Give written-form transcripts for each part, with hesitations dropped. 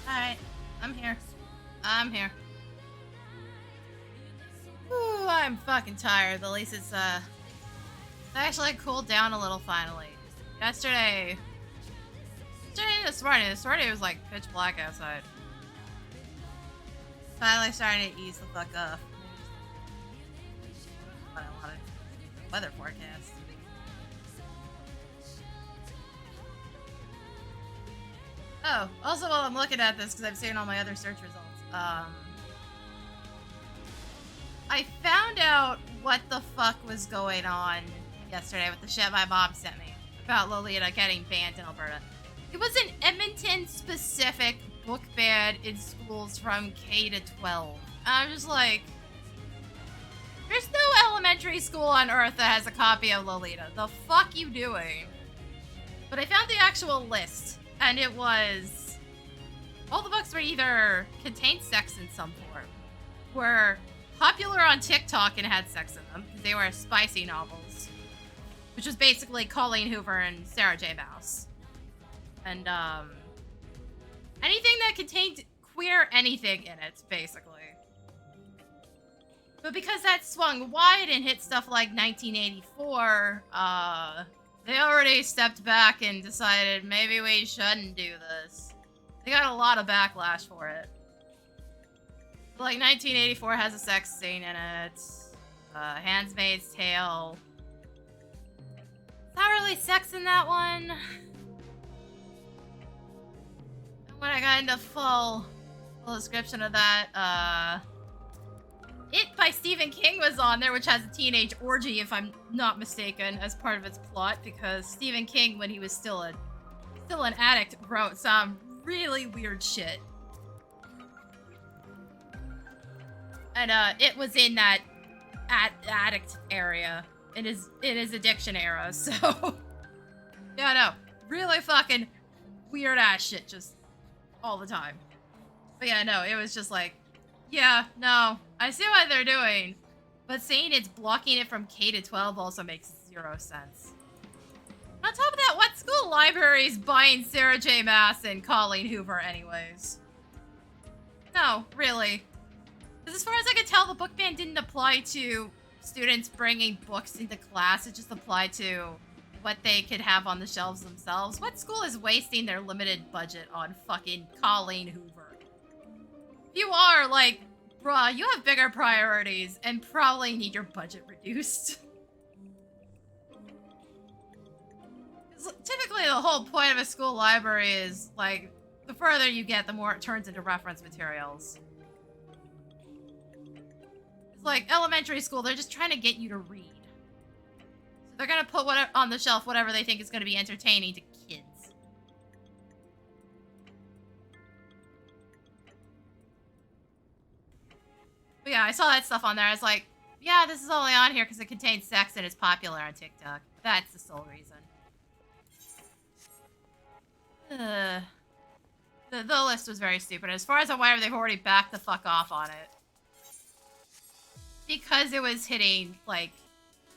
Alright, I'm here. I'm here. Ooh, I'm fucking tired. At least it's actually cooled down a little finally. Yesterday this morning it was like pitch black outside. Finally starting to ease the fuck up. What I wanted. Weather forecast. Oh, also while I'm looking at this, because I've seen all my other search results, I found out what the fuck was going on yesterday with the shit my mom sent me about Lolita getting banned in Alberta. It was an Edmonton-specific book ban in schools from K to 12. I'm just like, there's no elementary school on Earth that has a copy of Lolita. The fuck you doing? But I found the actual list, and it was all the books were either contained sex in some form, were popular on TikTok and had sex in them because they were spicy novels, which was basically Colleen Hoover and Sarah J. Maas, and anything that contained queer anything in it, basically. But because that swung wide and hit stuff like 1984, they already stepped back and decided maybe we shouldn't do this. They got a lot of backlash for it. Like 1984 has a sex scene in it. Handmaid's Tale. It's not really sex in that one. And when I got into full description of that, It by Stephen King was on there, which has a teenage orgy, if I'm not mistaken, as part of its plot, because Stephen King, when he was still an addict, wrote some really weird shit. And it was in that addict area, in his addiction era, so yeah, no, really fucking weird ass shit just all the time. But yeah, no, it was just like, yeah, no, I see what they're doing, but saying it's blocking it from K to 12 also makes zero sense. On top of that, what school library is buying Sarah J. Maas and Colleen Hoover anyways? No, really. Because as far as I could tell, the book ban didn't apply to students bringing books into class. It just applied to what they could have on the shelves themselves. What school is wasting their limited budget on fucking Colleen Hoover? If you are, like, bruh, you have bigger priorities and probably need your budget reduced. Typically, the whole point of a school library is, like, the further you get, the more it turns into reference materials. It's like elementary school, they're just trying to get you to read. So they're gonna put on the shelf whatever they think is gonna be entertaining to kids. But yeah, I saw that stuff on there. I was like, yeah, this is only on here because it contains sex and it's popular on TikTok. That's the sole reason. The list was very stupid. As far as I'm aware, they've already backed the fuck off on it. Because it was hitting, like,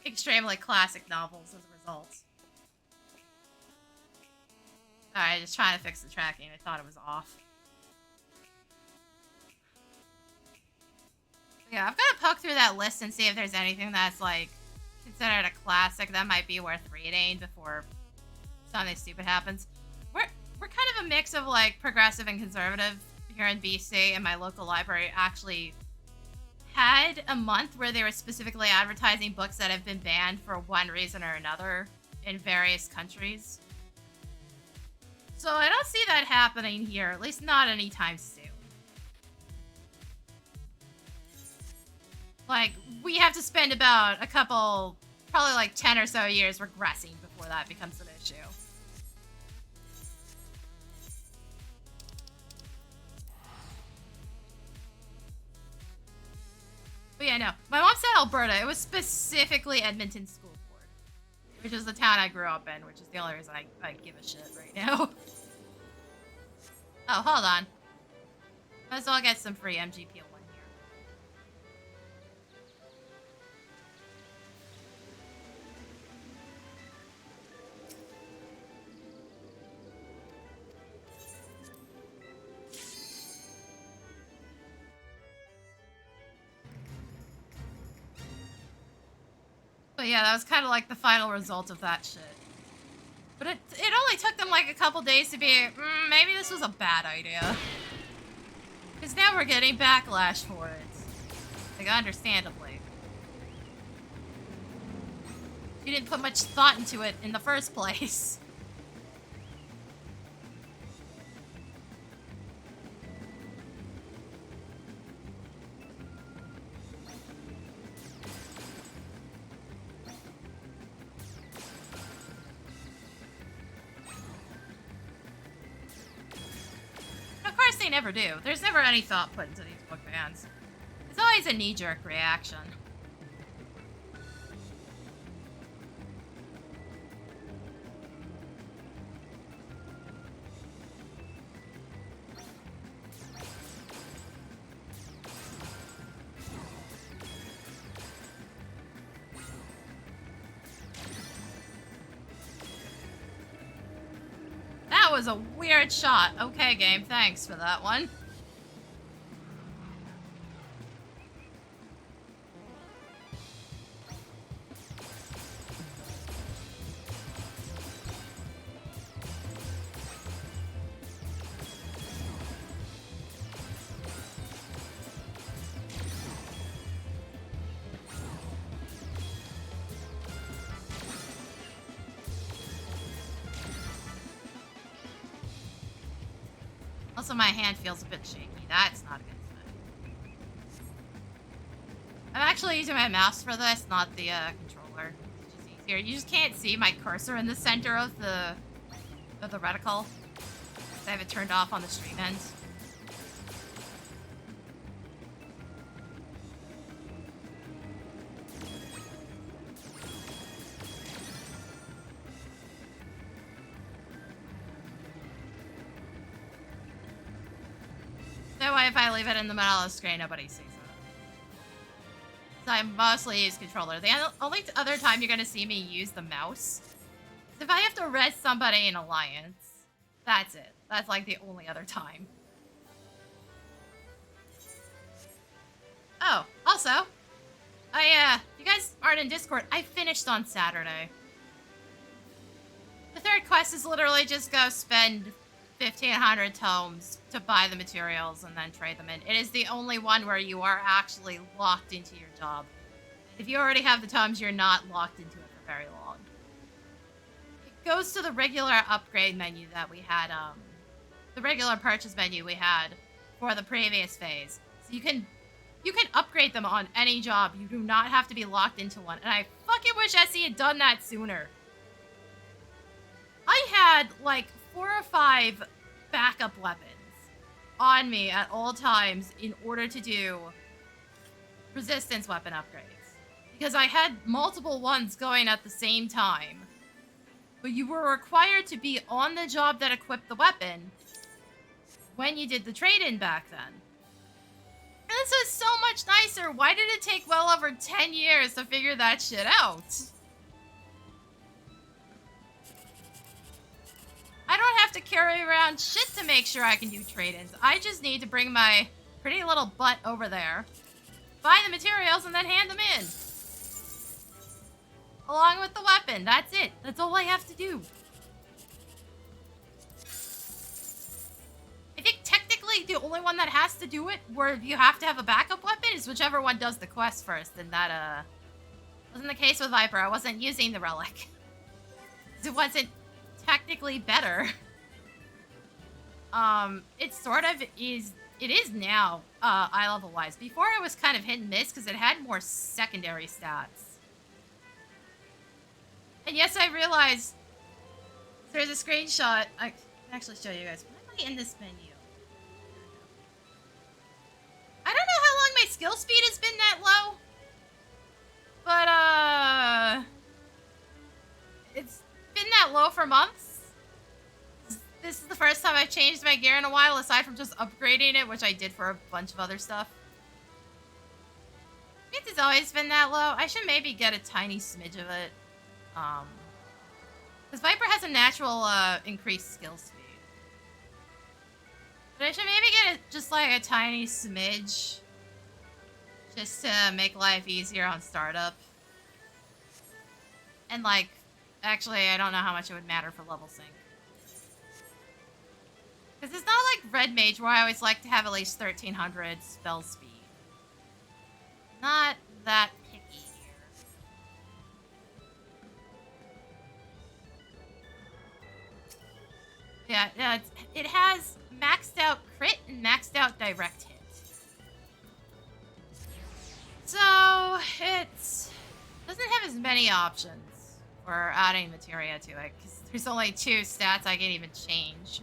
extremely classic novels as a result. Alright, just trying to fix the tracking. I thought it was off. Yeah, I've got to poke through that list and see if there's anything that's, like, considered a classic that might be worth reading before something stupid happens. We're kind of a mix of, like, progressive and conservative here in BC, and my local library actually had a month where they were specifically advertising books that have been banned for one reason or another in various countries. So I don't see that happening here, at least not anytime soon. Like, we have to spend about a couple, probably like 10 or so years regressing before that becomes an issue. But yeah, no. My mom said Alberta. It was specifically Edmonton School Board, which is the town I grew up in, which is the only reason I give a shit right now. Oh, hold on. Might as well get some free MGP1 here. But yeah, that was kind of like the final result of that shit. But it only took them like a couple days to be, maybe this was a bad idea. Because now we're getting backlash for it. Like, understandably. You didn't put much thought into it in the first place. Of course they never do. There's never any thought put into these book bans. It's always a knee-jerk reaction. That was a weird shot. Okay, game, thanks for that one. Also, my hand feels a bit shaky. That's not a good sign. I'm actually using my mouse for this, not the controller. It's just easier. You just can't see my cursor in the center of the reticle. I have it turned off on the stream end. That way, if I leave it in the middle of the screen, nobody sees it. So I mostly use controller. The only other time you're going to see me use the mouse is if I have to res somebody in Alliance. That's it. That's like the only other time. Oh, also, you guys aren't in Discord. I finished on Saturday. The third quest is literally just go spend 1,500 tomes to buy the materials and then trade them in. It is the only one where you are actually locked into your job. If you already have the tomes, you're not locked into it for very long. It goes to the regular upgrade menu that we had, the regular purchase menu we had for the previous phase. So you can upgrade them on any job. You do not have to be locked into one. And I fucking wish SE had done that sooner. I had like 4 or 5 backup weapons on me at all times in order to do resistance weapon upgrades. Because I had multiple ones going at the same time. But you were required to be on the job that equipped the weapon when you did the trade-in back then. And this is so much nicer. Why did it take well over 10 years to figure that shit out? I don't have to carry around shit to make sure I can do trade-ins. I just need to bring my pretty little butt over there, buy the materials, and then hand them in. Along with the weapon. That's it. That's all I have to do. I think technically the only one that has to do it, where you have to have a backup weapon, is whichever one does the quest first. And that, wasn't the case with Viper. I wasn't using the relic. It wasn't technically better. It sort of is. It is now, eye level wise. Before it was kind of hit and miss because it had more secondary stats. And yes, I realize there's a screenshot. I can actually show you guys. Why am I in this menu? I don't know how long my skill speed has been that low. But, it's been that low for months. This is the first time I've changed my gear in a while, aside from just upgrading it, which I did for a bunch of other stuff. I think it's always been that low. I should maybe get a tiny smidge of it. Because Viper has a natural, increased skill speed. But I should maybe get just like a tiny smidge. Just to make life easier on startup. And, like, actually, I don't know how much it would matter for level sync. Because it's not like Red Mage, where I always like to have at least 1300 spell speed. Not that picky here. Yeah, it has maxed out crit and maxed out direct hit. So, it doesn't have as many options for adding materia to it, because there's only 2 stats I can even change.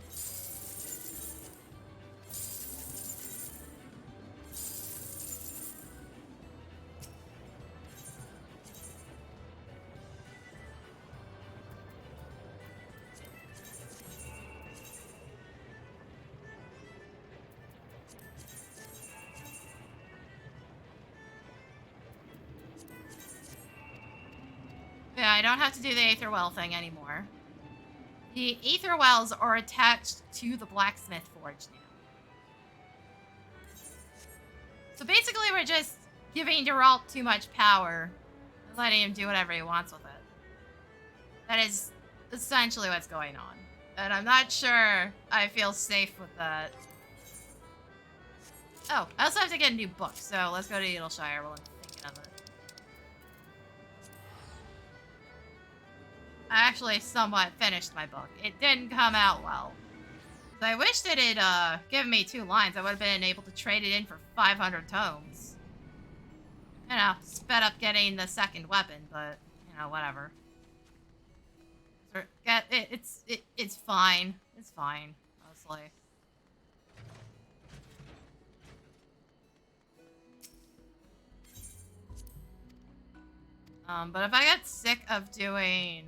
Yeah, I don't have to do the aetherwell thing anymore. The aetherwells are attached to the blacksmith forge now. So basically we're just giving Geralt too much power and letting him do whatever he wants with it. That is essentially what's going on. And I'm not sure I feel safe with that. Oh, I also have to get a new book, so let's go to Edelshire while I'm thinking of it. I actually somewhat finished my book. It didn't come out well. So I wish that it given me 2 lines. I would have been able to trade it in for 500 tomes. You know, sped up getting the 2nd weapon, but, you know, whatever. It's fine. It's fine, mostly. But if I get sick of doing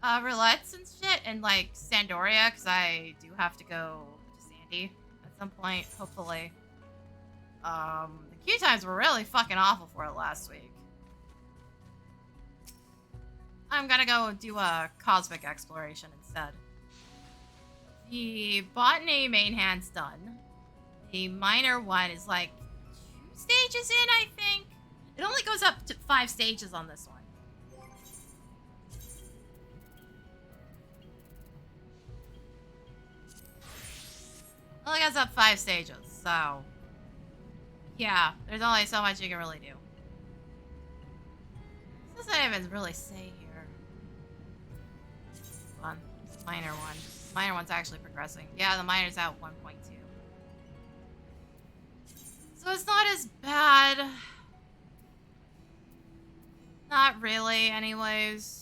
roulettes and shit and like Sandoria, because I do have to go to Sandy at some point, hopefully. The queue times were really fucking awful for it last week. I'm gonna go do a cosmic exploration instead. The botany main hand's done. The minor one is like 2 stages in, I think. It only goes up to 5 stages on this one. Only goes up 5 stages, so yeah, there's only so much you can really do. What does that even really say here? Hold on, it's a minor one. The minor one's actually progressing. Yeah, the minor's out 1.2. So it's not as bad. Not really, anyways.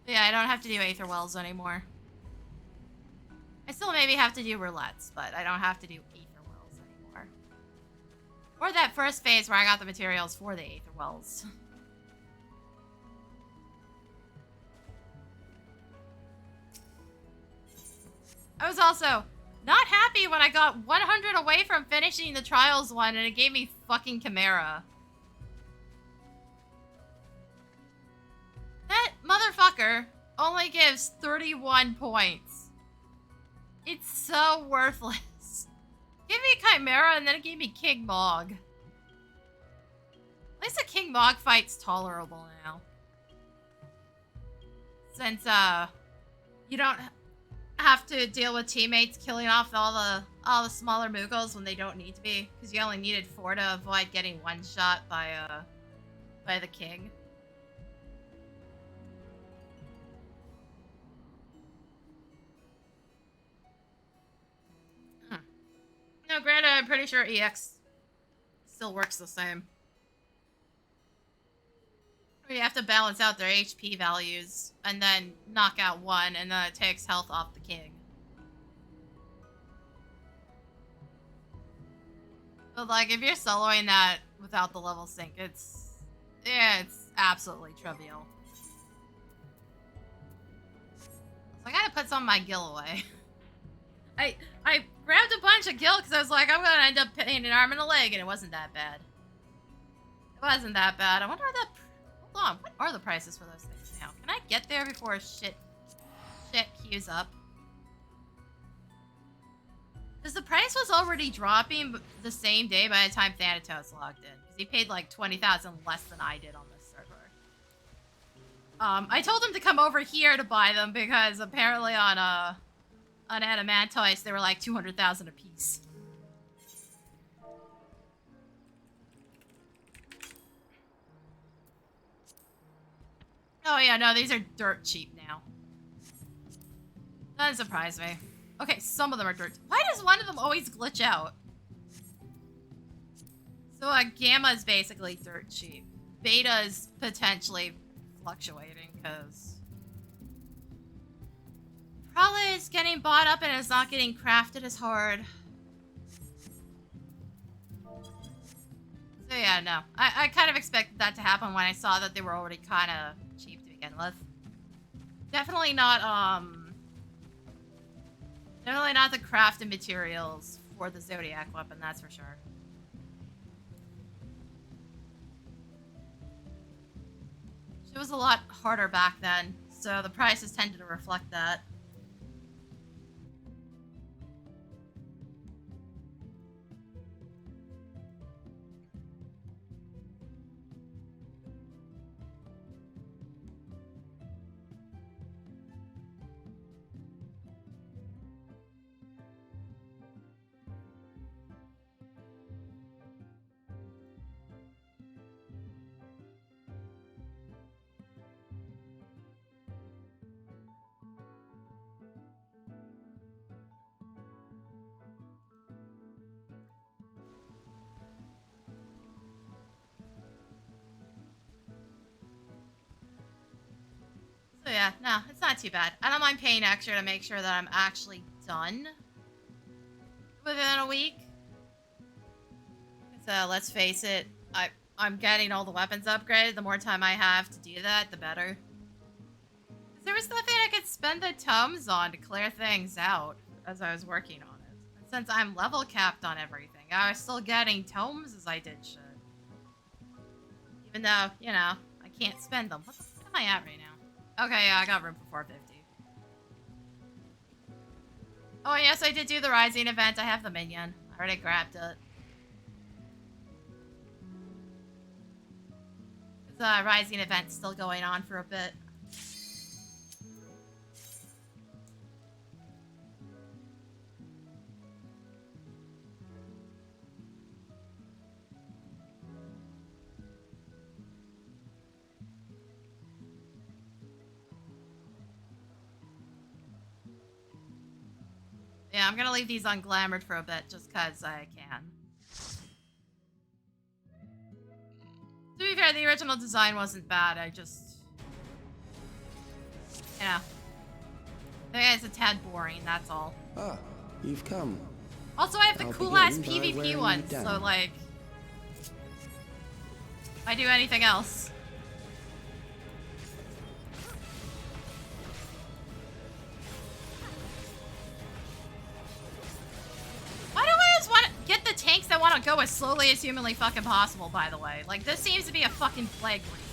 Yeah, I don't have to do aetherwells anymore. I still maybe have to do roulettes, but I don't have to do aetherwells anymore. Or that first phase where I got the materials for the aetherwells. I was also not happy when I got 100 away from finishing the trials one and it gave me fucking Chimera. That motherfucker only gives 31 points. It's so worthless. Give me Chimera and then it gave me King Mog. At least the King Mog fight's tolerable now. Since, you don't have to deal with teammates killing off all the smaller Moogles when they don't need to be. Because you only needed 4 to avoid getting one-shot by the King. No, granted, I'm pretty sure EX still works the same. You have to balance out their HP values and then knock out one, and then it takes health off the King. But like, if you're soloing that without the level sync, it's absolutely trivial. So I gotta put some of my gil away. I grabbed a bunch of gil because I was like, I'm gonna end up paying an arm and a leg, and it wasn't that bad. It wasn't that bad. I wonder what the... Hold on, what are the prices for those things now? Can I get there before shit queues up? Because the price was already dropping the same day by the time Thanatos logged in. Because he paid like 20,000 less than I did on this server. I told him to come over here to buy them because apparently on Adamantoise they were like 200,000 a piece. Oh yeah, no, these are dirt cheap now. That doesn't surprise me. Okay, some of them are dirt. Why does one of them always glitch out? So Gamma is basically dirt cheap. Beta is potentially fluctuating because probably it's getting bought up and it's not getting crafted as hard. So yeah, no. I kind of expected that to happen when I saw that they were already kind of cheap to begin with. Definitely not, definitely not the crafted materials for the Zodiac weapon, that's for sure. It was a lot harder back then, so the prices tended to reflect that. So yeah, no, it's not too bad. I don't mind paying extra to make sure that I'm actually done within a week. So let's face it, I'm getting all the weapons upgraded. The more time I have to do that, the better. There was nothing I could spend the tomes on to clear things out as I was working on it. And since I'm level capped on everything, I was still getting tomes as I did shit. Even though, you know, I can't spend them. What am I at right now? Okay, yeah, I got room for 450. Oh, yes, I did do the Rising event. I have the minion. I already grabbed it. The Rising event's still going on for a bit. Yeah, I'm gonna leave these unglamored for a bit just cause I can. To be fair, the original design wasn't bad, I just... Yeah. I think it's a tad boring, that's all. Ah, you've come. Also, I have the cool-ass PvP ones, so like... If I do anything else... Why do I just want to get the tanks that want to go as slowly as humanly fucking possible, by the way? Like, this seems to be a fucking plague reason.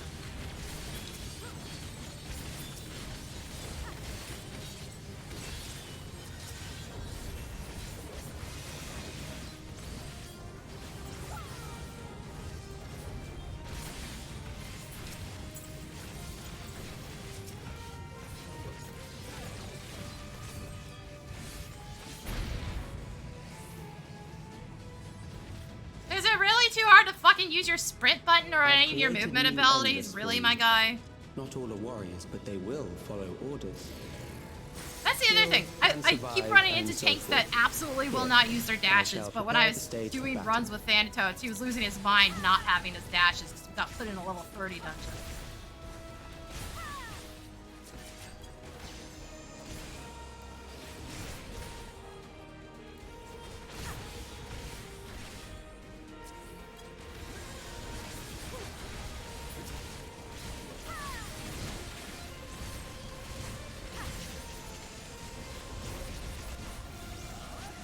Is it really too hard to fucking use your sprint button or any of your movement abilities? Really, my guy? Not all are warriors, but they will follow orders. That's the other thing. I keep running into tanks that absolutely will not use their dashes, but when I was doing runs with Thanatos, he was losing his mind not having his dashes because we got put in a level 30 dungeon.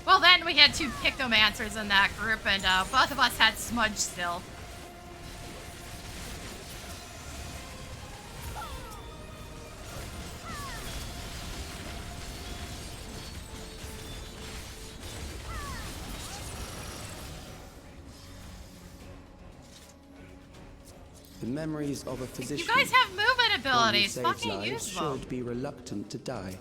Well, then we had two Pictomancers in that group, and both of us had Smudge still. The memories of a physician. You guys have movement one who abilities. saves Fucking lives use them. should be reluctant to die.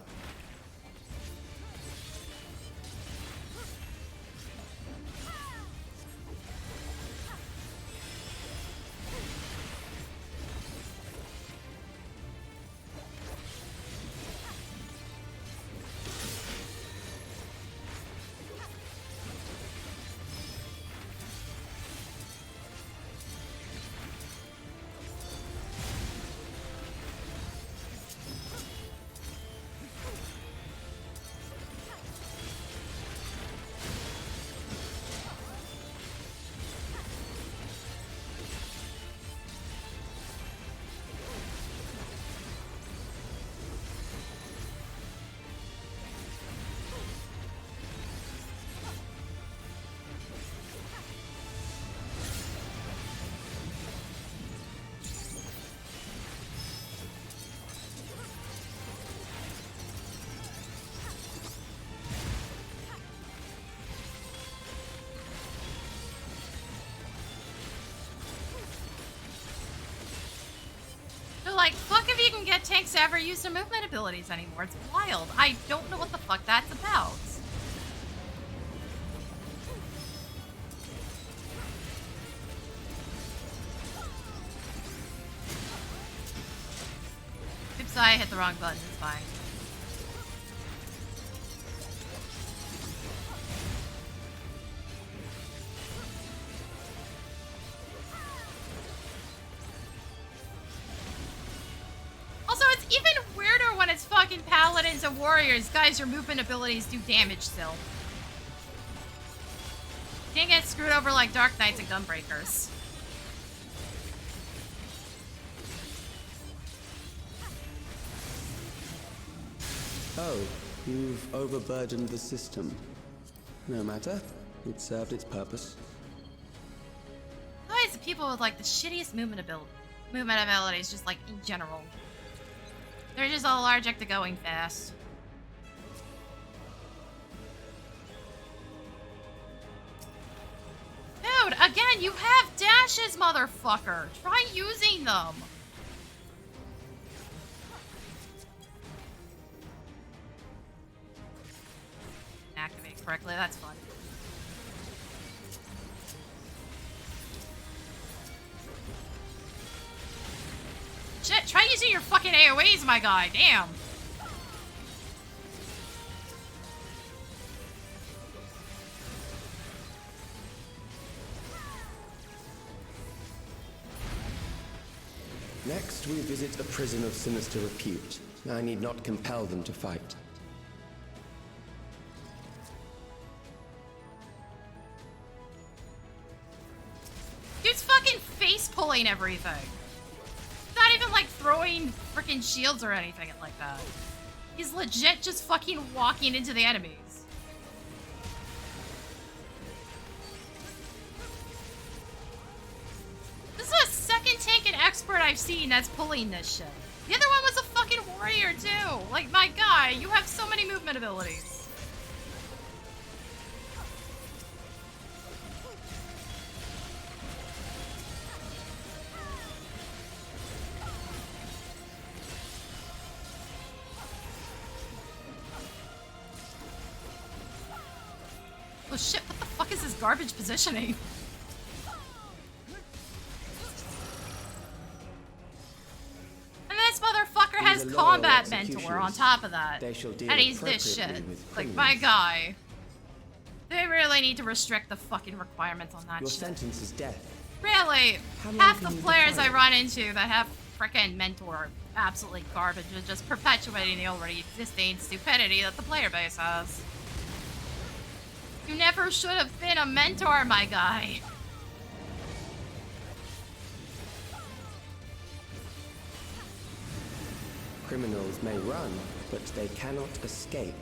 Like, fuck if you can get tanks to ever use their movement abilities anymore. It's wild. I don't know what the fuck that's about. Oops, I hit the wrong button. It's fine. Fucking paladins and warriors. Guys, your movement abilities do damage still. Can't get screwed over like Dark Knights and Gunbreakers. Oh, you've overburdened the system. No matter. It served its purpose. Guys, the people with like the shittiest movement abilities, just like in general. They're just allergic to going fast. Dude, again, you have dashes, motherfucker. Try using them. Activate correctly, that's fun. Shit, try using your fucking AoEs, my guy. Damn. Next, we visit a prison of sinister repute. I need not compel them to fight. Dude's fucking face pulling everything. Not even like throwing freaking shields or anything like that. He's legit just fucking walking into the enemies. This is a second tank and expert I've seen that's pulling this shit. The other one was a fucking warrior too. Like, my guy, you have so many movement abilities. Oh shit, what the fuck is this garbage positioning? And this motherfucker has combat mentor on top of that. And he's this shit. Like, my guy. They really need to restrict the fucking requirements on that Your shit. sentence is death. Really? Half the players I run into that have frickin' mentor are absolutely garbage and just perpetuating the already existing stupidity that the player base has. You never should have been a mentor, my guy. Criminals may run, but they cannot escape.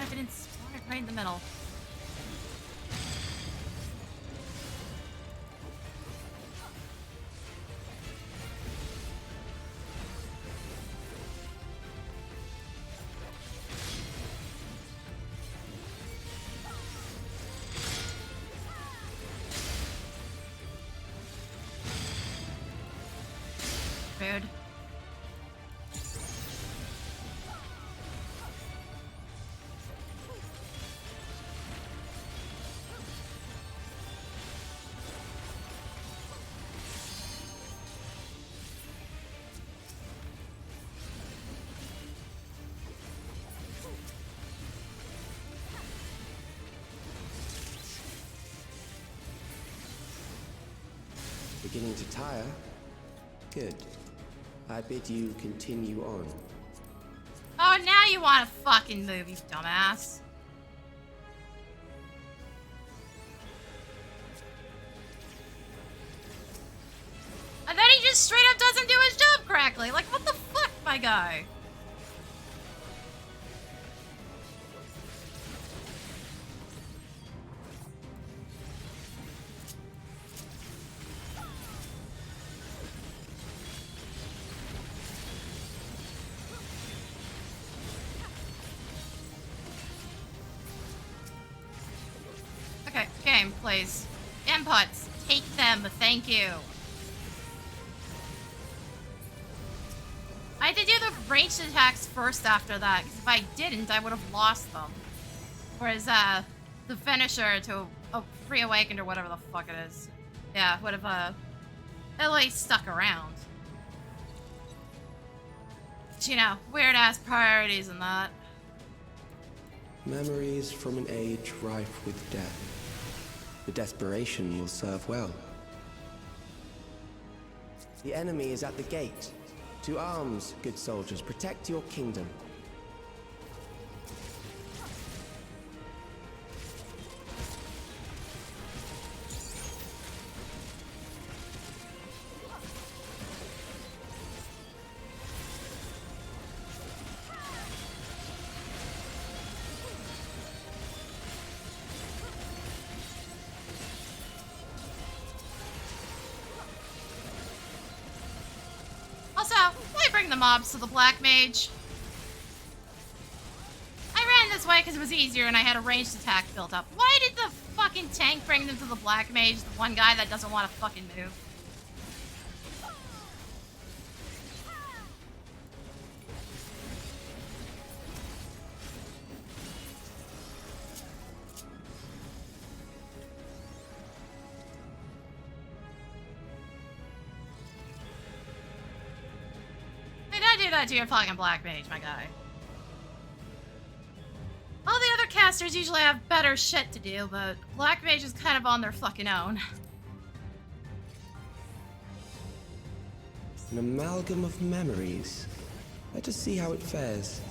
God, if it didn't spawn it right in the middle. Rude. Beginning to tire? Good. I bid you continue on. Oh, now you want to fucking move, you dumbass. And then he just straight up doesn't do his job correctly. Like, what the fuck, my guy? Okay, game, please. Inputs. Take them, thank you. I had to do the ranged attacks first after that, because if I didn't, I would have lost them. Whereas, the finisher to reawakened or whatever the fuck it is. Yeah, would have, at least stuck around. But, you know, weird-ass priorities and that. Memories from an age rife with death. The desperation will serve well. The enemy is at the gate. To arms, good soldiers, protect your kingdom. Also, why bring the mobs to the Black Mage? I ran this way because it was easier and I had a ranged attack built up. Why did the fucking tank bring them to the Black Mage, the one guy that doesn't want to fucking move? Do that to your fucking Black Mage, my guy. All the other casters usually have better shit to do, but Black Mage is kind of on their fucking own. An amalgam of memories. Let us see how it fares.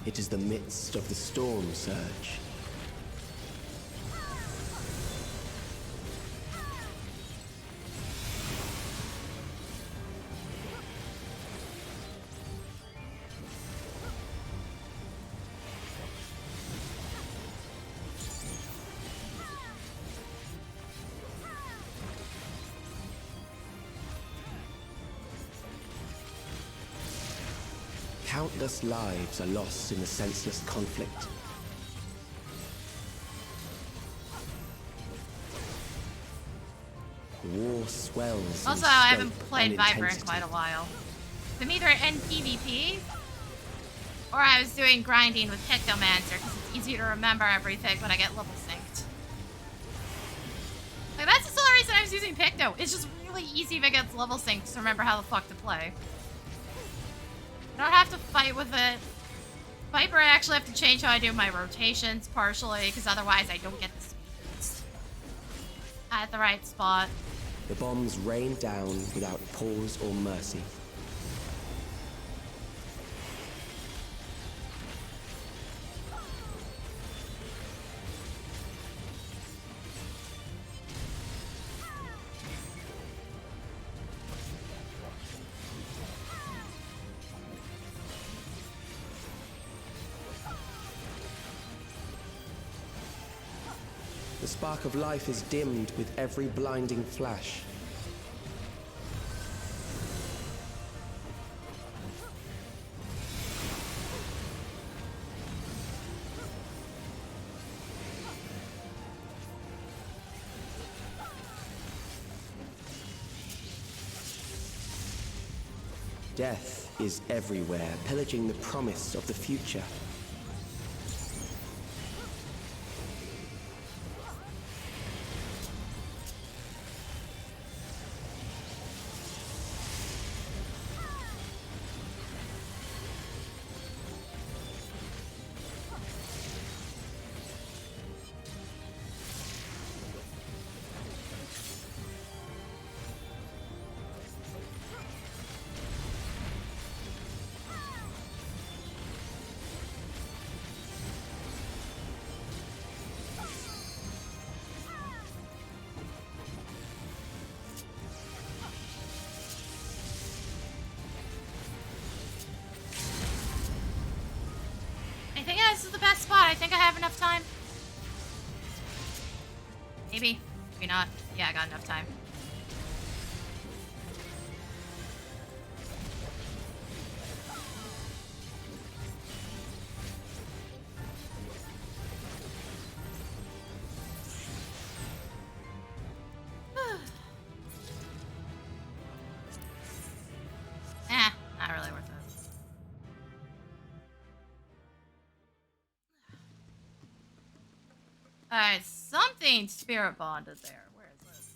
It is the midst of the storm surge. Countless lives are lost in the senseless conflict. The war swells. Also, I haven't played Viper in quite a while. I'm either in PvP, or I was doing grinding with Pictomancer because it's easier to remember everything when I get level synced. Like, that's the sole reason I was using Picto. It's just really easy if it gets level synced to remember how the fuck to play. I don't have to fight with it. Viper, I actually have to change how I do my rotations partially, because otherwise I don't get the speeds at the right spot. The bombs rain down without pause or mercy. The spark of life is dimmed with every blinding flash. Death is everywhere, pillaging the promise of the future. I think this is the best spot. I think I have enough time. Maybe. Maybe not. Yeah, I got enough time. Not really worth it. Alright, something spirit bonded there. Where is this?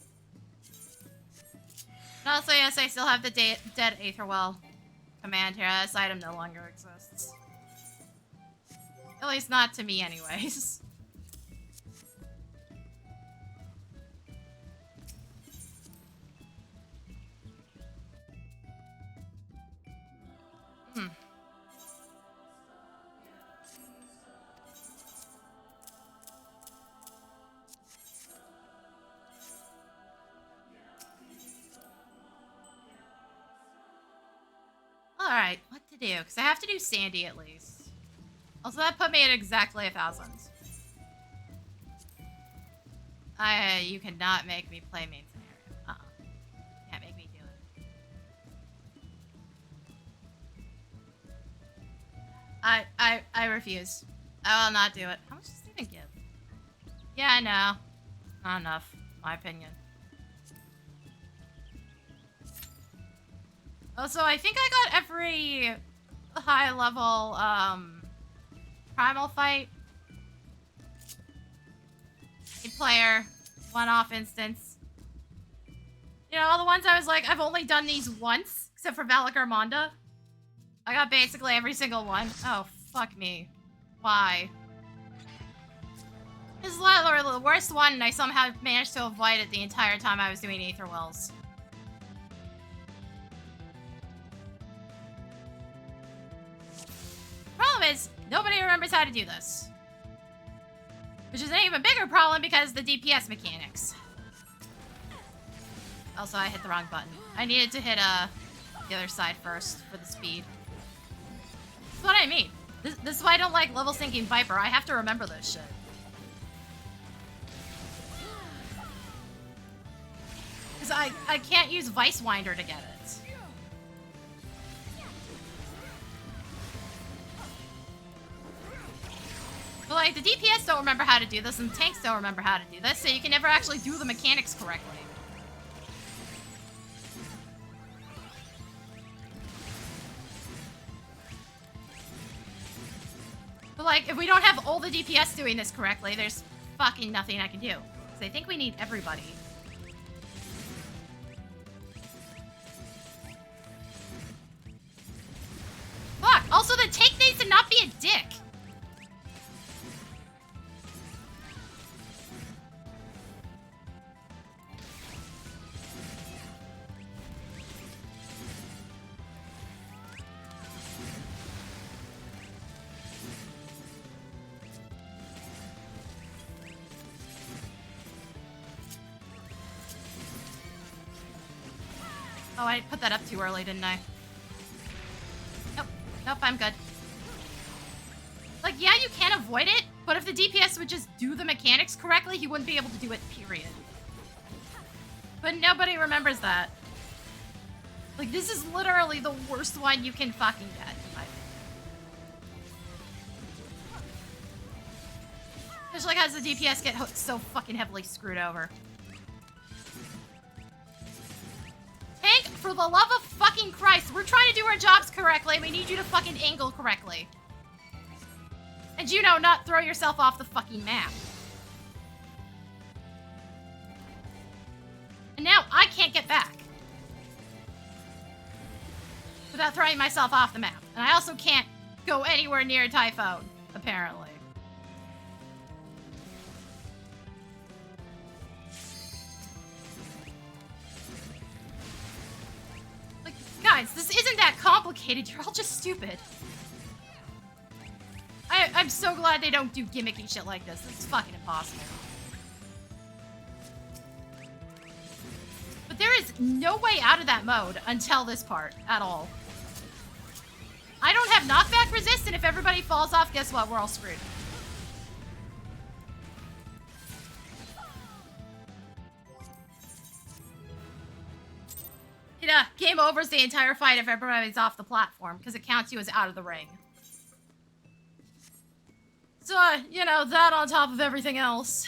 And also, yes, I still have the dead aetherwell command here. This item no longer exists. At least not to me, anyways. Alright, what to do? Because I have to do Sandy at least. Also, that put me at exactly 1,000. You cannot make me play main scenario. Can't make me do it. I refuse. I will not do it. How much does it even give? Yeah, I know. Not enough, in my opinion. Also, I think I got every high level, primal fight. Player, one-off instance. You know, all the ones I was like, I've only done these once, except for Valak Armanda. I got basically every single one. Oh, fuck me. Why? This is literally the worst one, and I somehow managed to avoid it the entire time I was doing aetherwells. Problem is, nobody remembers how to do this. Which is an even bigger problem because the DPS mechanics. Also, I hit the wrong button. I needed to hit the other side first for the speed. That's what I mean. This is why I don't like level syncing Viper. I have to remember this shit. Because I can't use Vice Winder to get it. But, like, the DPS don't remember how to do this, and the tanks don't remember how to do this, so you can never actually do the mechanics correctly. But, like, if we don't have all the DPS doing this correctly, there's fucking nothing I can do. So I think we need everybody. Fuck! Also, the tank needs to not be a dick! Oh, I put that up too early, didn't I? Nope. Nope, I'm good. Like, yeah, you can avoid it, But if the DPS would just do the mechanics correctly, he wouldn't be able to do it, period. But nobody remembers that. Like, this is literally the worst one you can fucking get, in my opinion. Especially as the DPS get so fucking heavily screwed over. Tank, for the love of fucking Christ, we're trying to do our jobs correctly. We need you to fucking angle correctly. And you know, not throw yourself off the fucking map. And now I can't get back without throwing myself off the map. And I also can't go anywhere near Typhone, apparently. Like, guys, this isn't that complicated. You're all just stupid. I'm so glad they don't do gimmicky shit like this. It's fucking impossible. But there is no way out of that mode until this part at all. I don't have knockback resist, and if everybody falls off, guess what? We're all screwed. Yeah, game over is the entire fight if everybody's off the platform, because it counts you as out of the ring. So, you know, that on top of everything else.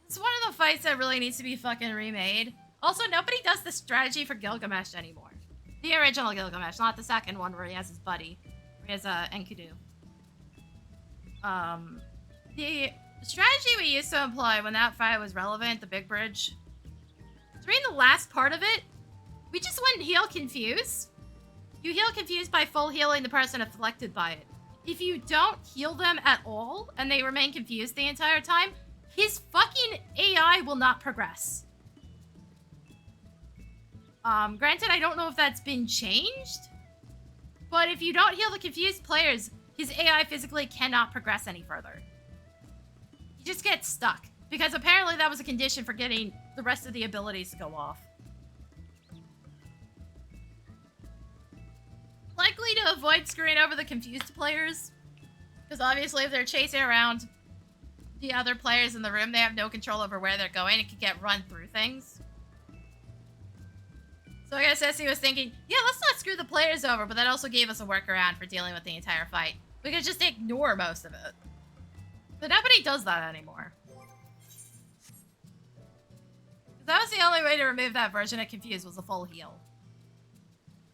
It's one of the fights that really needs to be fucking remade. Also, nobody does the strategy for Gilgamesh anymore. The original Gilgamesh, not the second one where he has his buddy. Where he has Enkidu. The strategy we used to employ when that fight was relevant, the big bridge. During the last part of it, we just went heal confused. You heal confused by full healing the person afflicted by it. If you don't heal them at all, and they remain confused the entire time, his fucking AI will not progress. Granted, I don't know if that's been changed, but if you don't heal the confused players, his AI physically cannot progress any further. He just gets stuck, because apparently that was a condition for getting the rest of the abilities to go off. Likely to avoid screwing over the confused players, because obviously if they're chasing around the other players in the room, they have no control over where they're going. It could get run through things. So I guess Essie was thinking, yeah, let's not screw the players over, but that also gave us a workaround for dealing with the entire fight. We could just ignore most of it. But nobody does that anymore. That was the only way to remove that version of Confused was a full heal.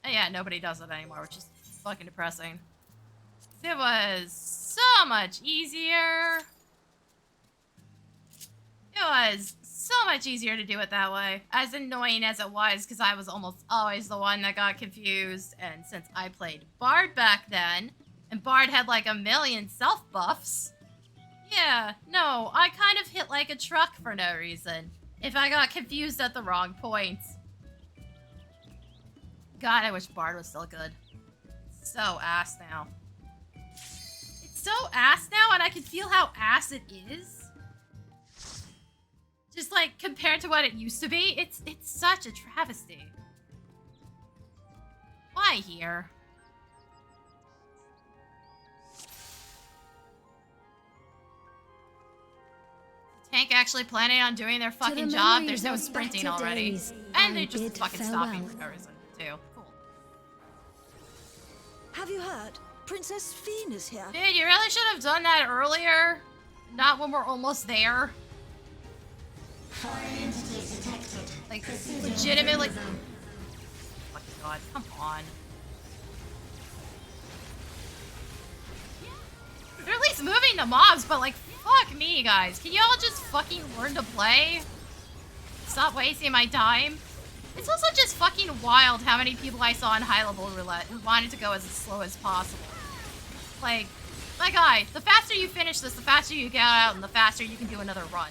And yeah, nobody does it anymore, which is fucking depressing. It was so much easier. It was so much easier to do it that way. As annoying as it was, because I was almost always the one that got confused. And since I played Bard back then, and Bard had like 1,000,000 self-buffs, yeah, no, I kind of hit like a truck for no reason. If I got confused at the wrong points. God, I wish Bard was still good. It's so ass now. It's so ass now, and I can feel how ass it is. Just like, compared to what it used to be, it's such a travesty. Why here? Tank actually planning on doing their fucking job? There's no sprinting already. And they just fucking stopping for no reason, too. Cool. Have you heard? Princess Fiend is here. Dude, you really should have done that earlier. Not when we're almost there. Like, legitimately. Oh, God, come on. They're at least moving the mobs, but like, fuck me, guys. Can you all just fucking learn to play? Stop wasting my time. It's also just fucking wild how many people I saw in high-level roulette who wanted to go as slow as possible. Like, my guy, the faster you finish this, the faster you get out, and the faster you can do another run.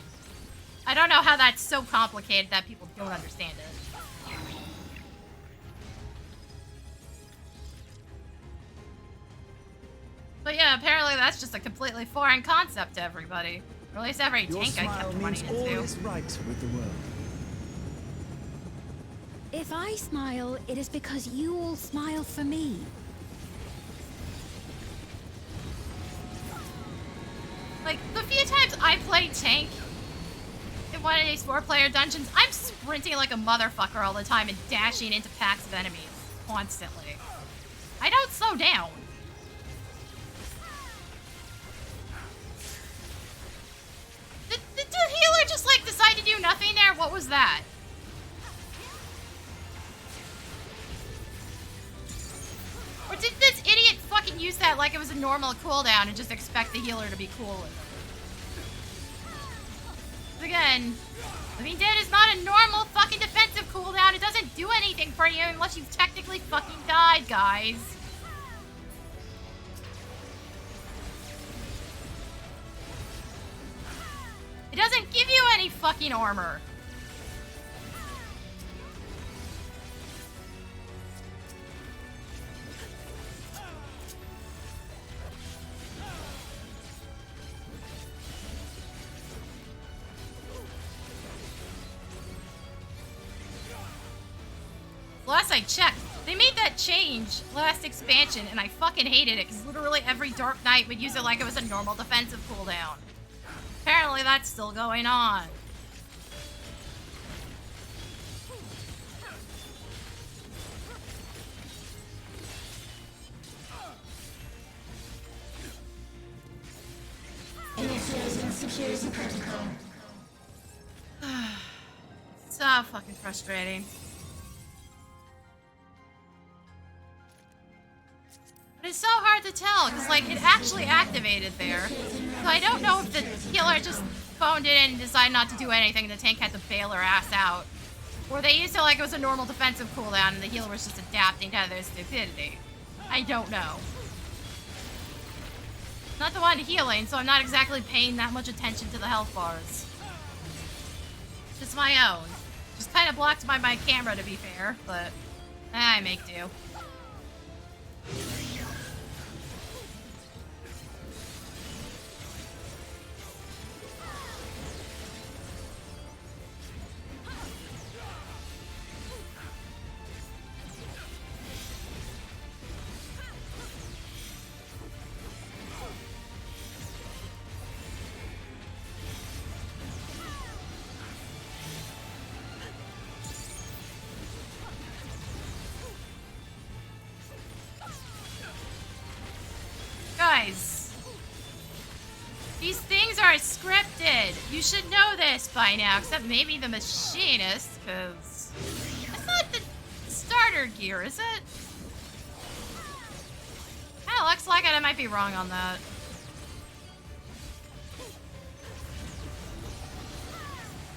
I don't know how that's so complicated that people don't understand it. But yeah, apparently that's just a completely foreign concept to everybody. Or at least every tank I kept running into. All is right with the world. If I smile, it is because you all smile for me. Like, the few times I played tank in one of these 4-player dungeons, I'm sprinting like a motherfucker all the time and dashing into packs of enemies constantly. I don't slow down. Did the healer just, like, decide to do nothing there? What was that? Or did this idiot fucking use that like it was a normal cooldown and just expect the healer to be cool with it? Again, Living Dead is not a normal fucking defensive cooldown. It doesn't do anything for you unless you've technically fucking died, guys. It doesn't give you any fucking armor. Last I checked, they made that change last expansion, and I fucking hated it, because literally every Dark Knight would use it like it was a normal defensive cooldown. Apparently that's still going on. Initiating security protocol. So fucking frustrating. But it's so hard to tell, because, like, it actually activated there. So I don't know if the healer just phoned it in and decided not to do anything and the tank had to bail her ass out. Or they used it like it was a normal defensive cooldown and the healer was just adapting to their stupidity. I don't know. Not the one healing, so I'm not exactly paying that much attention to the health bars. Just my own. Just kind of blocked by my camera, to be fair, but I make do. Guys, these things are scripted. You should know this by now, except maybe the machinist, because it's not the starter gear, is it? Kinda looks like it. I might be wrong on that.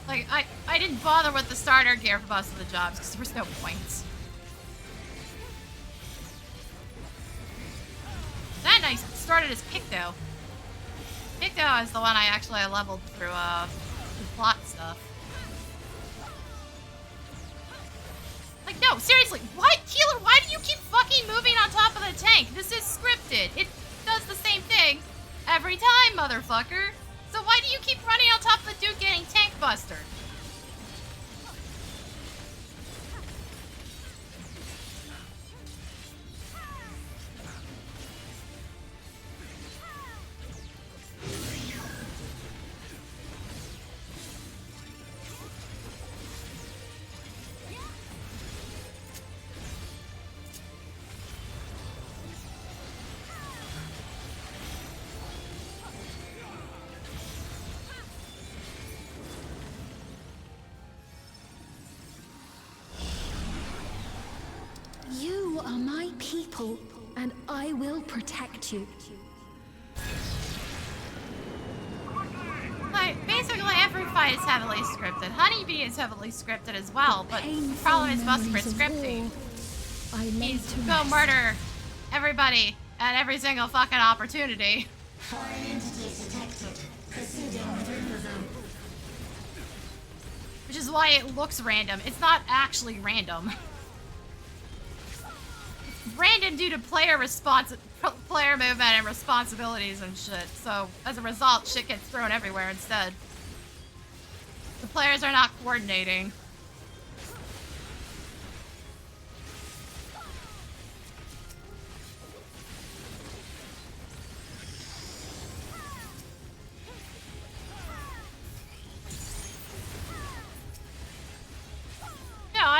Like, I didn't bother with the starter gear for most of the jobs, because there was no point. And I started as Picto. Picto is the one I actually leveled through plot stuff. Like, no, seriously, what? Healer, why do you keep fucking moving on top of the tank? This is scripted. It does the same thing every time, motherfucker. So why do you keep running on top of the dude getting tank bustered? You are my people, and I will protect you. Like, basically every fight is heavily scripted. Honeybee is heavily scripted as well, but the problem is most for scripting. He's go murder everybody at every single fucking opportunity. Foreign entities detected. Proceeding through the zone. Which is why it looks random. It's not actually random. It's random due to player movement and responsibilities and shit. So, as a result, shit gets thrown everywhere instead. The players are not coordinating.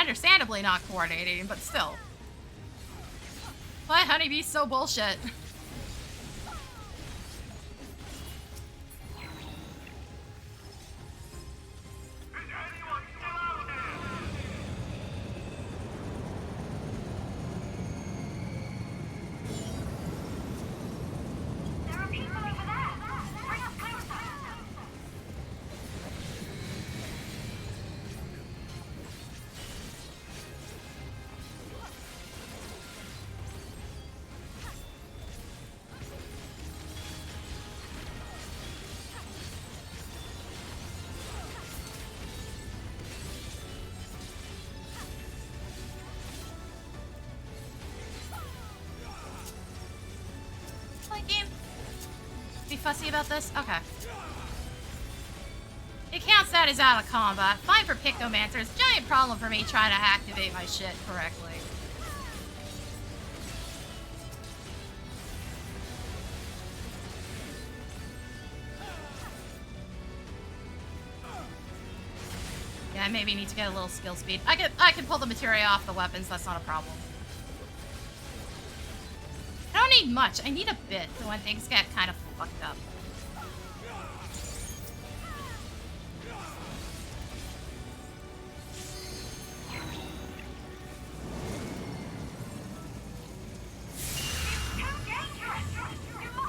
understandably not coordinating, but still. Why honeybee's so bullshit? Be fussy about this? Okay. It counts that as out of combat. Fine for Pictomancers. Giant problem for me trying to activate my shit correctly. Yeah, I maybe need to get a little skill speed. I can pull the materia off the weapons, that's not a problem. I don't need much. I need a bit for when things get kind of fucked up.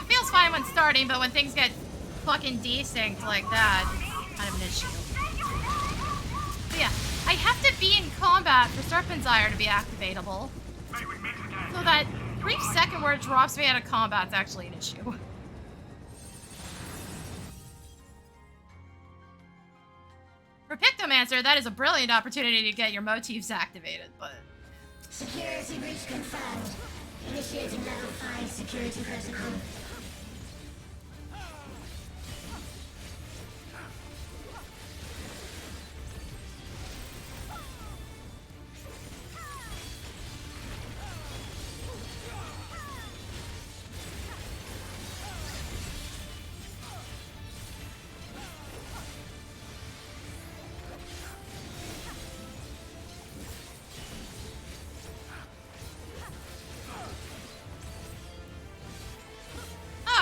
It feels fine when starting, but when things get fucking desynced like that, it's kind of an issue. But yeah, I have to be in combat for Serpent's Ire to be activatable. So that brief second where it drops me out of combat is actually an issue. For Pictomancer, that is a brilliant opportunity to get your motifs activated, but... Security breach confirmed. Initiating level 5 security protocol.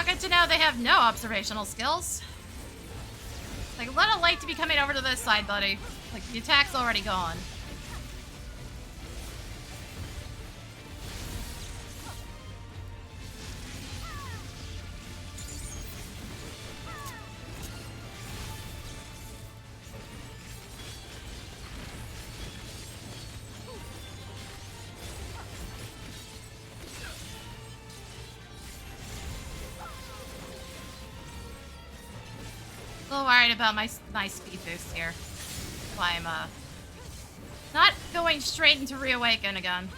Good to know they have no observational skills. Like, a little late to be coming over to this side, buddy. Like, the attack's already gone. A little worried about my speed boost here. That's why I'm not going straight into reawaken again.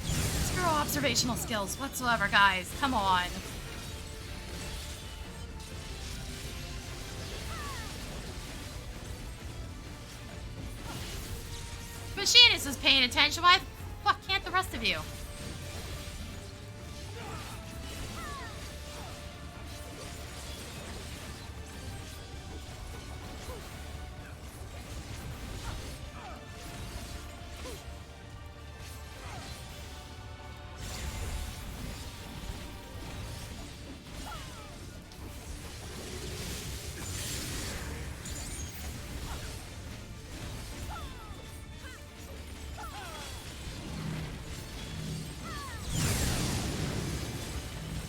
Screw observational skills whatsoever, guys. Come on. Machinist is paying attention. Why the fuck can't the rest of you?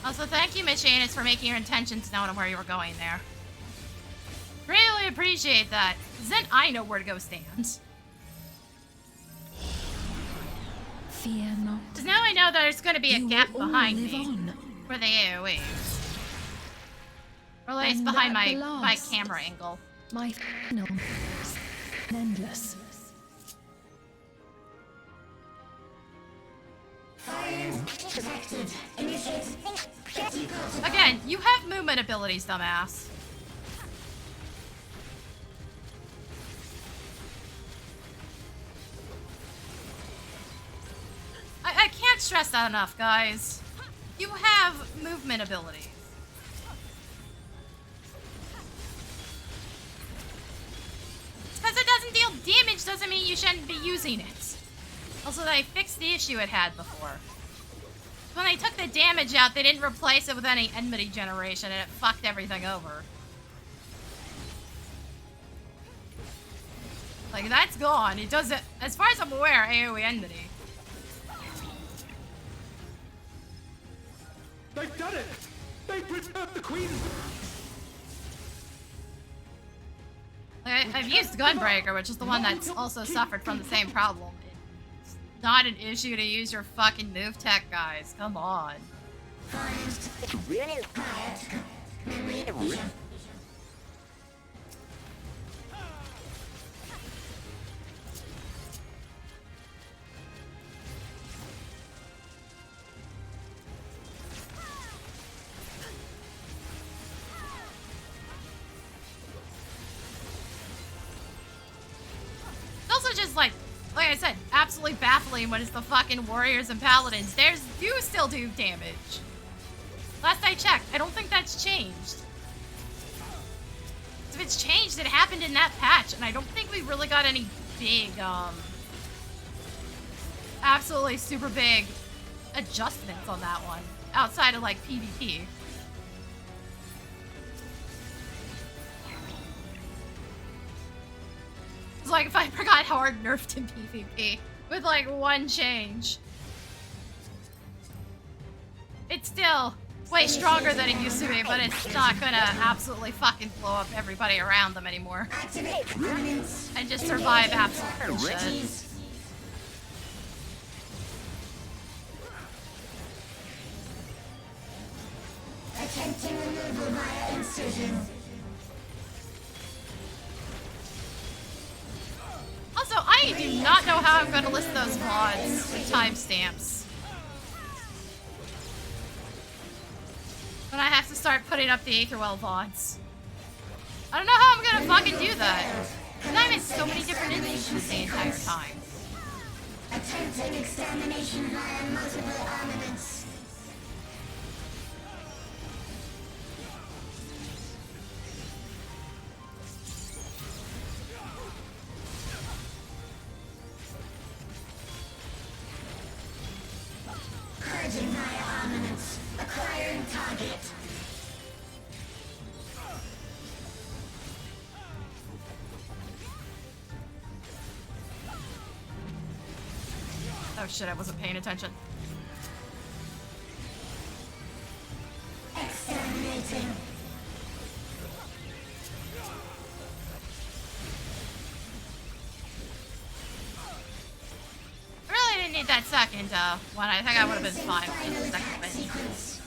Also, thank you, Machinist, for making your intentions known of where you were going there. Really appreciate that, because then I know where to go stand. Fear not. Because now I know that there's going to be a gap behind me on. for the AoEs. Or at least And behind at the my last, camera angle. My final endless. Detected. Initiating. Again, you have movement abilities, dumbass. I can't stress that enough, guys. You have movement abilities. damage doesn't mean you shouldn't be using it. Also, they fixed the issue it had before. When they took the damage out, they didn't replace it with any enmity generation, and it fucked everything over. Like, that's gone. It doesn't, as far as I'm aware, AoE enmity. They've done it! They've preserved the Queen! Like, I've used Gunbreaker, which is the one that's also suffered from the same problem. It's not an issue to use your fucking move tech, guys. Come on. It's also just like I said, absolutely baffling when it's the fucking warriors and paladins. You still do damage. Last I checked, I don't think that's changed. If it's changed, it happened in that patch, and I don't think we really got any big, absolutely super big adjustments on that one, outside of, like, PvP. It's like if I forgot how hard nerfed in PvP, with, like, one change. It's still way stronger than it used to be, but it's not gonna absolutely fucking blow up everybody around them anymore. And just survive absolute shit. Attempting removal via incision. Also, I do not know how I'm gonna list those VODs with timestamps. When I have to start putting up the Aetherwell VODs. I don't know how I'm gonna fucking do that. I'm in so many different instances the entire time. Attempting extermination via multiple armaments. Purging via armaments. Acquiring target. Oh shit, I wasn't paying attention. Exterminating. I really didn't need that second one. I think I would have been fine with the second one. Sequence.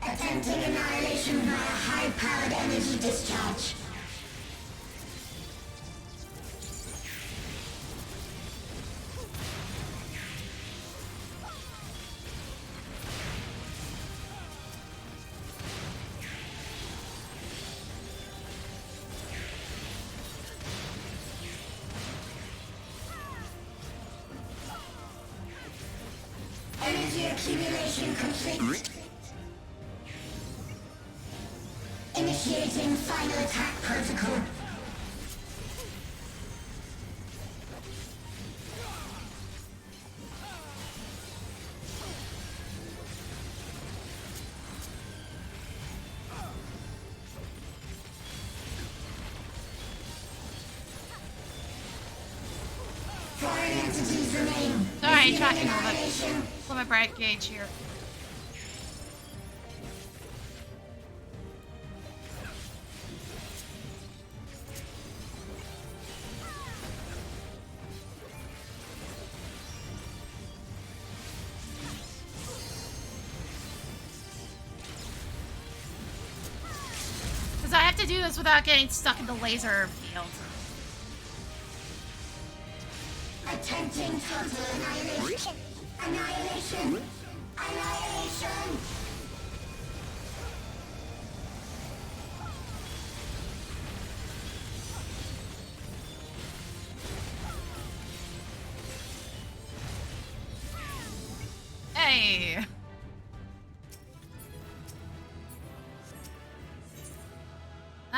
Attempting annihilation via high-powered energy discharge. Energy accumulation complete. Initiating final attack protocol. Foreign entities remain. Sorry, tracking a little bit. Pull my bright gauge here. Because I have to do this without getting stuck in the laser field. Attempting total annihilation. Annihilation. Annihilation.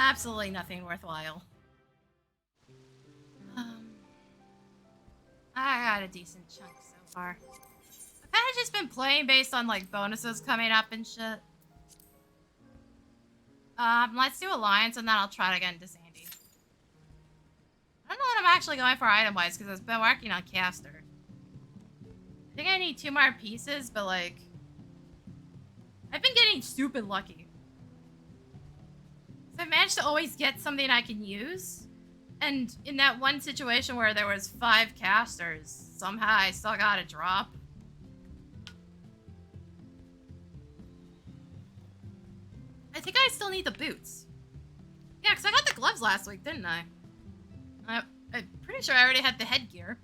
Absolutely nothing worthwhile. I got a decent chunk so far. I've kind of just been playing based on like bonuses coming up and shit. Let's do Alliance and then I'll try to get into Sandy. I don't know what I'm actually going for item-wise because I've been working on Caster. I think I need 2 more pieces, but like... I've been getting stupid lucky. So I managed to always get something I can use. And in that one situation where there was 5 casters, somehow I still got a drop. I think I still need the boots. Yeah, because I got the gloves last week, didn't I? I'm pretty sure I already had the headgear.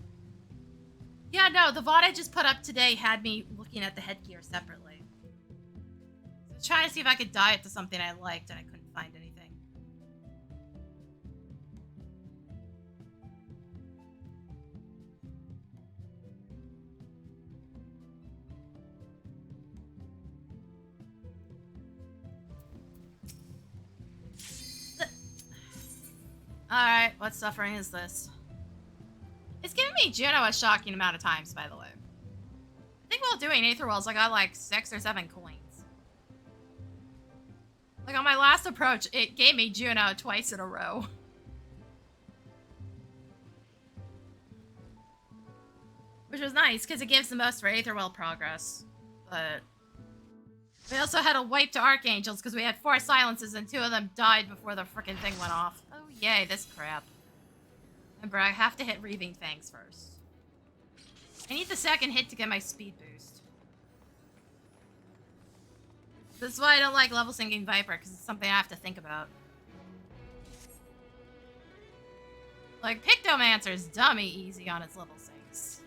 Yeah, no, the VOD I just put up today had me looking at the headgear separately. So I was trying to see if I could dye it to something I liked, and I couldn't find anything. Alright, what suffering is this? It's given me Juno a shocking amount of times, by the way. I think while doing aetherwells, I got like 6 or 7 coins. Like on my last approach, it gave me Juno twice in a row. Which was nice, because it gives the most for aetherwell progress. But... we also had a wipe to Archangels, because we had 4 silences and 2 of them died before the frickin' thing went off. Oh yay, this crap. Remember, I have to hit Reaving Fangs first. I need the second hit to get my speed boost. This is why I don't like level syncing Viper, because it's something I have to think about. Like, Pictomancer is dummy easy on its level syncs.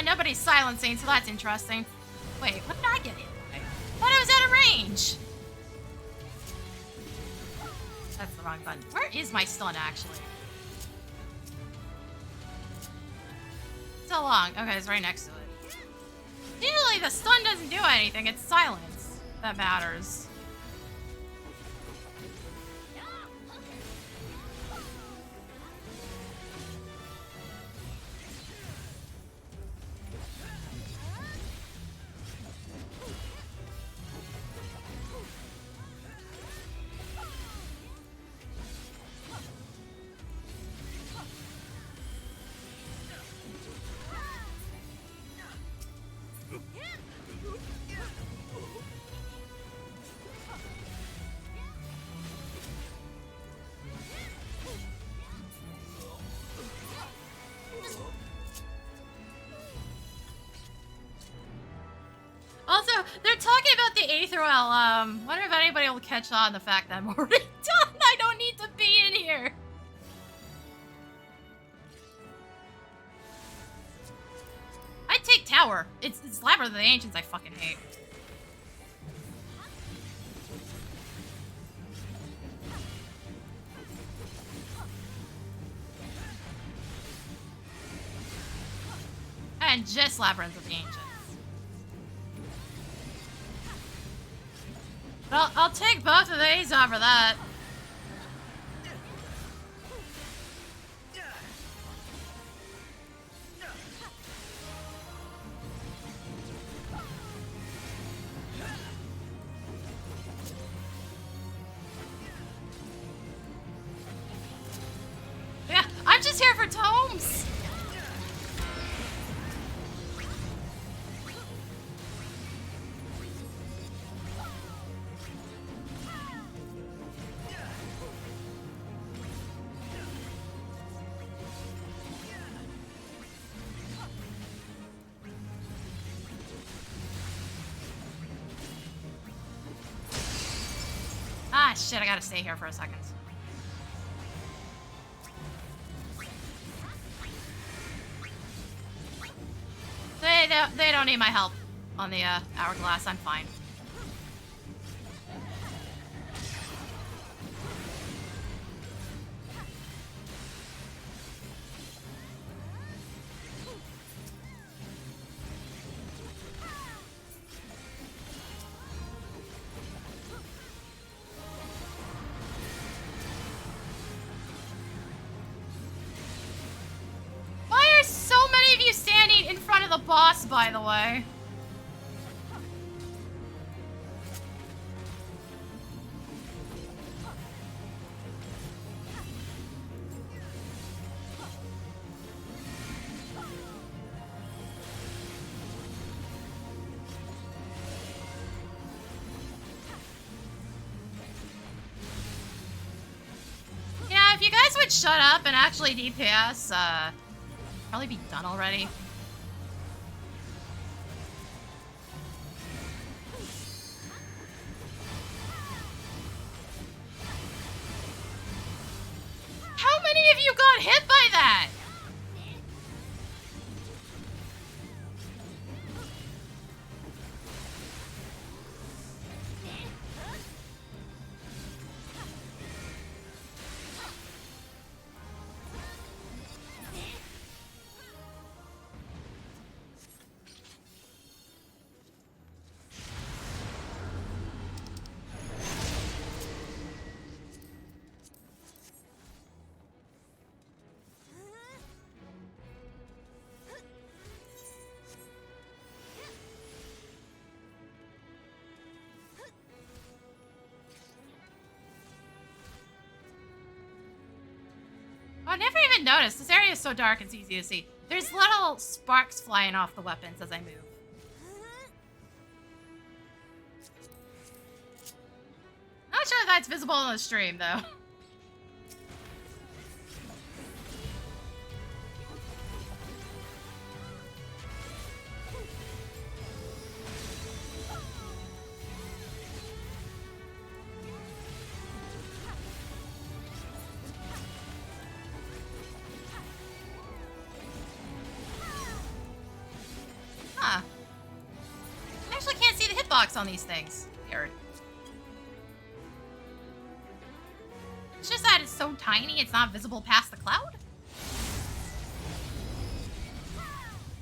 Nobody's silencing, so that's interesting. Wait, what did I get in? I thought I was out of range. That's the wrong button. Where is my stun, actually? So long. Okay, it's right next to it. Usually the stun doesn't do anything. It's silence that matters. Also, they're talking about the aetherwell. Wonder if anybody will catch on the fact that I'm already done. I don't need to be in here. I'd take tower. It's Labyrinth of the Ancients I fucking hate. And just Labyrinth of the Ancients. But I'll take both of these over that. Yeah, I'm just here for tomes. Ah, shit, I gotta stay here for a second. don't need my help on the hourglass. I'm fine. Why are so many of you standing in front of the boss, by the way? Yeah, if you guys would shut up and actually DPS, probably be done already. How many of you got hit by that? Oh, I never even noticed. This area is so dark, it's easy to see. There's little sparks flying off the weapons as I move. Not sure if that's visible on the stream, though. Huh. I actually can't see the hitbox on these things. Weird. It's just that it's so tiny, it's not visible past the cloud.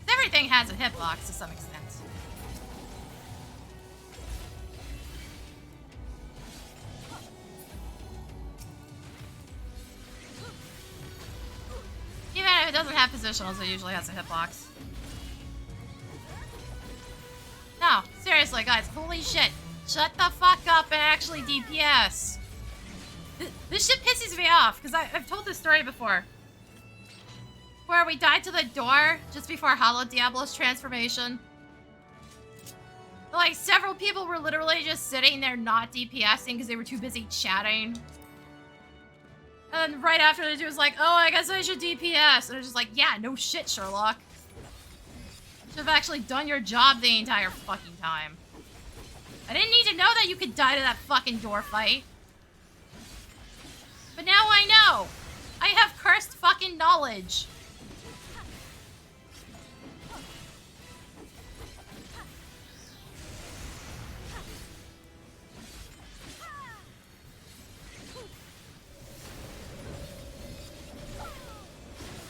Everything has a hitbox to some extent. Even if it doesn't have positionals, it usually has a hitbox. No, seriously, guys, holy shit. Shut the fuck up and actually DPS. This shit pisses me off, because I've told this story before. Where we died to the door just before Hollow Diablo's transformation. Like, several people were literally just sitting there not DPSing because they were too busy chatting. And then right after the dude was like, oh, I guess I should DPS. And I was just like, yeah, no shit, Sherlock. Should have actually done your job the entire fucking time. I didn't need to know that you could die to that fucking door fight. But now I know. I have cursed fucking knowledge.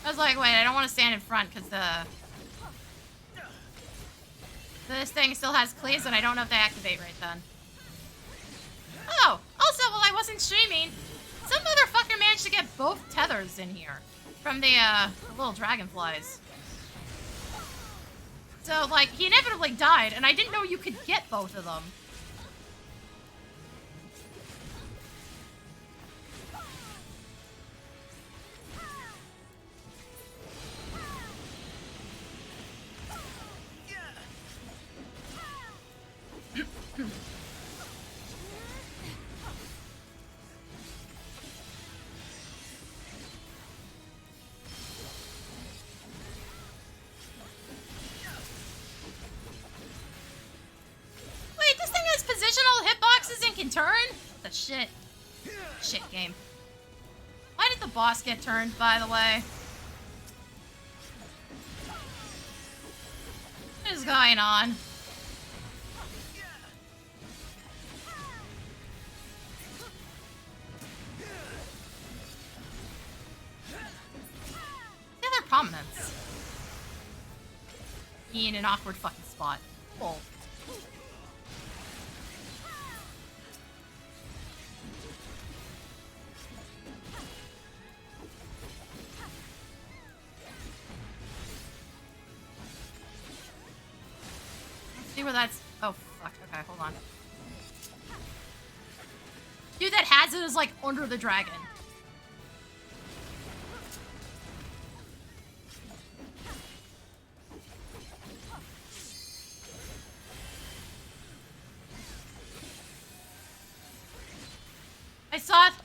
I was like, wait, I don't want to stand in front because this thing still has cleaves and I don't know if they activate right then. Oh, also, while I wasn't streaming, some motherfucker managed to get both tethers in here from the little dragonflies. So, like, he inevitably died, and I didn't know you could get both of them. Wait, this thing has positional hitboxes and can turn? What the shit? Shit game. Why did the boss get turned, by the way? is going on? The other prominence. In an awkward fucking spot. Cool. See where that's... Oh, fuck. Okay, hold on. Dude, that has it is, like, under the dragon.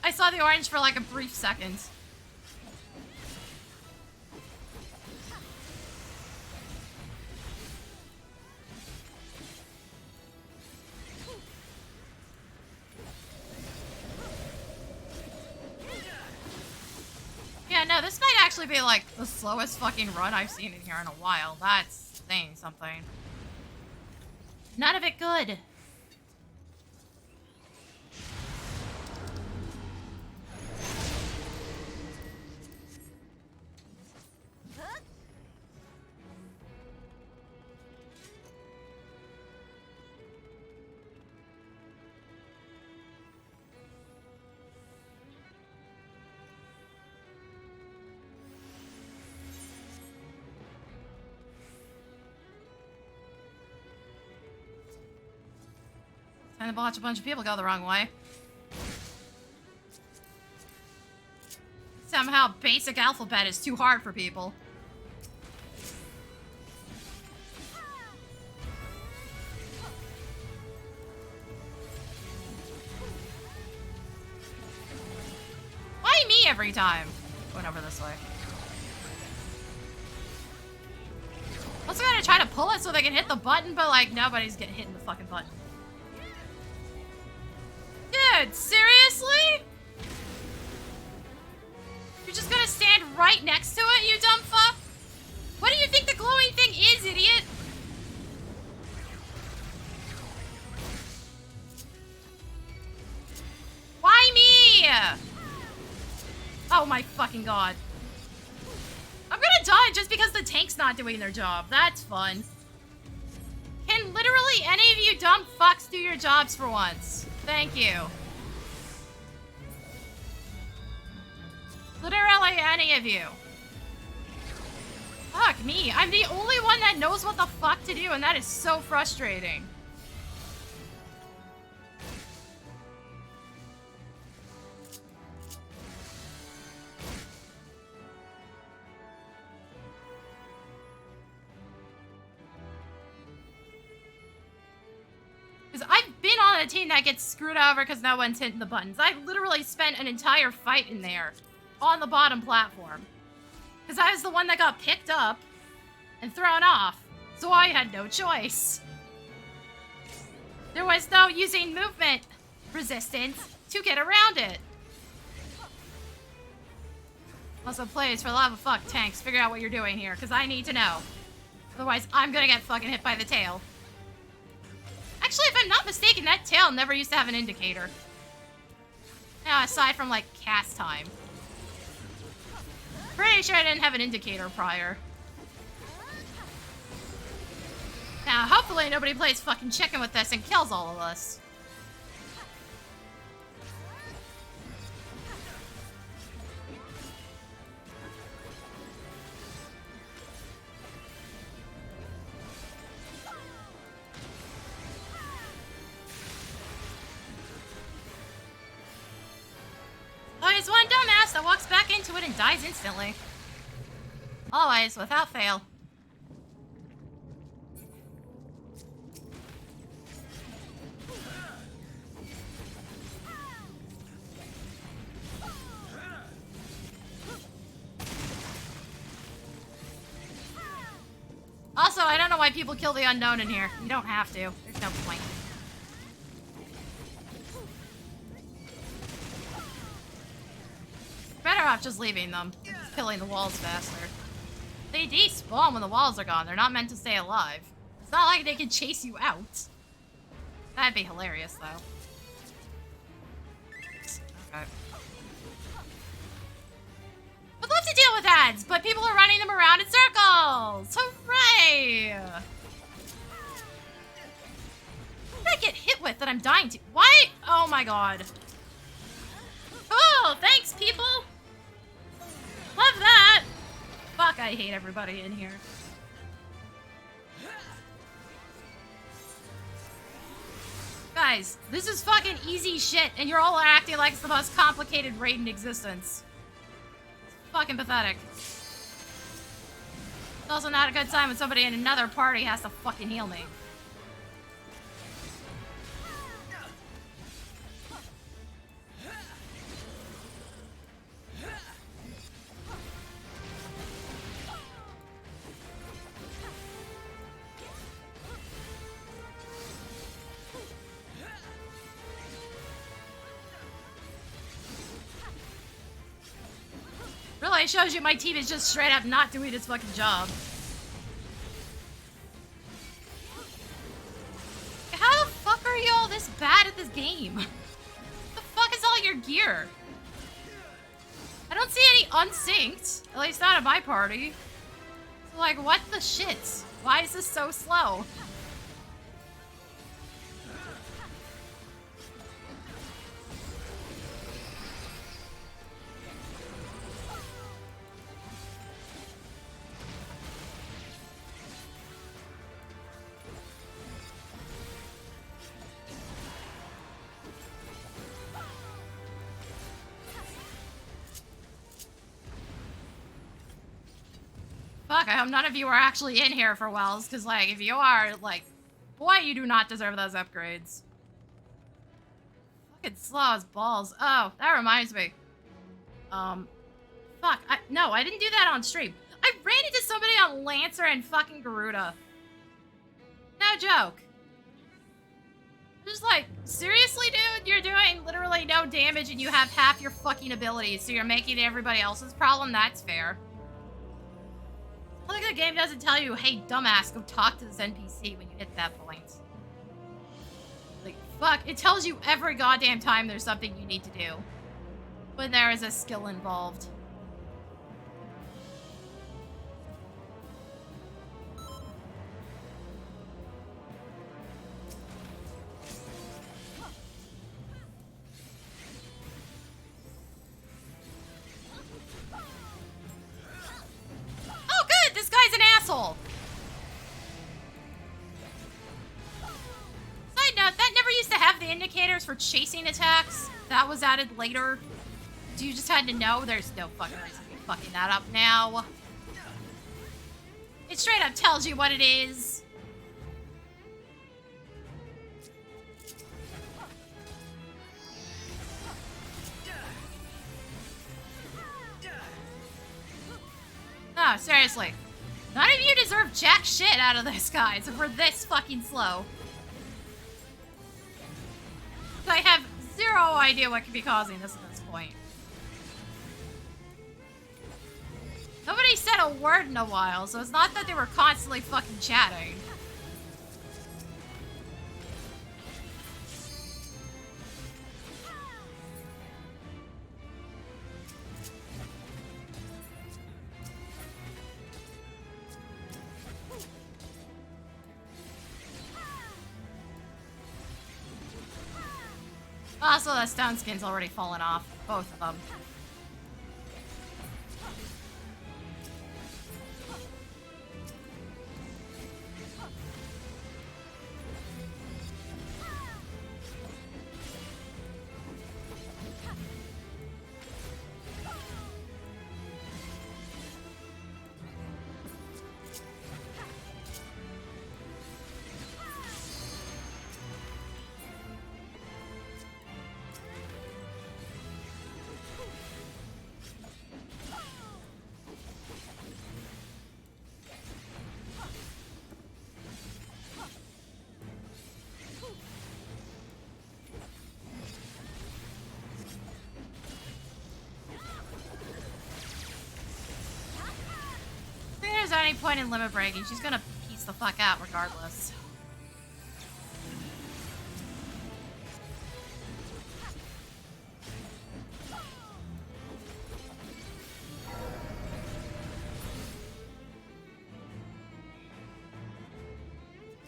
I saw the orange for, like, a brief second. Yeah, no, this might actually be, like, the slowest fucking run I've seen in here in a while. That's saying something. None of it good. Time to watch a bunch of people go the wrong way. Somehow basic alphabet is too hard for people. Why me every time? Going over this way. Also gonna try to pull it so they can hit the button, but like nobody's getting hitting the fucking button. Dude, seriously? You're just gonna stand right next to it, you dumb fuck? What do you think the glowing thing is, idiot? Why me? Oh my fucking god. I'm gonna die just because the tank's not doing their job. That's fun. Can literally any of you dumb fucks do your jobs for once? Thank you. Literally any of you. Fuck me. I'm the only one that knows what the fuck to do, and that is so frustrating. Because I've been on a team that gets screwed over because no one's hitting the buttons. I literally spent an entire fight in there on the bottom platform. Because I was the one that got picked up and thrown off. So I had no choice. There was no using movement resistance to get around it. Also, please, for the love of fuck, tanks, figure out what you're doing here, because I need to know. Otherwise, I'm gonna get fucking hit by the tail. Actually, if I'm not mistaken, that tail never used to have an indicator. Now, aside from, like, cast time. Pretty sure I didn't have an indicator prior. Now, hopefully nobody plays fucking chicken with this and kills all of us. Always one dumbass that walks back into it and dies instantly. Always, without fail. Also, I don't know why people kill the unknown in here. You don't have to. There's no point. Better off just leaving them. Just killing the walls faster. They despawn when the walls are gone. They're not meant to stay alive. It's not like they can chase you out. That'd be hilarious, though. Okay. I'd love to deal with ads, but people are running them around in circles! Hooray! What did I get hit with that I'm dying to? Why? Oh my god. Oh, thanks, people! Love that! Fuck, I hate everybody in here. Guys, this is fucking easy shit, and you're all acting like it's the most complicated raid in existence. It's fucking pathetic. It's also not a good time when somebody in another party has to fucking heal me. Really, it shows you my team is just straight up not doing its fucking job. How the fuck are you all this bad at this game? What the fuck is all your gear? I don't see any unsynced, at least not at my party. So like, what the shit? Why is this so slow? Fuck, I hope none of you are actually in here for Wells, because, like, if you are, like, boy, you do not deserve those upgrades. Fucking slow as balls. Oh, that reminds me. Fuck, no, I didn't do that on stream. I ran into somebody on Lancer and fucking Garuda. No joke. Just like, seriously, dude? You're doing literally no damage and you have half your fucking abilities, so you're making it everybody else's problem? That's fair. I think the game doesn't tell you, hey, dumbass, go talk to this NPC when you hit that point. Like, fuck, it tells you every goddamn time there's something you need to do. When there is a skill involved. This guy's an asshole. Side note, that never used to have the indicators for chasing attacks. That was added later. So you just had to know. There's no fucking reason to be fucking that up now. It straight up tells you what it is. No, seriously. None of you deserve jack shit out of this, guys, if we're this fucking slow. I have zero idea what could be causing this at this point. Nobody said a word in a while, so it's not that they were constantly fucking chatting. Also, that stone skin's already fallen off. Both of them. Any point in limit breaking, she's gonna piece freaks the fuck out regardless.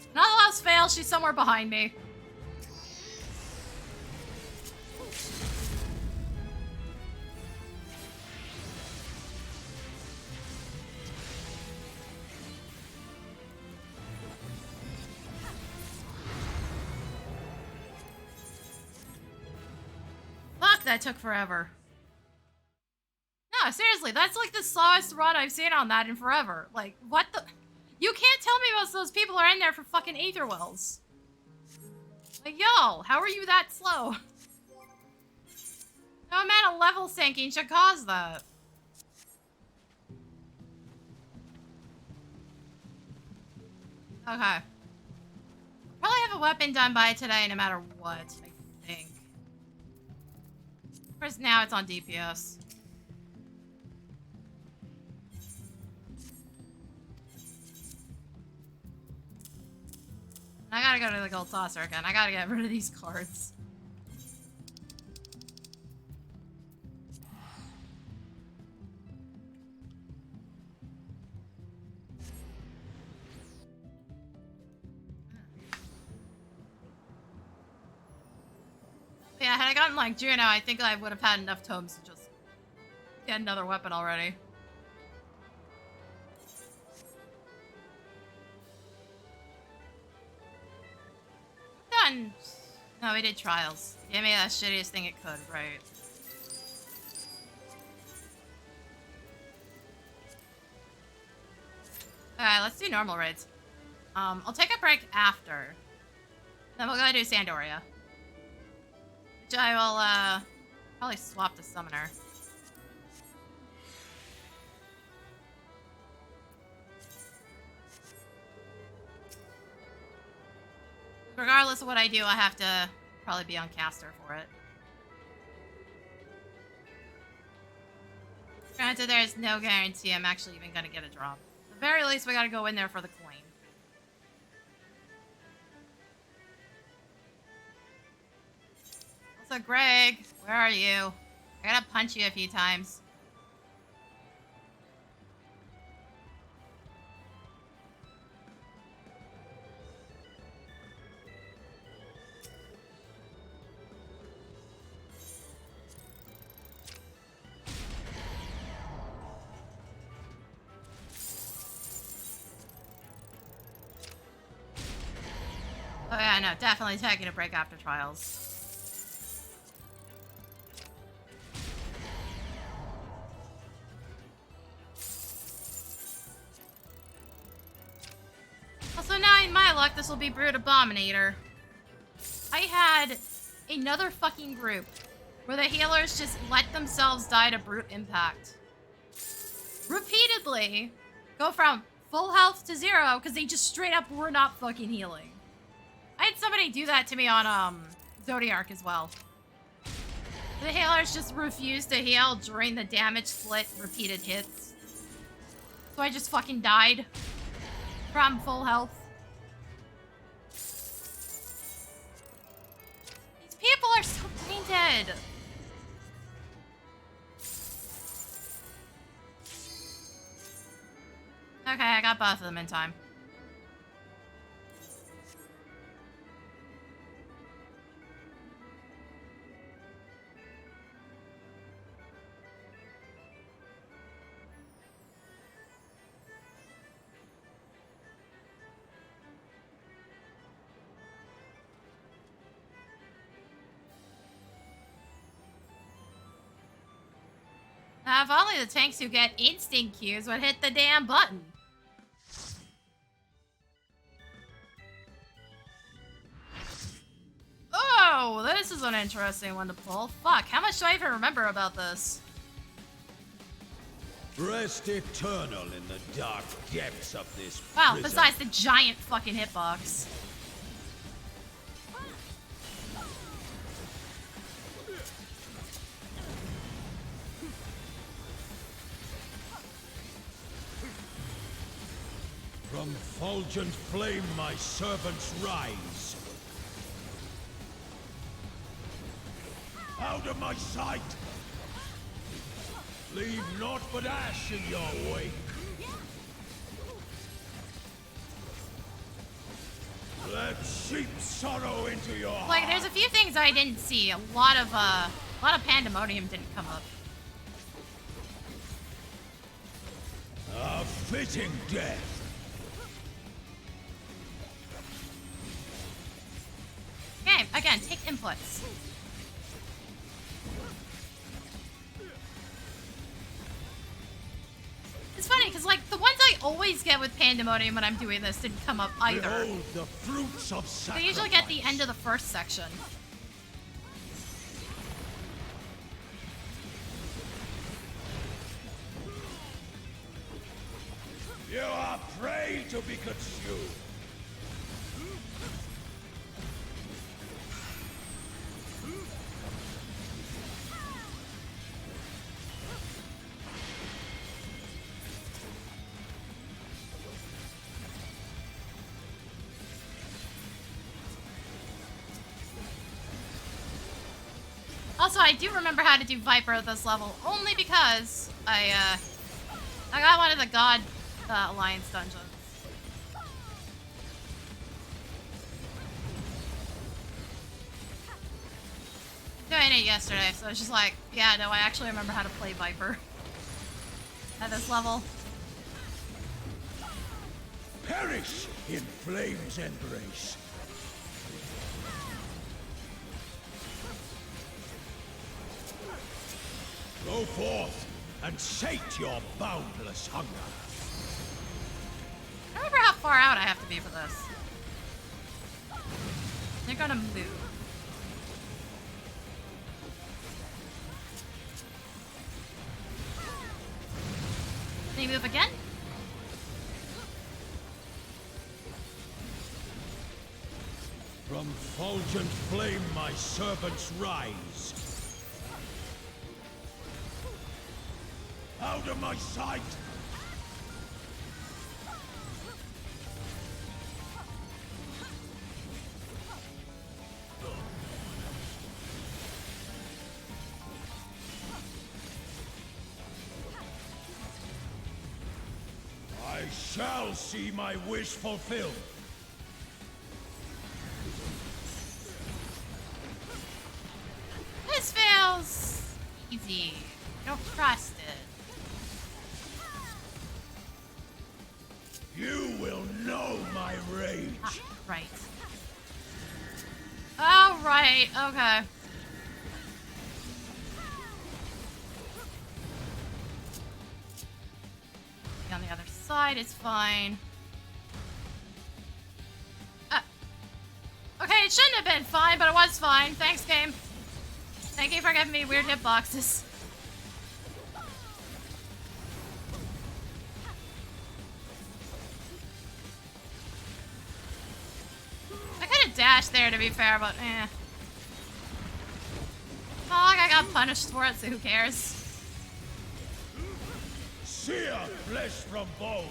And all else fails, she's somewhere behind me. Fuck, that took forever. No, seriously, that's like the slowest run I've seen on that in forever. Like, what the... You can't tell me most of those people are in there for fucking aetherwells. Like, yo, how are you that slow? No amount of level sinking should cause that. Okay. Probably have a weapon done by today no matter what, I think. Of course, now it's on DPS. I gotta go to the gold saucer again. I gotta get rid of these cards. Yeah, had I gotten like Juno, I think I would have had enough tomes to just get another weapon already. Done. No, we did trials. Give me that shittiest thing it could, right? Alright, let's do normal raids. I'll take a break after. Then we'll go do Sandoria. Which I will, probably swap the summoner. Regardless of what I do, I have to probably be on caster for it. Granted, there's no guarantee I'm actually even gonna get a drop. At the very least, we gotta go in there for the coin. Also, Greg, where are you? I gotta punch you a few times. Oh yeah, no, definitely taking a break after trials. Also, now in my luck, this will be Brood Abominator. I had another fucking group where the healers just let themselves die to brute impact. Repeatedly go from full health to 0 because they just straight up were not fucking healing. I had somebody do that to me on Zodiac as well. The healers just refused to heal during the damage split repeated hits. So I just fucking died from full health. These people are so tainted. Okay, I got both of them in time. Now, if only the tanks who get instinct cues would hit the damn button. Oh, this is an interesting one to pull. Fuck, how much do I even remember about this? Rest eternal in the dark depths of this Wow, prison. besides the giant fucking hitbox. From fulgent flame my servants rise. Out of my sight! Leave naught but ash in your wake. Let sheep sorrow into your heart. Like, there's a few things I didn't see. A lot of pandemonium didn't come up. A fitting death. Okay, again, take inputs. It's funny, because, like, the ones I always get with pandemonium when I'm doing this didn't come up either. Behold the fruits of sacrifice. They usually get the end of the first section. You are prey to be consumed. Also, I do remember how to do Viper at this level, only because I got one of the God Alliance dungeons. Doing it yesterday, so it's just like, yeah, no, I actually remember how to play Viper at this level. Perish in flame's embrace. Go forth and sate your boundless hunger. I remember how far out I have to be for this. They're gonna move. They move again? From fulgent flame my servants rise. Out of my sight! I shall see my wish fulfilled. This feels easy. I don't trust it. You will know my rage. Ah, right. Oh, right. Okay. On the other side is fine. Okay, it shouldn't have been fine, but it was fine. Thanks, game. Thank you for giving me weird hitboxes. I could have dashed there, to be fair, but eh. Oh, like I got punished for it, so who cares? Sear flesh from bone.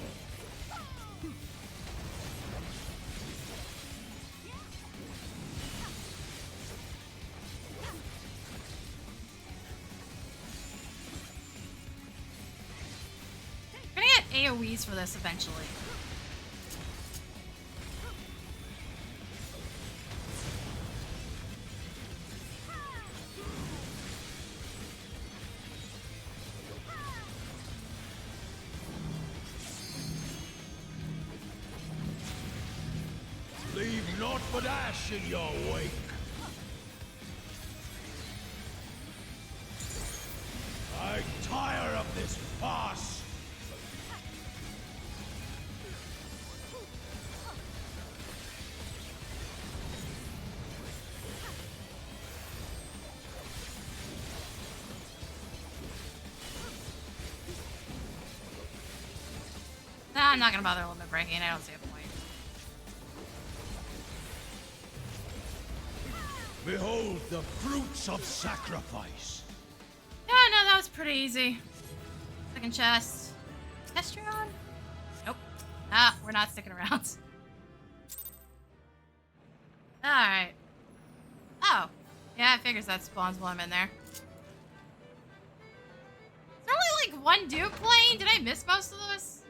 We're gonna get AoEs for this eventually. Leave naught but ash in your wake. I tire of this farce. Nah, I'm not gonna bother limit breaking. I don't see a point. Behold the fruits of sacrifice. Yeah, no, that was pretty easy. Second chest. Testrion? Nope. Ah, we're not sticking around. Alright. Oh. Yeah, I figures that spawns while I'm in there. Is there only like one Duke plane? Did I miss most of this?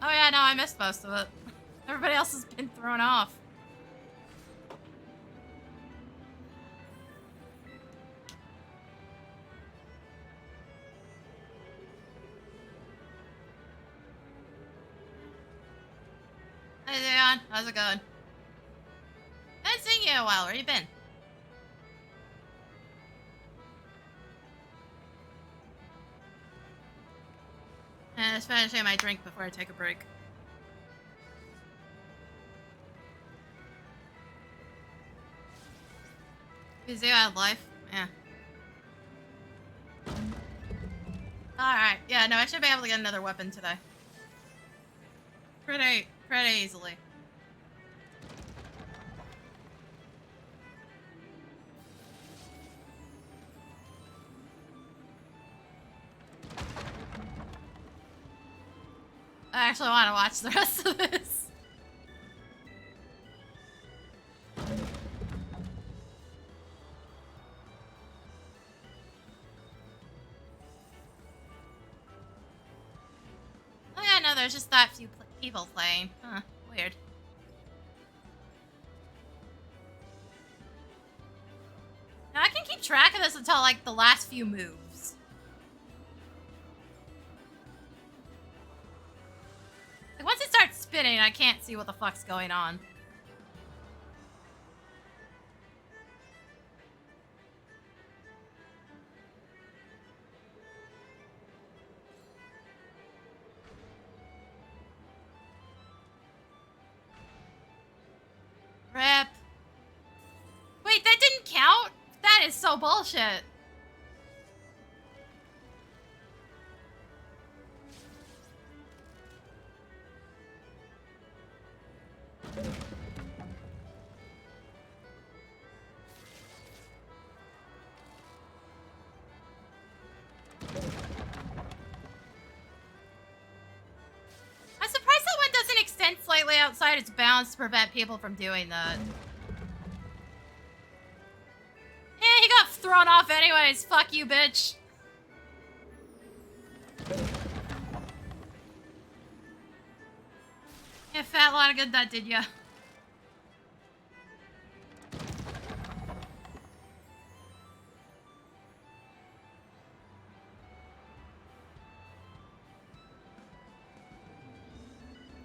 Oh yeah, no, I missed most of it. Everybody else has been thrown off. Hey, Leon. How's it going? Haven't seen you in a while. Where you been? Just finishing my drink before I take a break. Busy out of life? Yeah. Alright. Yeah, no, I should be able to get another weapon today. Pretty easily. I actually want to watch the rest of this. Oh yeah, no, there's just that few people playing. Huh, weird. Now I can keep track of this until like the last few moves. Like once it starts spinning, I can't see what the fuck's going on. Rip. Wait, that didn't count? That is so bullshit. I'm surprised that one doesn't extend slightly outside its bounds to prevent people from doing that. Yeah, he got thrown off anyways. Fuck you, bitch. Yeah, fat lot of good that did ya.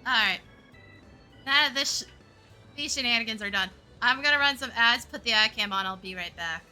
Alright. Now that these shenanigans are done, I'm gonna run some ads, put the ad cam on, I'll be right back.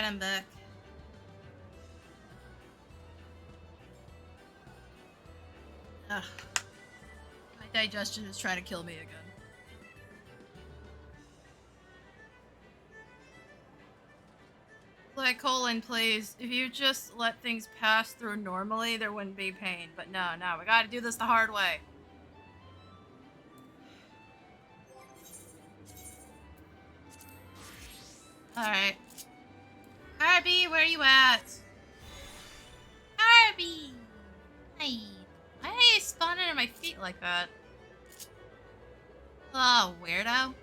Alright, I'm back. Ugh. My digestion is trying to kill me again. Like, colon, please. If you just let things pass through normally, there wouldn't be pain. But no, we gotta do this the hard way. Alright. Harvey, where are you at? Harvey! Hi. Why are you spawning at my feet like that? Oh, weirdo.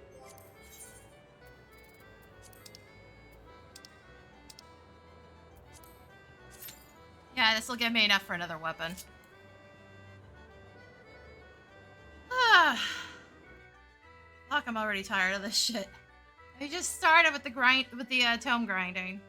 Yeah, this will give me enough for another weapon. Fuck, I'm already tired of this shit. I just started with the tome grinding.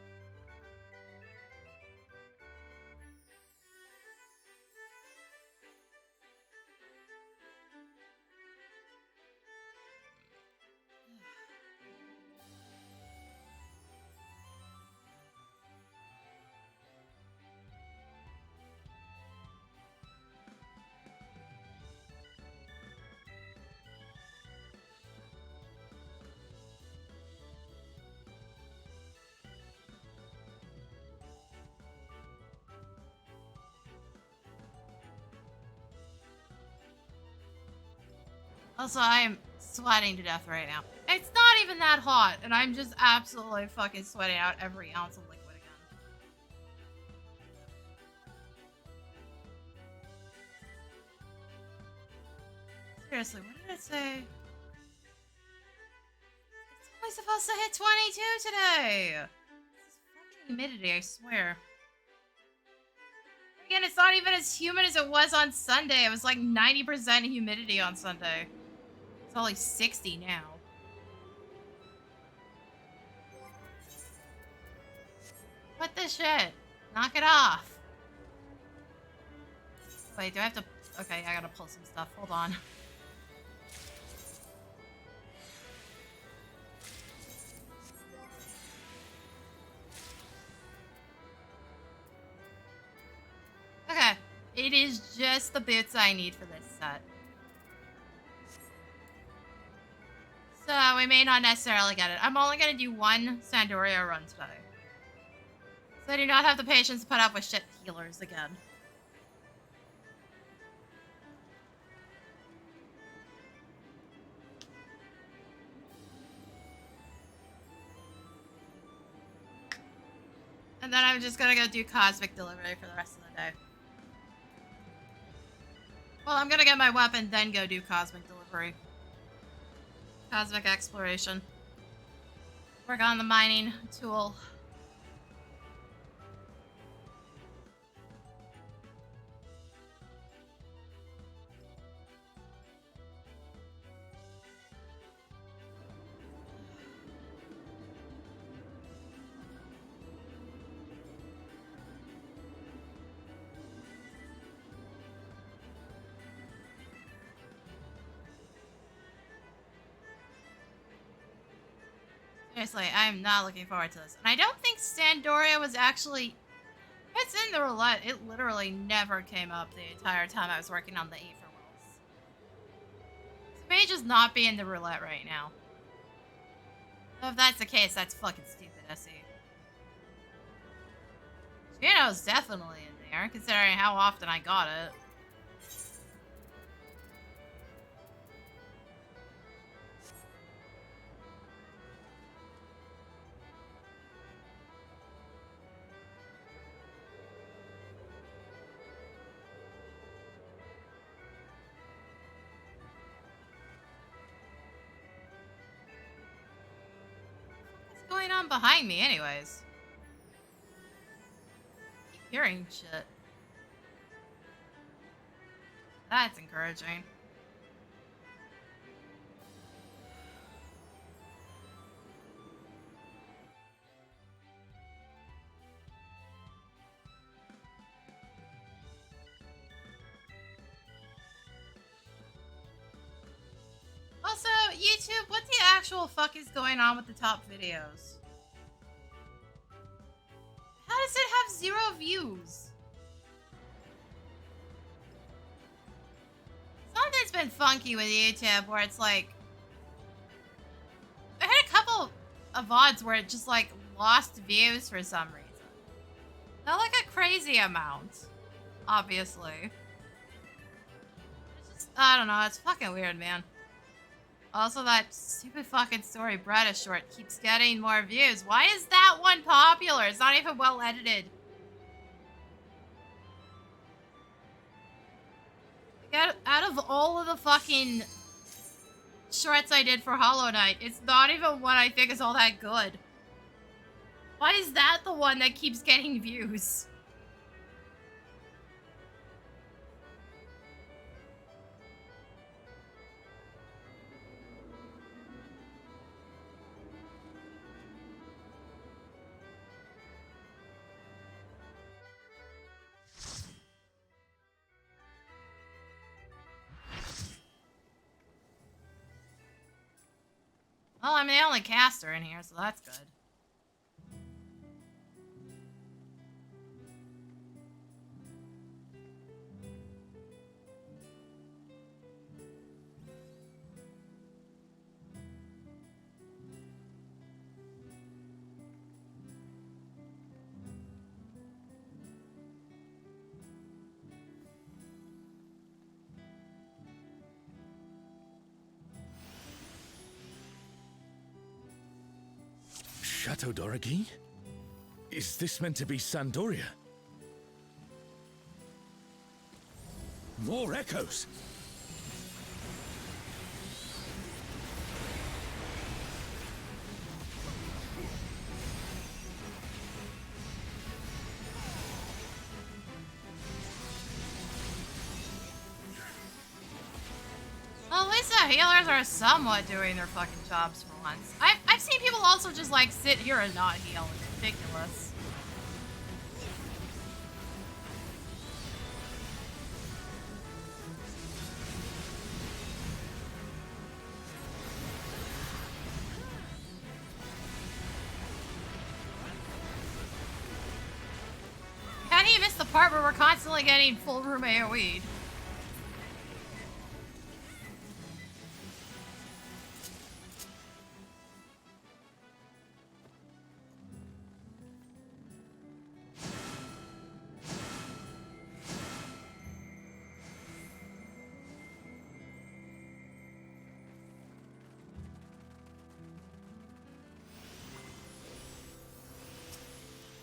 Also, I am sweating to death right now. It's not even that hot, and I'm just absolutely fucking sweating out every ounce of liquid again. Seriously, what did it say? It's only supposed to hit 22 today! This is fucking humidity, I swear. Again, it's not even as humid as it was on Sunday. It was like 90% humidity on Sunday. It's only 60 now. What the shit? Knock it off. Wait, do I have to... Okay, I gotta pull some stuff. Hold on. Okay. It is just the bits I need for this set. So, we may not necessarily get it. I'm only gonna do one Sandoria run today. So I do not have the patience to put up with shit healers again. And then I'm just gonna go do Cosmic Delivery for the rest of the day. Well, I'm gonna get my weapon, then go do Cosmic Delivery. Cosmic Exploration. Work on the mining tool. Seriously, I am not looking forward to this. And I don't think Sandoria was actually... It's in the roulette. It literally never came up the entire time I was working on the aetherwells. It may just not be in the roulette right now. So if that's the case, that's fucking stupid, SE. Gino's definitely in there, considering how often I got it. What's going on behind me anyways? I keep hearing shit. That's encouraging. Also, YouTube, what the actual fuck is going on with the top videos? does it have 0 views? Something's been funky with YouTube where it's like... I had a couple of VODs where it just like lost views for some reason. Not like a crazy amount, obviously. It's just, I don't know, it's fucking weird, man. Also, that stupid fucking story Bretta short keeps getting more views. Why is that one popular? It's not even well edited. Like, out of all of the fucking shorts I did for Hollow Knight, it's not even one I think is all that good. Why is that the one that keeps getting views? Well, I'm the only caster in here, so that's good. Chateau d'Origny? Is this meant to be Sandoria? More echoes! Well, at least the healers are somewhat doing their fucking jobs for once. I've seen people also just like sit here and not heal. It's ridiculous. How do you miss the part where we're constantly getting full room AoE'd?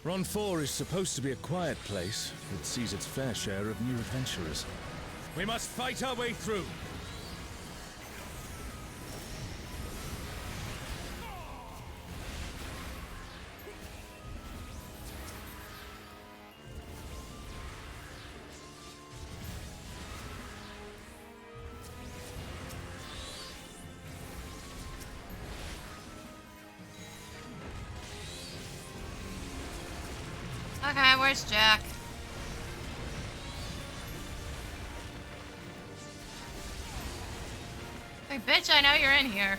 Ron 4 is supposed to be a quiet place. It sees its fair share of new adventurers. We must fight our way through. Okay, where's Jack? Hey, bitch, I know you're in here.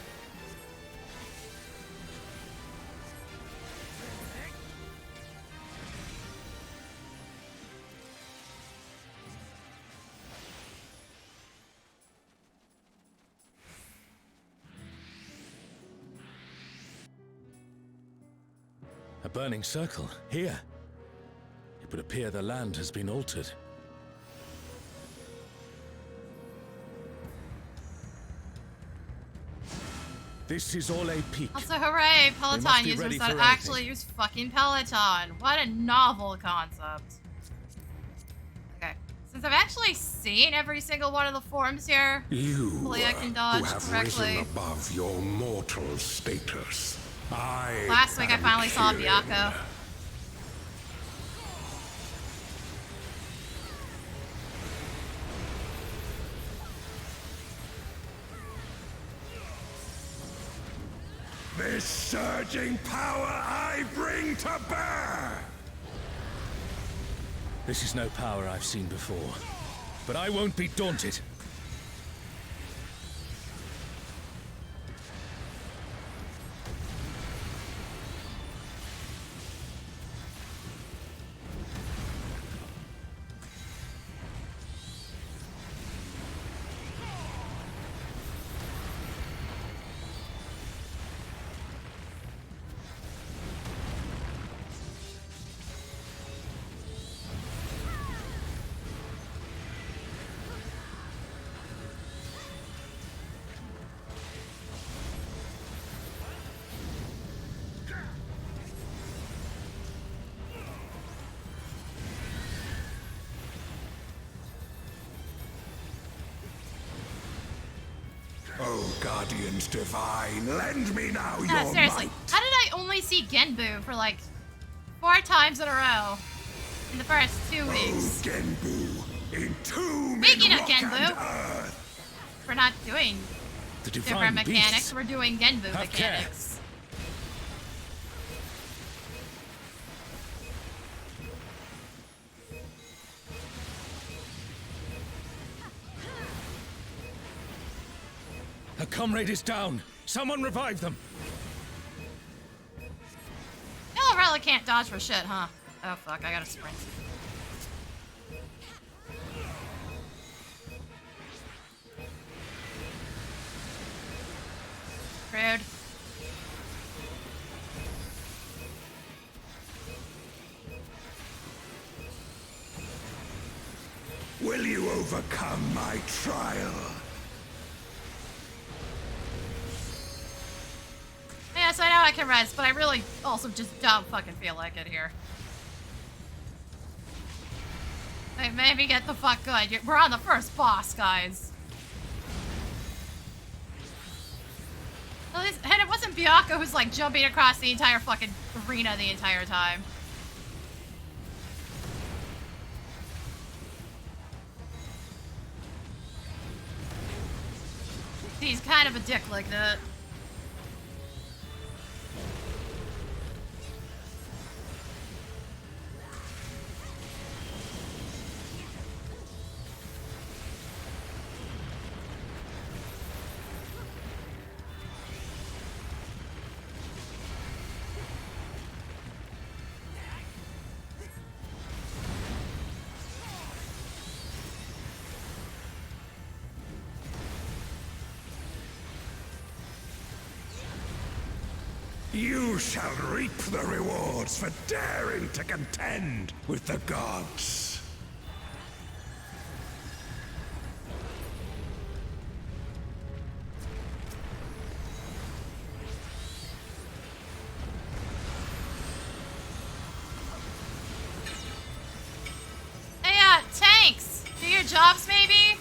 A burning circle, here. It would appear the land has been altered. This is all a peak. Also, hooray, We must Peloton be users ready that for actually use fucking Peloton. What a novel concept. Okay, since I've actually seen every single one of the forms here, You, hopefully I can dodge who have correctly. risen above your mortal status. Last week I am finally saw Kirin. Byakko. This surging power I bring to bear! This is no power I've seen before. But I won't be daunted. guardians divine, lend me now your Seriously, might. how did I only see Genbu for like 4 times in a row in the first 2 weeks? Oh, Genbu, entomb Speaking in of rock Genbu, and earth. we're not doing The different divine mechanics, beasts. we're doing Genbu Have care. mechanics. A comrade is down. Someone revive them. Y'all really can't dodge for shit, huh? Oh fuck, I gotta sprint. Rude. Will you overcome my trial? Yes, I know I can rest, but I really also just don't fucking feel like it here. Like, maybe get the fuck good. We're on the first boss, guys. At least, and it wasn't Byakko who's like jumping across the entire fucking arena the entire time. He's kind of a dick like that. You shall reap the rewards for daring to contend with the gods. Hey, tanks! Do your jobs, maybe?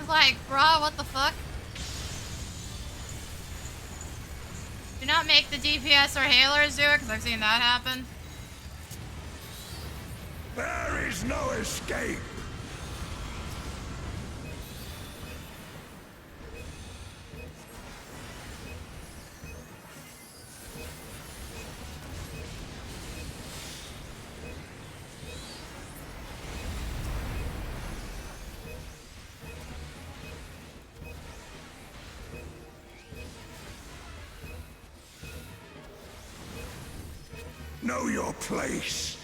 Like, bruh, what the fuck? Do not make the DPS or healers do it, because I've seen that happen. There is no escape. Know your place.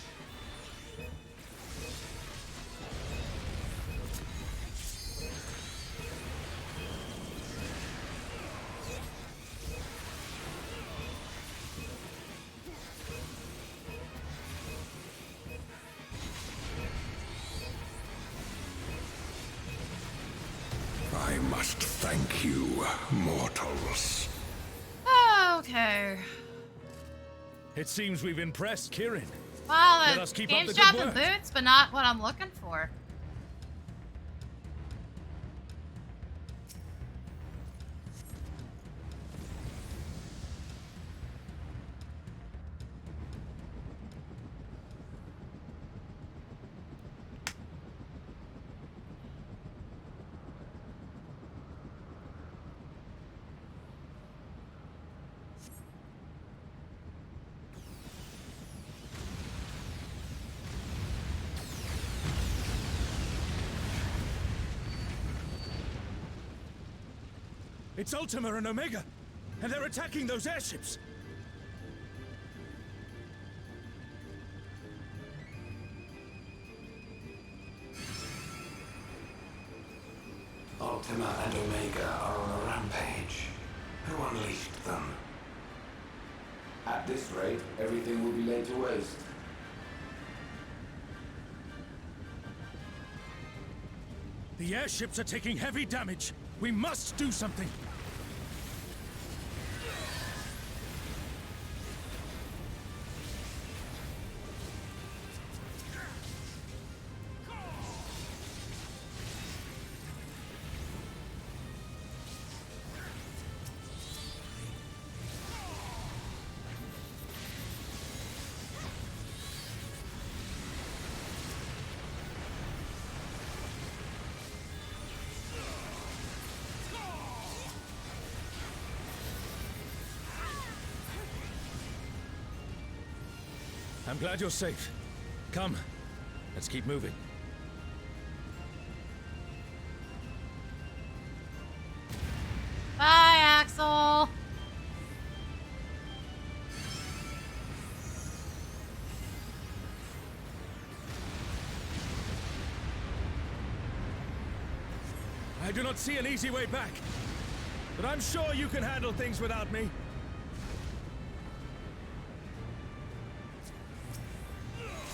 I must thank you, mortals. Okay. It seems we've impressed Kirin. Well, Let the us keep up game's the good dropping work. boots, but not what I'm looking for. It's Ultima and Omega, and they're attacking those airships. Ultima and Omega are on a rampage. Who unleashed them? At this rate, everything will be laid to waste. The airships are taking heavy damage. We must do something. I'm glad you're safe. Come, let's keep moving. Bye, Axel. I do not see an easy way back, but I'm sure you can handle things without me.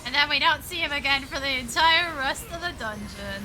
And then we don't see him again for the entire rest of the dungeon.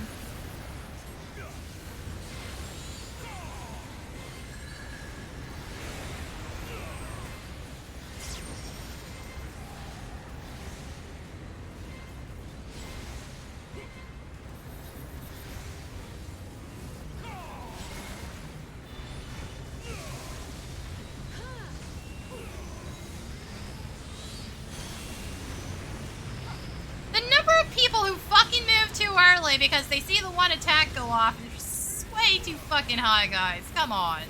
Because they see the one attack go off. It's way too fucking high, guys. Come on.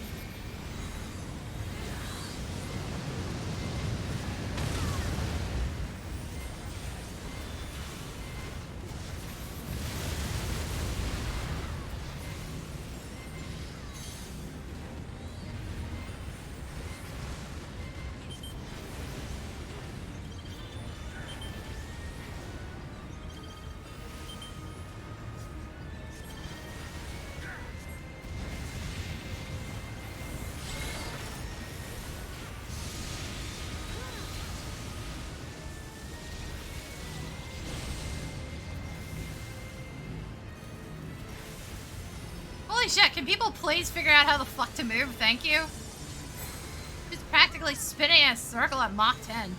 Holy shit, can people please figure out how the fuck to move? Thank you. Just practically spinning in a circle at Mach 10.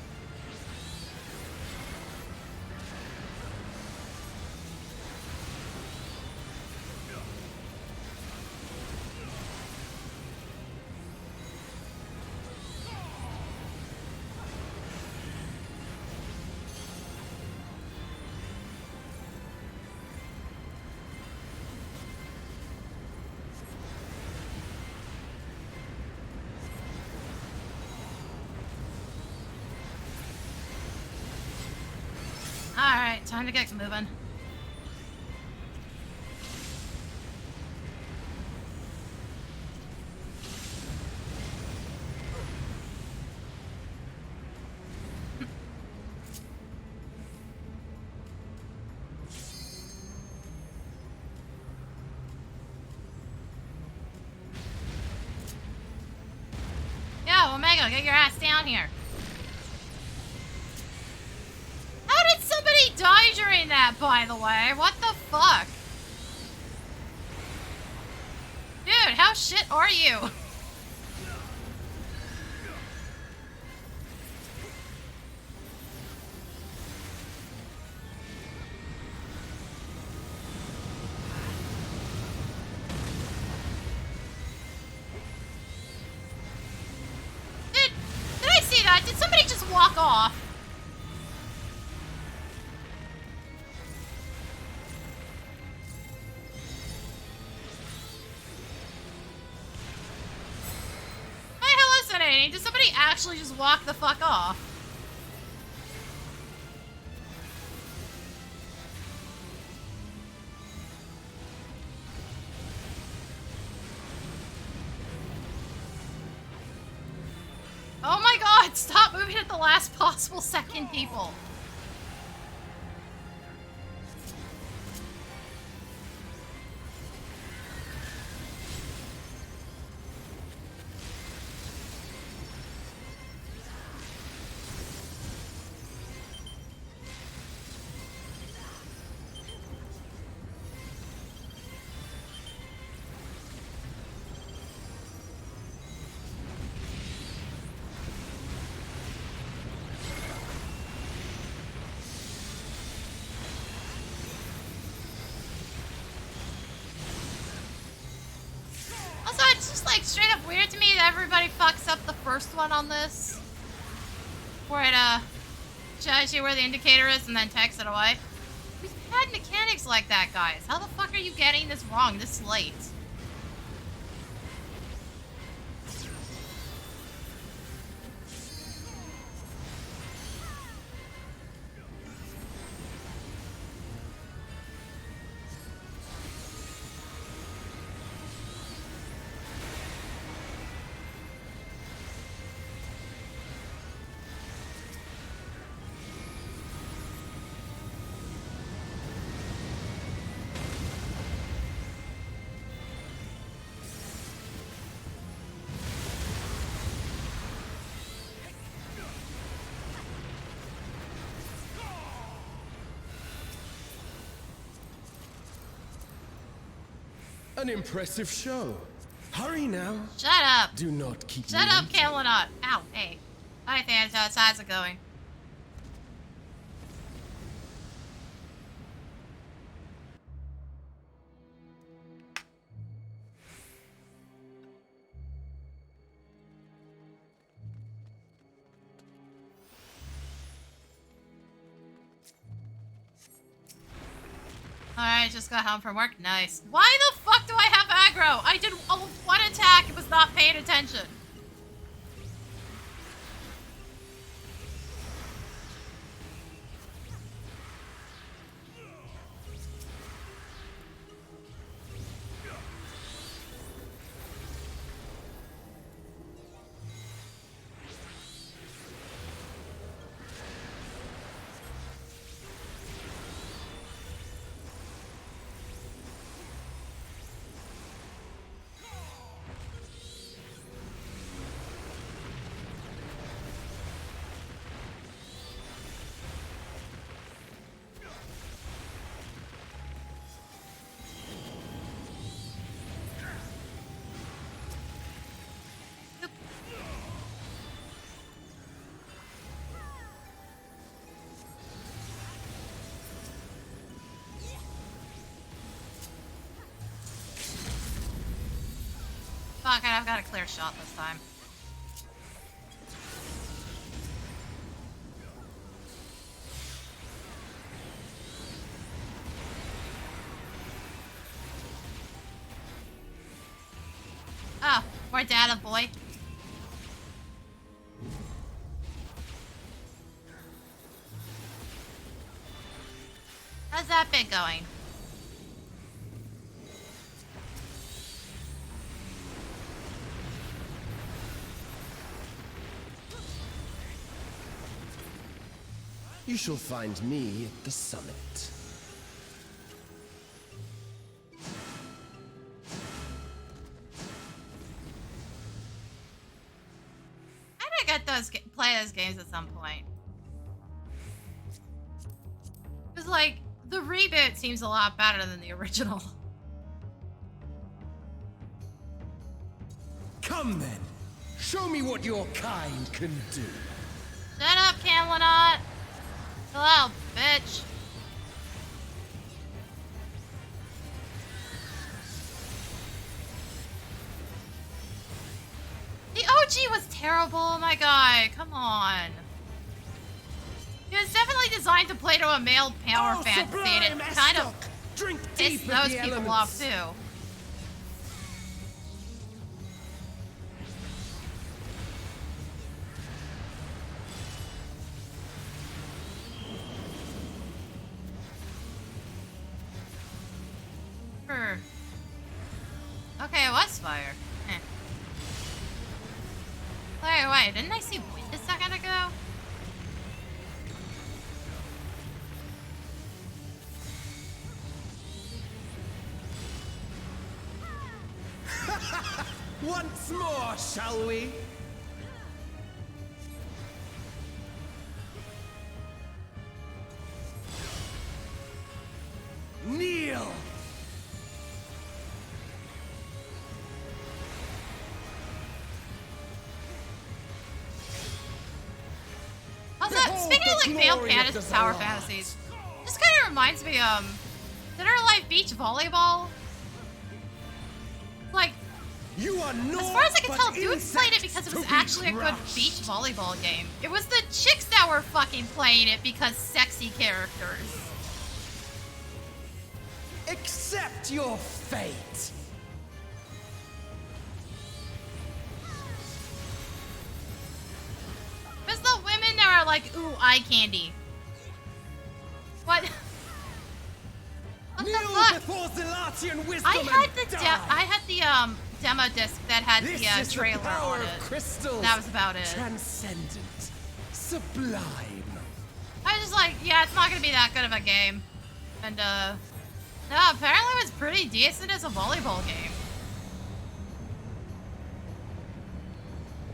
Alright, time to get moving. Yo, Omega, get your ass down here. Die during that, by the way. What the fuck? Dude, how shit are you? Did I see that? Did somebody just walk off? Did somebody actually just walk the fuck off? Oh my god, stop moving at the last possible second, people. Like straight up weird to me that everybody fucks up the first one on this, where it shows you where the indicator is and then takes it away. We've had mechanics like that, guys. How the fuck are you getting this wrong this late? An impressive show. Hurry now. Shut up. Do not keep Shut me up, waiting. Camelot. Ow, hey. Hi, Thanatos. How's it going? Alright, just got home from work. Nice. Why the fuck do I have aggro? I did one attack. It was not paying attention. Fuck, I've got a clear shot this time. Oh, more data, boy. How's that bit going? You shall find me at the summit. I gotta get play those games at some point. Cause like the reboot seems a lot better than the original. Come then, show me what your kind can do. Shut up, Camelot. Chill out, bitch. The OG was terrible, oh my god, come on. It was definitely designed to play to a male power fantasy, and it kind of pissed those people off too. Okay, it was fire. Wait, didn't I see wind a second ago? Once more, shall we? Kneel! Also, speaking of like male power fantasies, this kind of reminds me Dinner Life Beach Volleyball. Like, you are as far as I can tell, dudes played it because it was actually a good beach volleyball game. It was the chicks that were fucking playing it because sexy characters. Accept your fate. It's the women that are like, ooh, eye candy. What? What the fuck? I had the demo disc that had the trailer on it. That was about it. Transcendent, sublime. I was just like, yeah, it's not gonna be that good of a game. And no, apparently it was pretty decent as a volleyball game.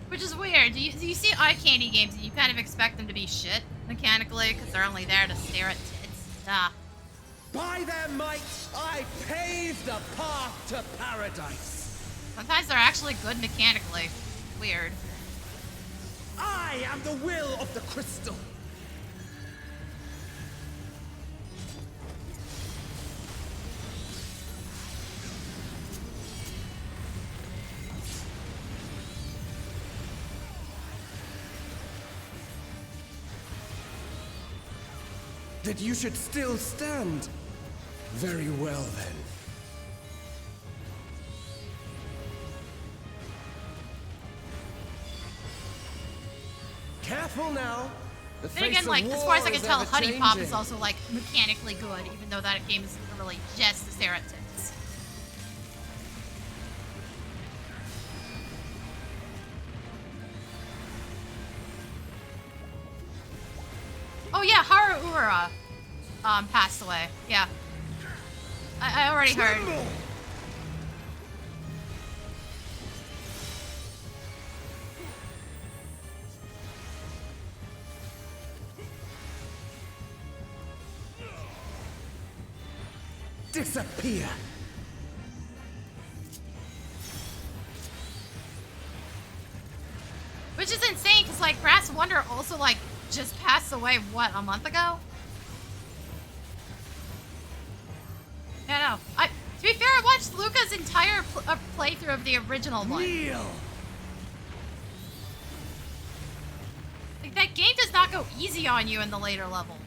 Which is weird. Do you see eye candy games and you kind of expect them to be shit mechanically because they're only there to stare at tits? Nah. By their might, I pave the path to paradise. Sometimes they're actually good mechanically. Weird. I am the will of the crystal. That you should still stand. Very well, then. Careful now. The And again, like, as far as I can tell, Honey Pop is also, like, mechanically good, even though that game is literally just a Ceratins. Oh yeah, Haru Ura passed away. Yeah. I already heard. Disappear. Which is insane, because, like, Brass Wonder also, like, just passed away, what, a month ago? Yeah, no. To be fair, I watched Luca's entire playthrough of the original one. Kneel. Like, that game does not go easy on you in the later levels.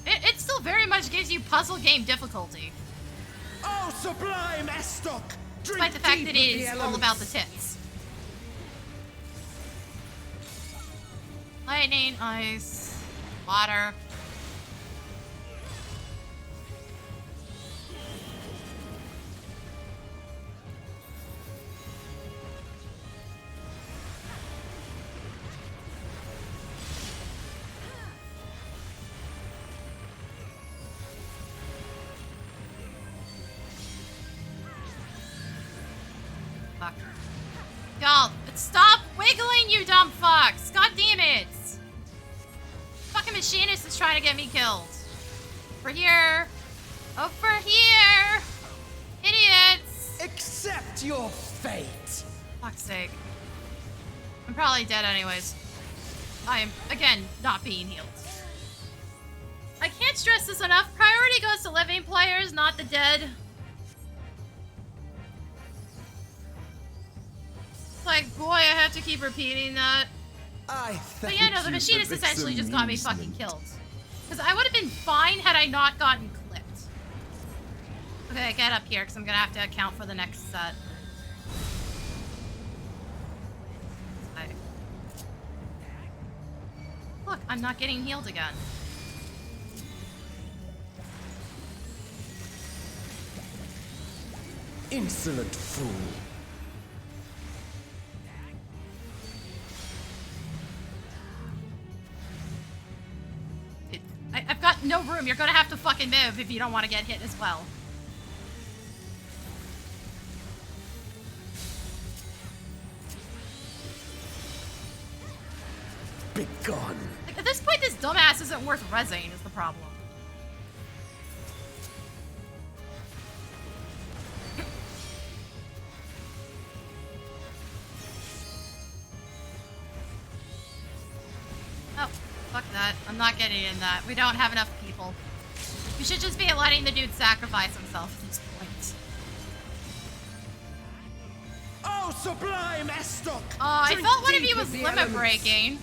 It still very much gives you puzzle game difficulty. Oh, sublime Estoc! Despite the fact that it is all about the tits. Lightning, ice, water. Fuck. Y'all, stop wiggling, you dumb fucks! God damn it! Fucking machinist is trying to get me killed. Over here. Over here! Idiots! Accept your fate. Fuck's sake. I'm probably dead anyways. I am, again, not being healed. I can't stress this enough. Priority goes to living players, not the dead. It's like, boy, I have to keep repeating that. But yeah, no, the machinist essentially just got me fucking killed. Because I would have been fine had I not gotten clipped. Okay, get up here, because I'm going to have to account for the next set. Okay. Look, I'm not getting healed again. Insolent fool. I've got no room. You're gonna have to fucking move if you don't want to get hit as well. Be gone. Like, at this point, this dumbass isn't worth rezzing is the problem. Oh, fuck that. I'm not getting in that. We don't have enough people. We should just be letting the dude sacrifice himself at this point. Oh, sublime Estoc! I thought one of you was limit breaking.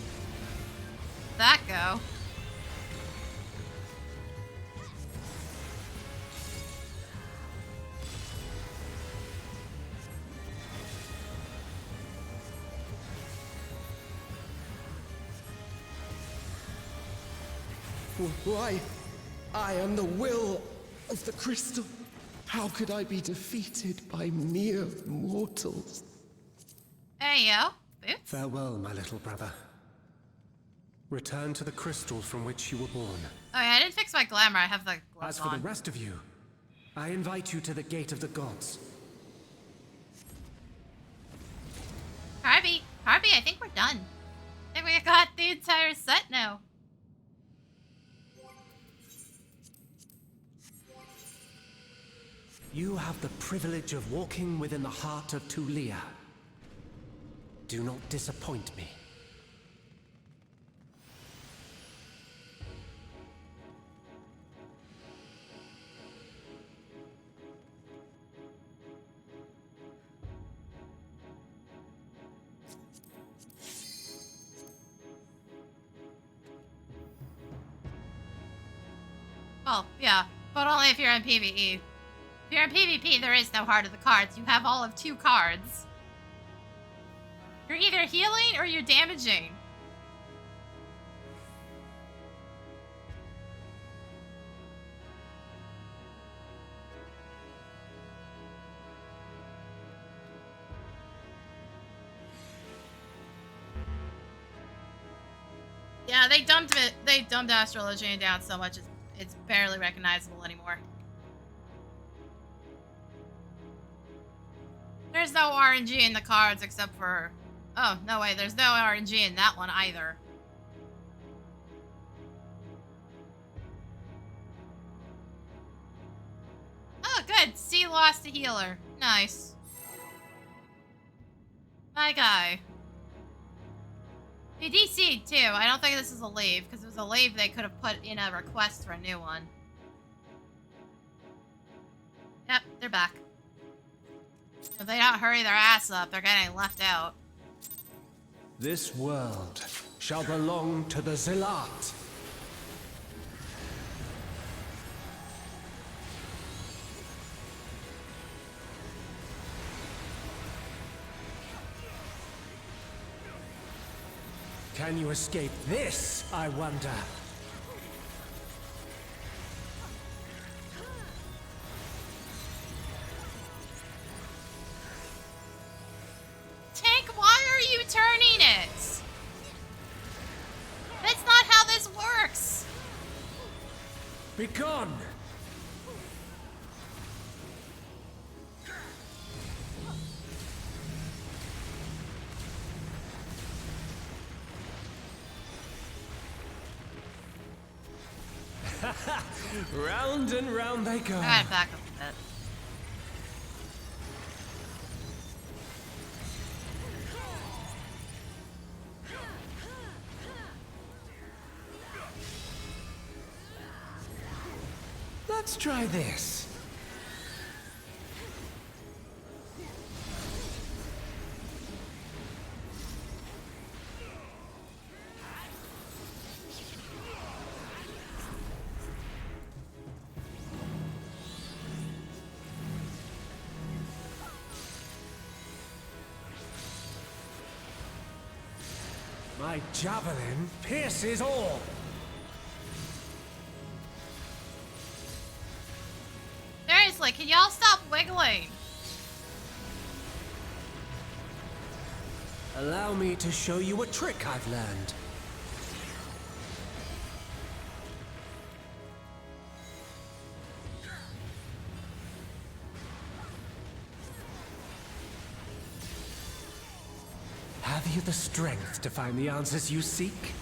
That go. Why? I am the will of the crystal. How could I be defeated by mere mortals? Hey, yo. Boots? Farewell, my little brother. Return to the crystal from which you were born. Oh yeah, I didn't fix my glamour. I have the gloves As for on. the rest of you, I invite you to the Gate of the Gods. Harvey, I think we're done. I think we got the entire set now. You have the privilege of walking within the heart of Tulia. Do not disappoint me. Well, yeah, but only if you're in PvE. If you're in PvP, there is no Heart of the Cards. You have all of 2 cards. You're either healing or you're damaging. Yeah, they dumped it. They dumped Astral Legend down so much it's barely recognizable anymore. There's no RNG in the cards except for... Oh, no way, there's no RNG in that one either. Oh, good. C lost a healer. Nice. My guy. He DC'd too. I don't think this is a leave, because if it was a leave, they could have put in a request for a new one. Yep, they're back. If they don't hurry their ass up, they're getting left out. This world shall belong to the Zealot. Can you escape this, I wonder? Tank, why are you turning it? That's not how this works. Begone! Round and round they go. I gotta back up a bit. Let's try this. My javelin pierces all. Seriously, can y'all stop wiggling? Allow me to show you a trick I've learned. Have you the strength to find the answers you seek?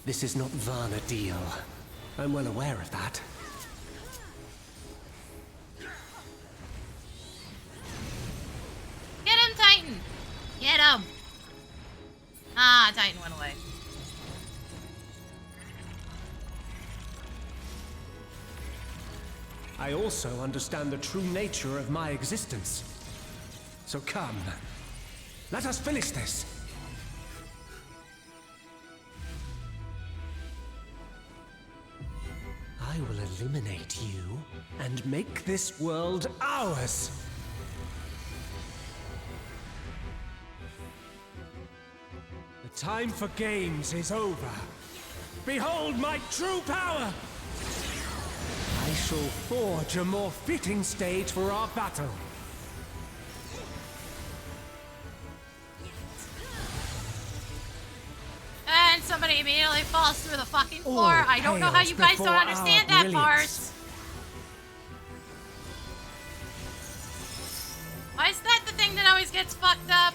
This is not Varna deal. I'm well aware of that. Get him, Titan! Get him! Ah, Titan went away. I also understand the true nature of my existence. So come, let us finish this. I will eliminate you and make this world ours. The time for games is over. Behold my true power! I shall forge a more fitting stage for our battle. And somebody immediately falls through the fucking floor. I don't know how you guys don't understand that part. Why is that the thing that always gets fucked up?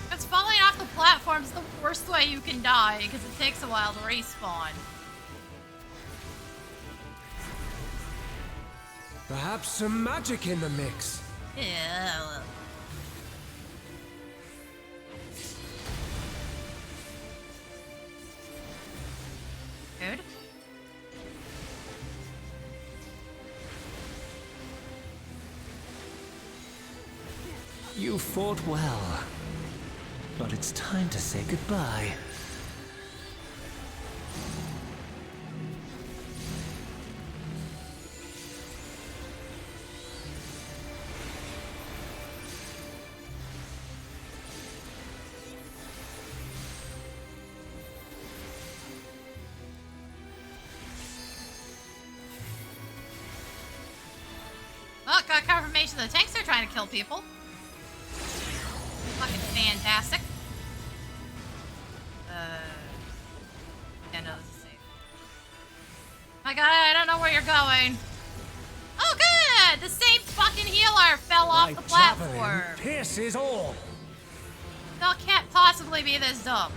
Because falling off the platform is the worst way you can die, because it takes a while to respawn. Perhaps some magic in the mix. Yeah. Good. You fought well, but it's time to say goodbye. Oh, got confirmation the tanks are trying to kill people. Fucking fantastic. Yeah, no, this is safe. My god, I don't know where you're going. Oh, good! The same fucking healer fell off the platform. Pierces all. No, can't possibly be this dumb.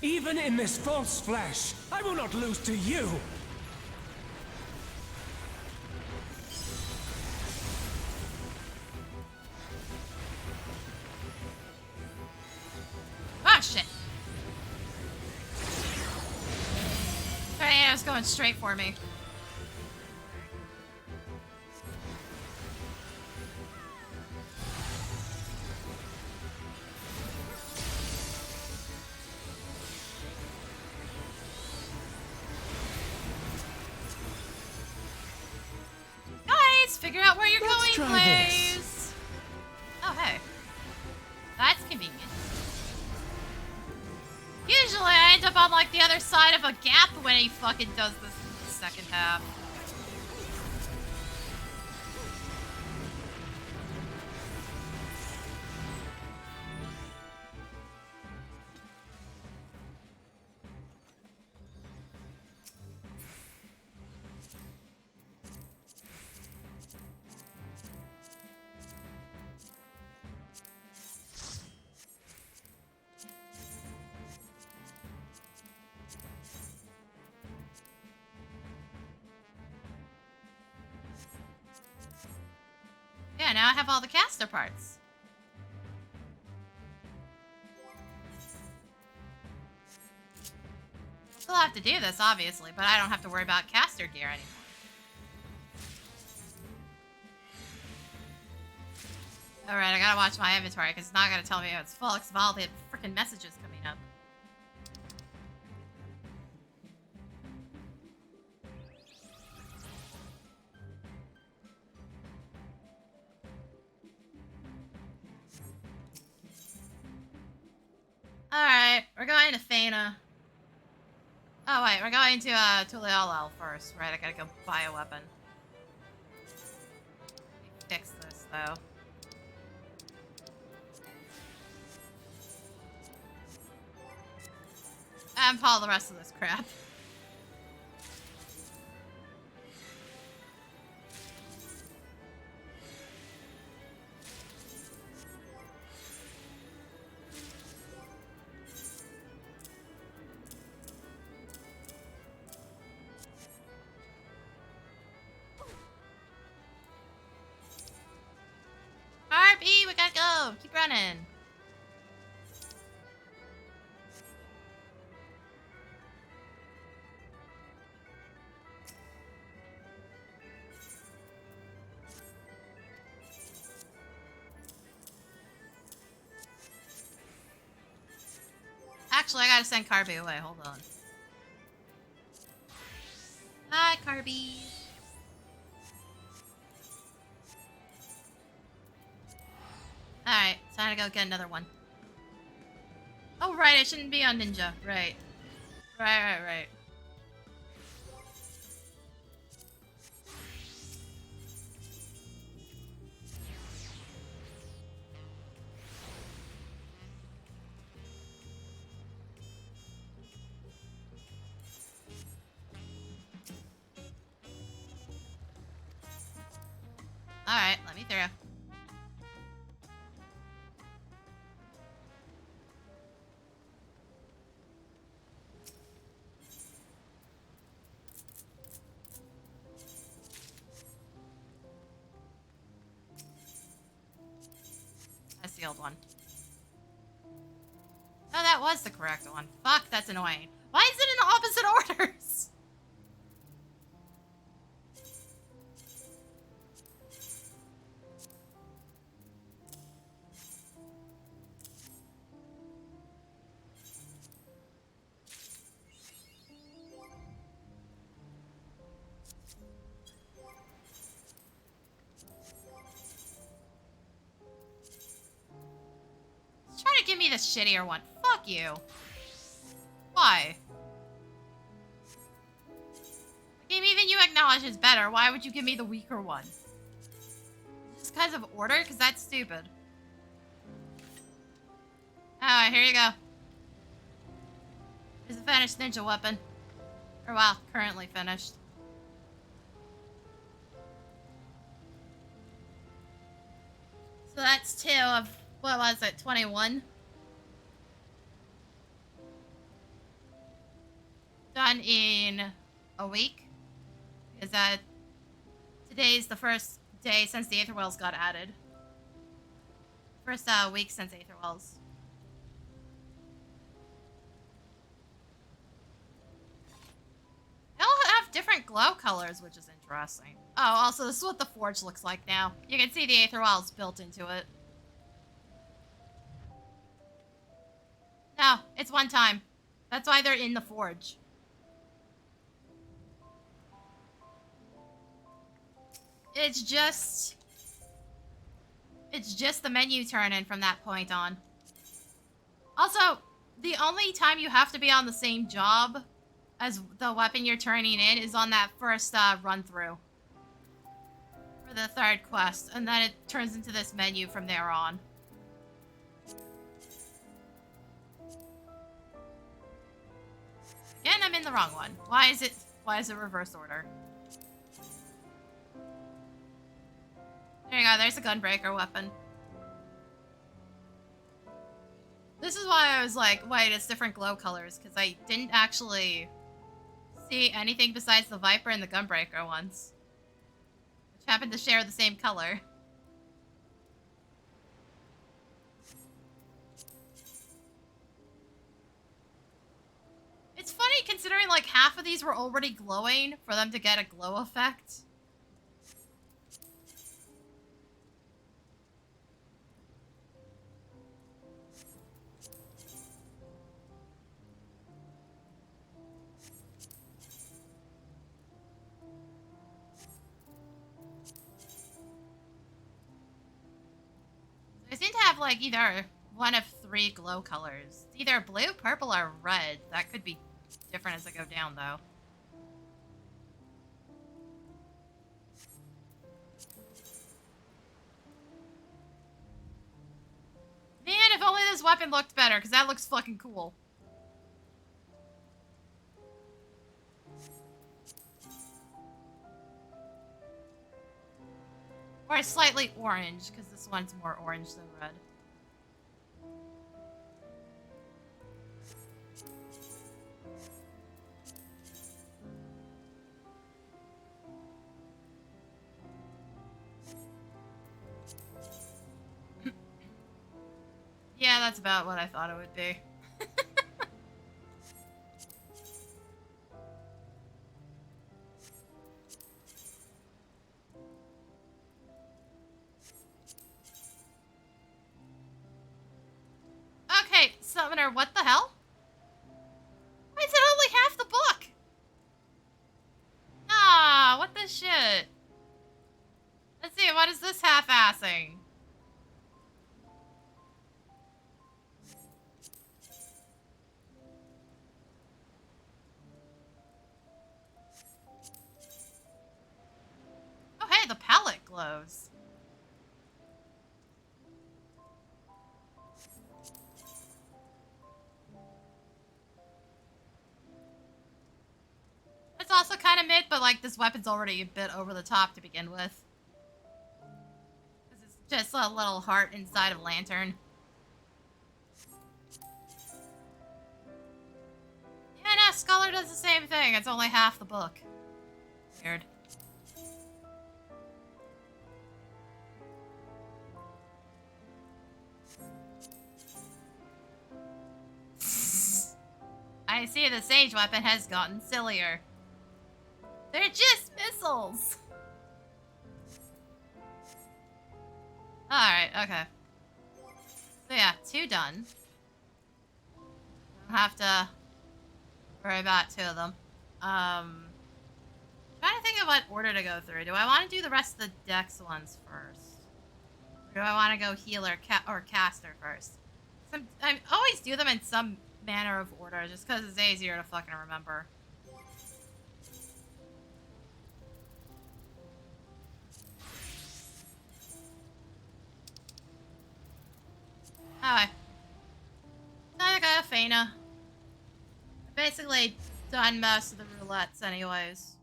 Even in this false flesh, I will not lose to you! Ah, shit. Alright, it was going straight for me. Figure out where you're going, please. Oh, hey. That's convenient. Usually I end up on, like, the other side of a gap when he fucking does this in the second half. Yeah, now I have all the caster parts. Still have to do this, obviously, but I don't have to worry about caster gear anymore. Alright, I gotta watch my inventory, because it's not gonna tell me it's full, because of all the freaking messages coming up. Alright, we're going to Thana. Oh wait, we're going to Tuliolel first. Right, I gotta go buy a weapon. Fix this though. And follow the rest of this crap. running. Actually, I gotta send Carby away. Hold on. Hi, Carby. Alright, time to go get another one. Oh, right, I shouldn't be on Ninja. Right. Right. Alright, let me through. That's the old one. Oh, that was the correct one. Fuck, that's annoying. Why is it in opposite orders? It's trying to give me the shittier one. Fuck you. Why? The game even you acknowledge is better. Why would you give me the weaker one? Just because of order? Because that's stupid. Alright, here you go. Here's a finished ninja weapon. Or, well, currently finished. So that's 2 of, what was it, 21? Done in a week. Is that today's the first day since the aetherwells got added. First week since aetherwells. They all have different glow colors, which is interesting. Oh, also this is what the forge looks like now. You can see the aetherwells built into it. No, it's one time. That's why they're in the forge. It's just the menu turn-in from that point on. Also, the only time you have to be on the same job as the weapon you're turning in is on that first run-through. For the 3rd quest, and then it turns into this menu from there on. Again, I'm in the wrong one. Why is it reverse order? There you go, there's a gunbreaker weapon. This is why I was like, wait, it's different glow colors, because I didn't actually see anything besides the Viper and the gunbreaker ones. Which happen to share the same color. It's funny considering like half of these were already glowing for them to get a glow effect. They seem to have like either one of 3 glow colors. Either blue, purple, or red. That could be different as I go down though. Man, if only this weapon looked better, because that looks fucking cool. Or slightly orange, because this one's more orange than red. Yeah, that's about what I thought it would be. Okay, Summoner, what the hell? Why is it only half the book? Ah, what the shit? Let's see, what is this half-assing? Oh, hey, the palette glows. It's also kind of mid, but like this weapon's already a bit over the top to begin with. This is just a little heart inside of a lantern. Yeah, no, Scholar does the same thing. It's only half the book. Weird. I see the sage weapon has gotten sillier. They're just missiles. Alright, okay. So yeah, 2 done. Don't have to worry about 2 of them. Trying to think of what order to go through. Do I want to do the rest of the dex ones first? Or do I want to go healer or caster first? I always do them in some manner of order, just because it's easier to fucking remember. Alright. I got a Fana. Basically done most of the roulettes anyways.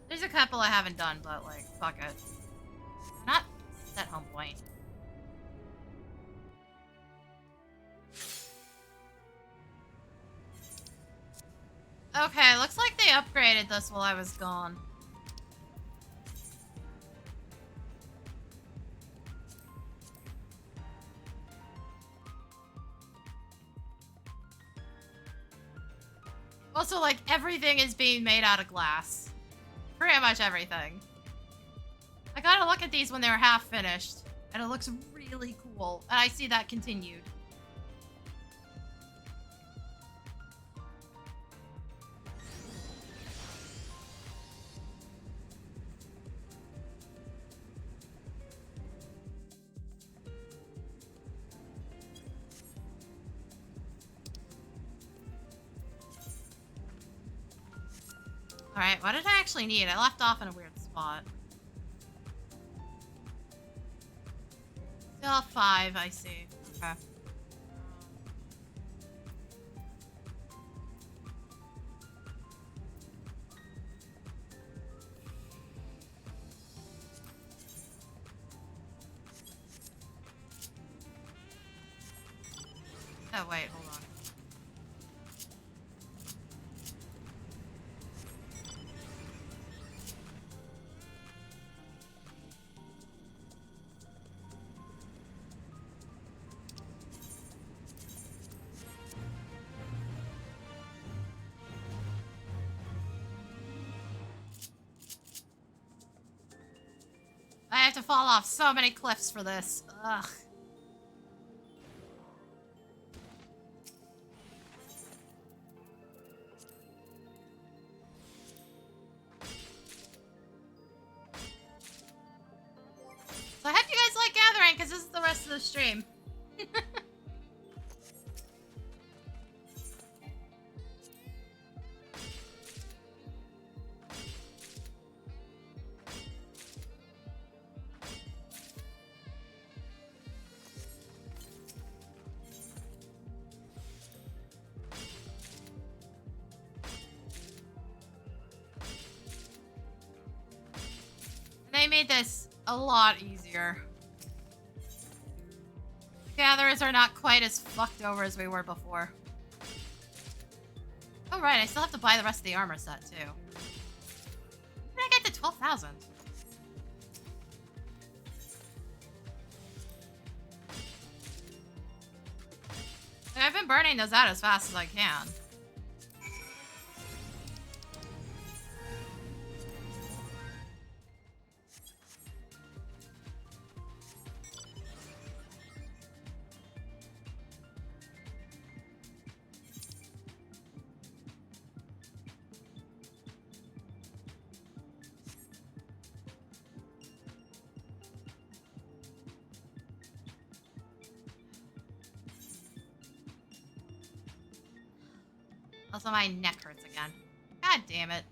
There's a couple I haven't done, but like, fuck it. Not set home point. Okay, looks like they upgraded this while I was gone. Also, like, everything is being made out of glass. Pretty much everything. I gotta look at these when they're half finished, and it looks really cool, and I see that continued. Alright, what did I actually need? I left off in a weird spot. Still 5, I see. Okay. Oh, wait, hold on. I have to fall off so many cliffs for this. Ugh. So I hope you guys like gathering, because this is the rest of the stream. They made this a lot easier. Gatherers are not quite as fucked over as we were before. Oh right, I still have to buy the rest of the armor set too. How did I get to 12,000? I've been burning those out as fast as I can. Also, my neck hurts again. God damn it.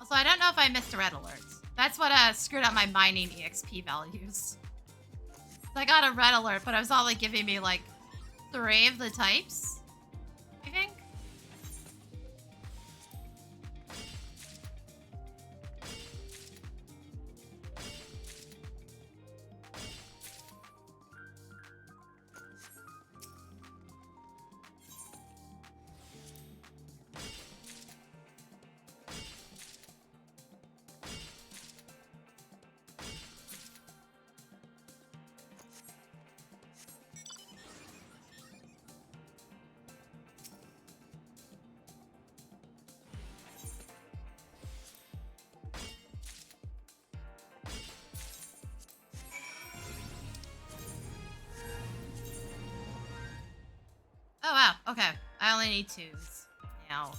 So I don't know if I missed red alerts. That's what screwed up my mining EXP values. So I got a red alert, but it was only giving me like 3 of the types, I think. Oh wow, okay. I only need 2s now.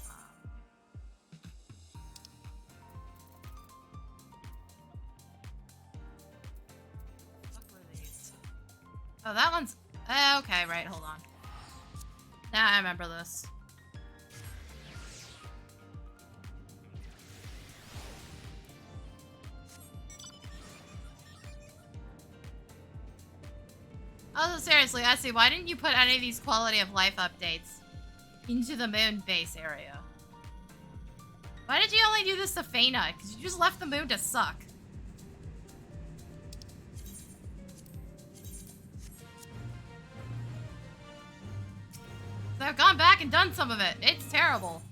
What were these? Oh, that one's... okay, right, hold on. Now I remember this. Also, seriously, Essie, why didn't you put any of these quality of life updates into the moon base area? Why did you only do this to Fena? Because you just left the moon to suck. So I've gone back and done some of it. It's terrible.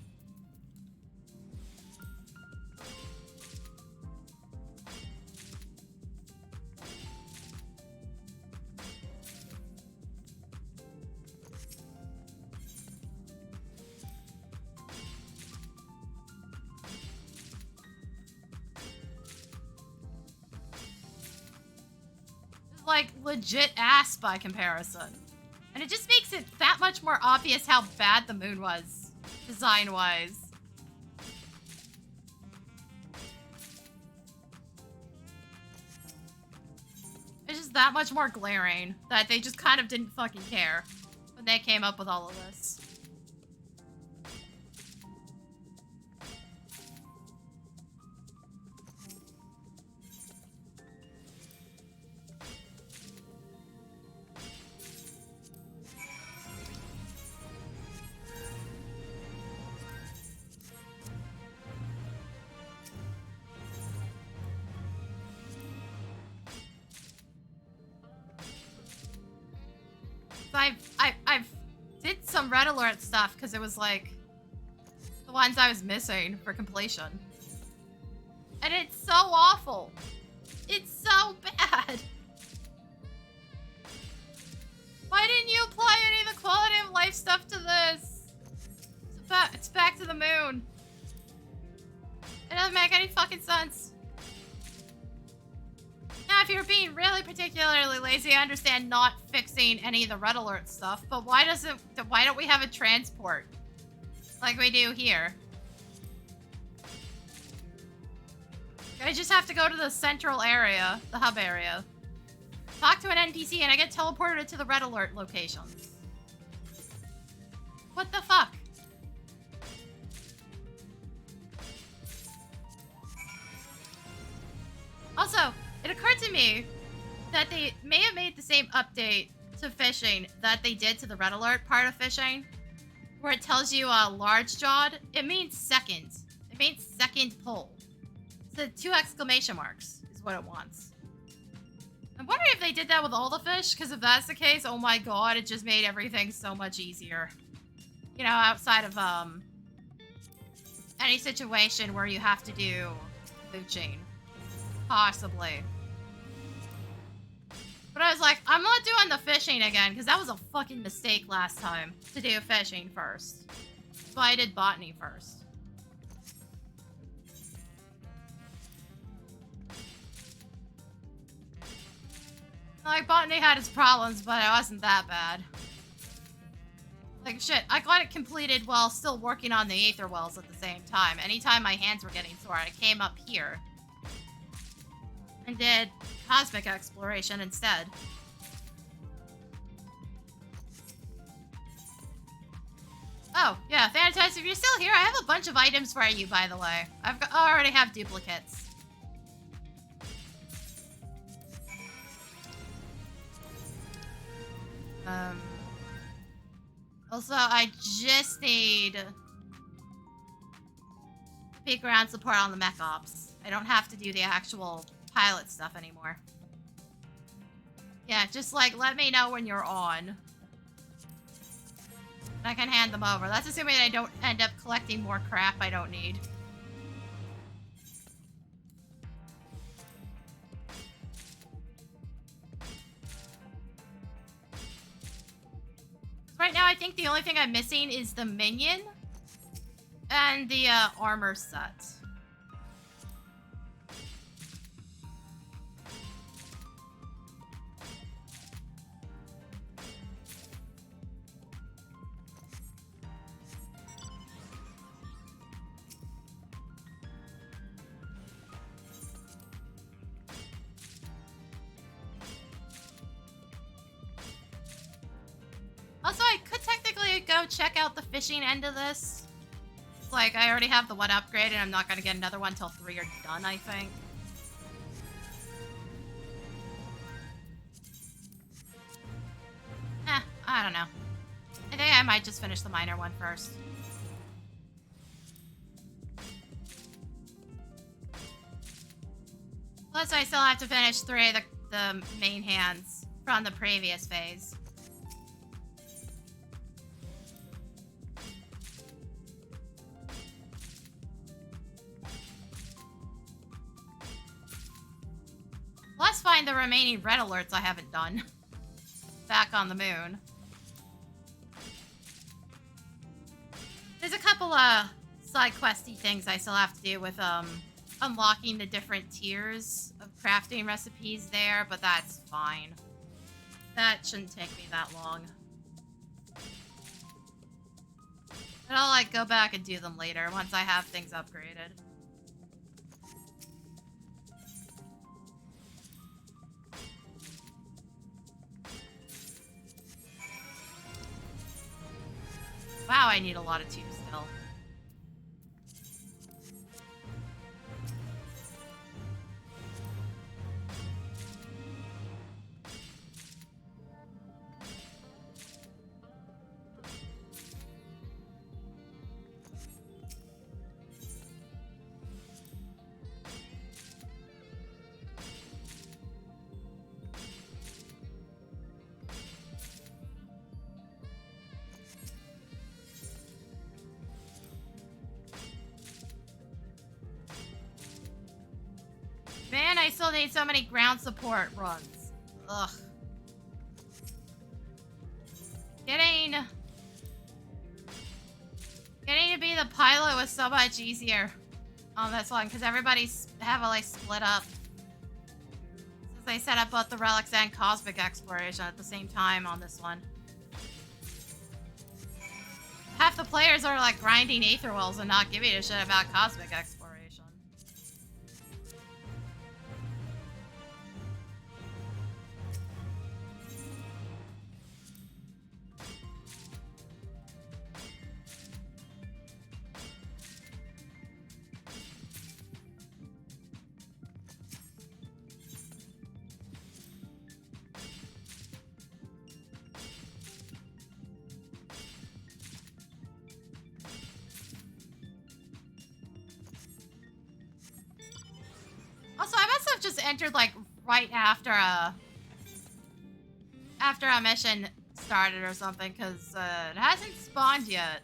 Like legit ass by comparison. And it just makes it that much more obvious how bad the moon was, design-wise. It's just that much more glaring that they just kind of didn't fucking care when they came up with all of this. I've did some red alert stuff because it was like the ones I was missing for completion. And it's so awful. It's so bad. Why didn't you apply any of the quality of life stuff to this? It's back to the moon. It doesn't make any fucking sense. Now, if you're being really particularly lazy, I understand not fixing any of the red alert stuff, but why don't we have a transport like we do here? I just have to go to the central area, the hub area, talk to an NPC, and I get teleported to the red alert locations. What the fuck? Also, it occurred to me that they may have made the same update to fishing that they did to the red alert part of fishing, where it tells you large jawed, it means second. It means second pull. So 2 exclamation marks is what it wants. I'm wondering if they did that with all the fish, because if that's the case, oh my god, it just made everything so much easier. You know, outside of any situation where you have to do mooching. Possibly. But I was like, I'm not doing the fishing again, because that was a fucking mistake last time, to do fishing first. So I did botany first. Like, botany had its problems, but it wasn't that bad. Like, shit, I got it completed while still working on the aetherwells at the same time. Anytime my hands were getting sore, I came up here and did cosmic exploration instead. Oh, yeah, Thanatos, if you're still here, I have a bunch of items for you, by the way. I already have duplicates. Also, I just need peak ground support on the mech ops. I don't have to do the actual pilot stuff anymore. Yeah, just like let me know when you're on. I can hand them over. That's assuming I don't end up collecting more crap I don't need. Right now, I think the only thing I'm missing is the minion and the armor set. Also, I could technically go check out the fishing end of this. Like, I already have the one upgrade, and I'm not going to get another one until 3 are done, I think. I don't know. I think I might just finish the minor one first. Plus, I still have to finish 3 of the main hands from the previous phase. Let's find the remaining red alerts I haven't done. Back on the moon. There's a couple side questy things I still have to do with unlocking the different tiers of crafting recipes there, but that's fine. That shouldn't take me that long. But I'll like go back and do them later once I have things upgraded. Wow, I need a lot of tubes still. Man, I still need so many ground support runs. Ugh. Getting to be the pilot was so much easier on this one because everybody's heavily split up. Since they set up both the relics and cosmic exploration at the same time on this one. Half the players are like grinding aetherwells and not giving a shit about cosmic exploration. just entered like right after a mission started or something, because it hasn't spawned yet.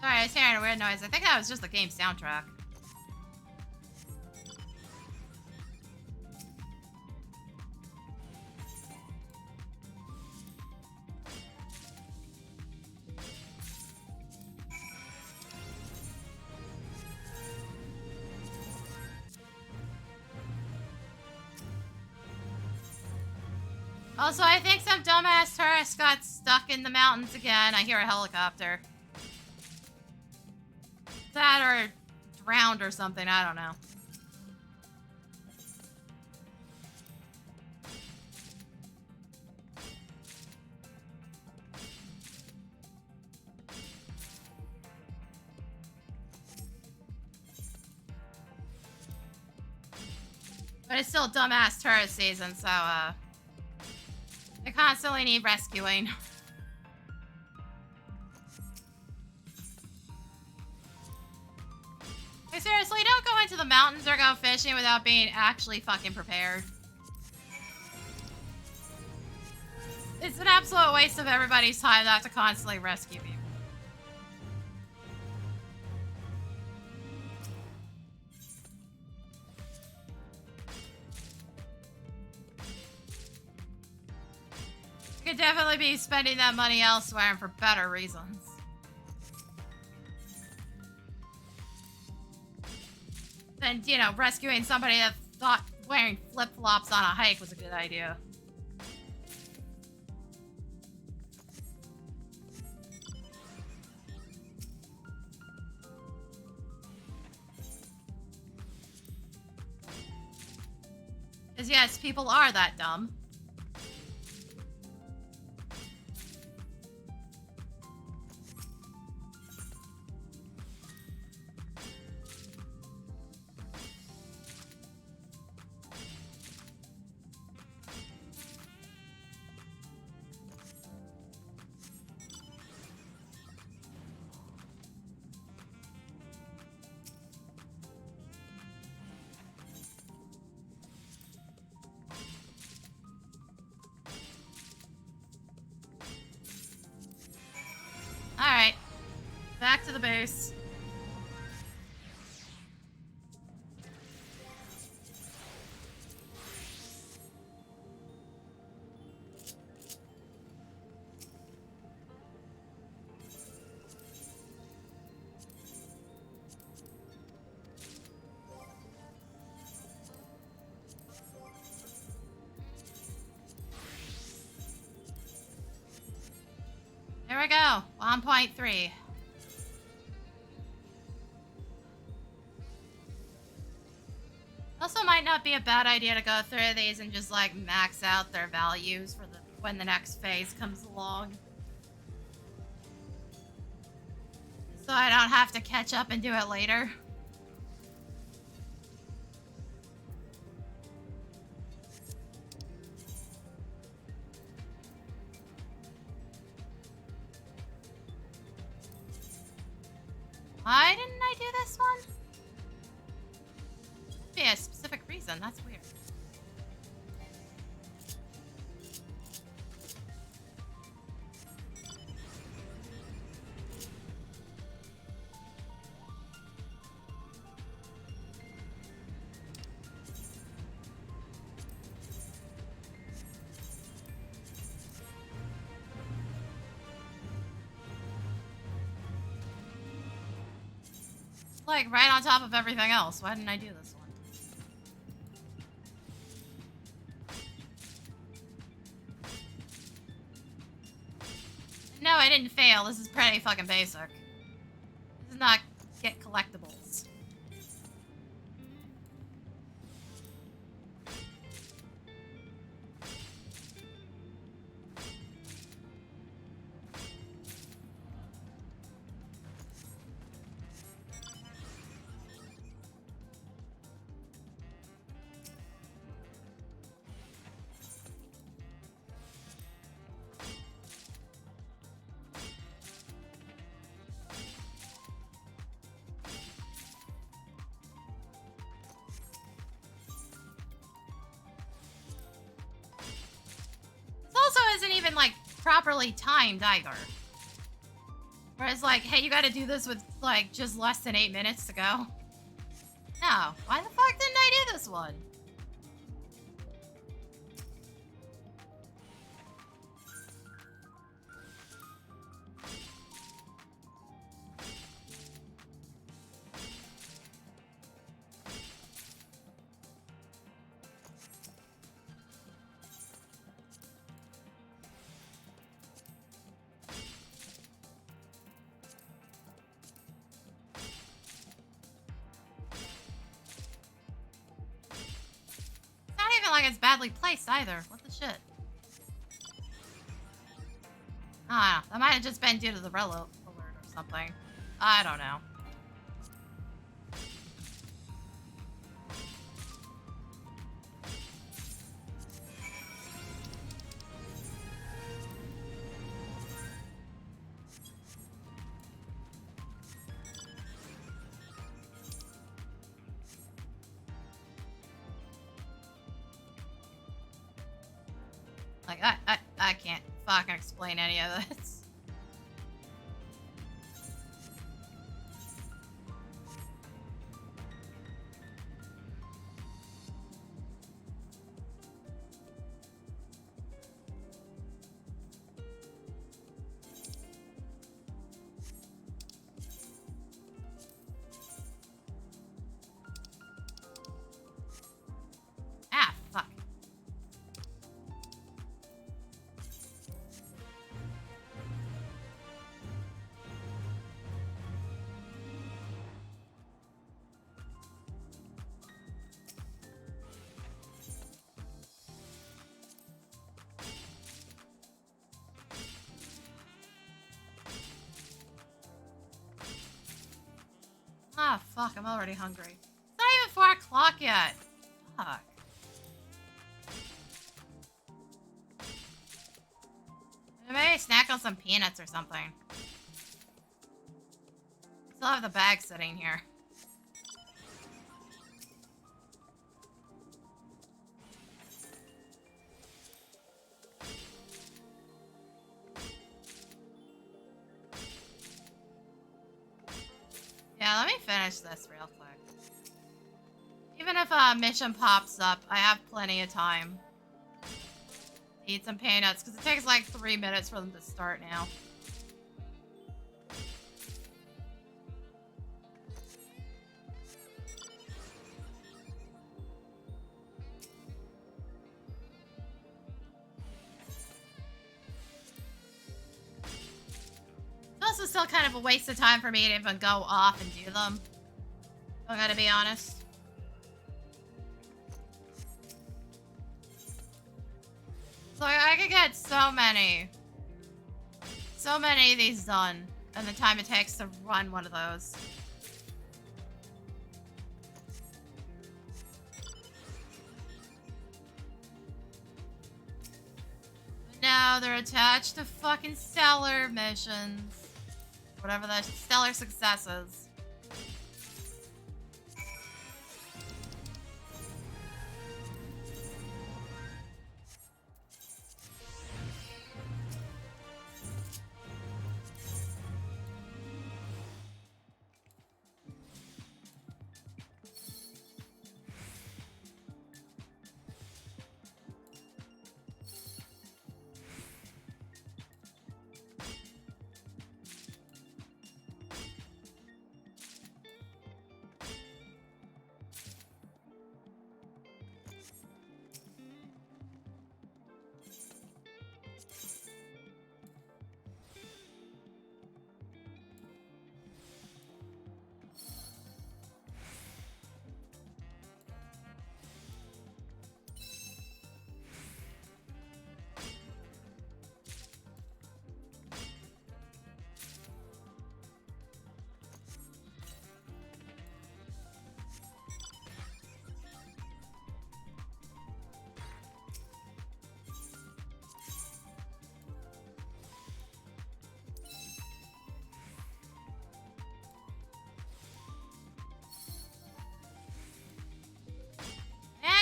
Sorry, I was hearing a weird noise. I think that was just the game's soundtrack. Also, I think some dumbass tourist got stuck in the mountains again. I hear a helicopter. That or drowned or something, I don't know. But it's still dumbass tourist season, so they constantly need rescuing. Like, seriously, don't go into the mountains or go fishing without being actually fucking prepared. It's an absolute waste of everybody's time to have to constantly rescue people. You could definitely be spending that money elsewhere and for better reasons. Than, you know, rescuing somebody that thought wearing flip-flops on a hike was a good idea. Because yes, people are that dumb. Alright. Back to the base. There we go. 1.3. Also might not be a bad idea to go through these and just like max out their values for when the next phase comes along. So I don't have to catch up and do it later. Why didn't I do this one? Should be a specific reason. That's weird. Like right on top of everything else. Why didn't I do this one? No, I didn't fail. This is pretty fucking basic. This is not get collectibles. properly timed either. Whereas like, hey, you gotta do this with like just less than 8 minutes to go. No, why the fuck didn't I do this one? Like it's badly placed either. What the shit? I don't know. That might have just been due to the rel alert or something. I don't know. Like, I can't fucking explain any of this. Ah, fuck, I'm already hungry. It's not even 4 o'clock yet. Fuck. Maybe snack on some peanuts or something. Still have the bag sitting here. Yeah, let me finish this real quick. Even if a mission pops up, I have plenty of time. Eat some peanuts, because it takes like 3 minutes for them to start now. It's also still kind of a waste of time for me to even go off and do them. I gotta be honest. So I could get so many of these done in the time it takes to run one of those. But now they're attached to fucking stellar missions. Whatever the stellar success is.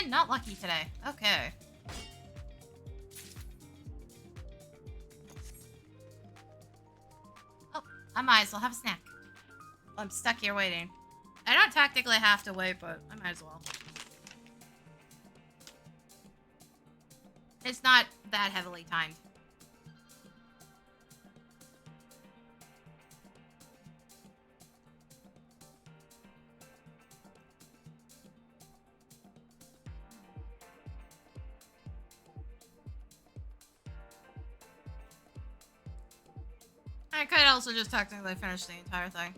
And not lucky today. Okay. I might as well have a snack. I'm stuck here waiting. I don't technically have to wait, but I might as well. It's not that heavily timed. I could also just technically finish the entire thing.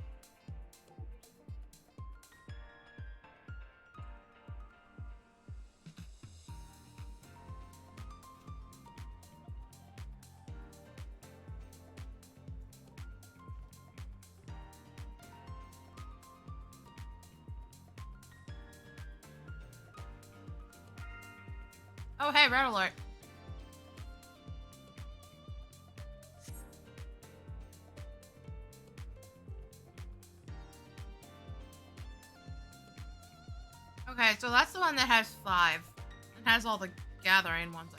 Oh, hey, red alert. Okay, so that's the one that has 5. It has all the gathering ones, I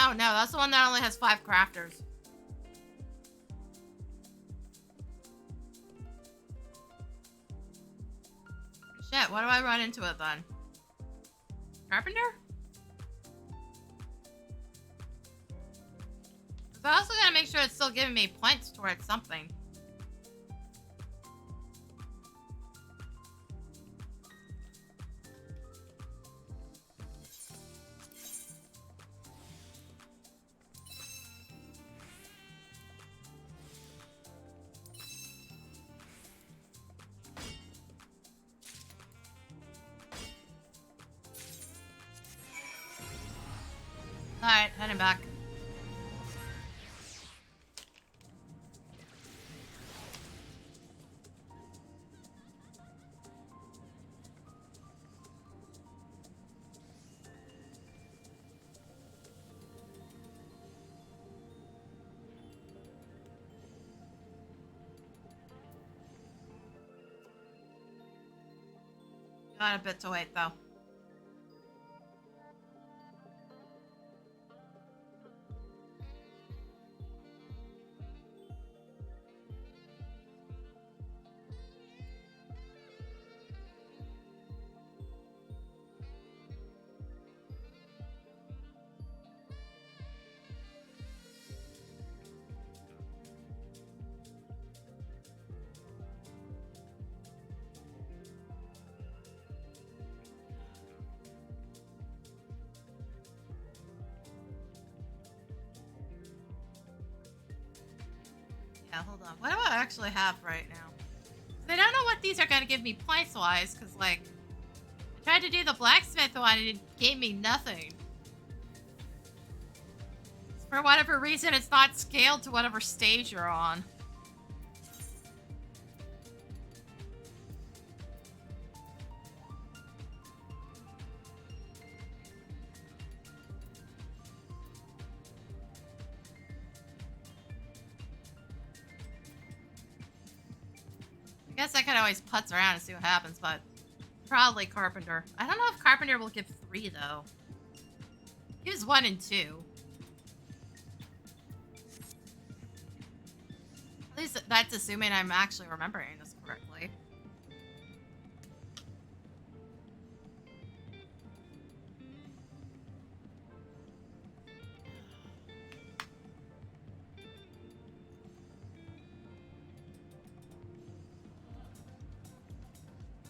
think. No, that's the one that only has 5 crafters. Shit, what do I run into it then? Carpenter? So I also gotta make sure it's still giving me points towards something. Alright, heading back. Got a bit to wait though. Yeah, hold on. What do I actually have right now? I don't know what these are going to give me points-wise, because, like, I tried to do the blacksmith one and it gave me nothing. For whatever reason, it's not scaled to whatever stage you're on. I guess I could always putz around and see what happens, but probably Carpenter. I don't know if Carpenter will give 3, though. He gives 1 and 2. At least that's assuming I'm actually remembering this correctly.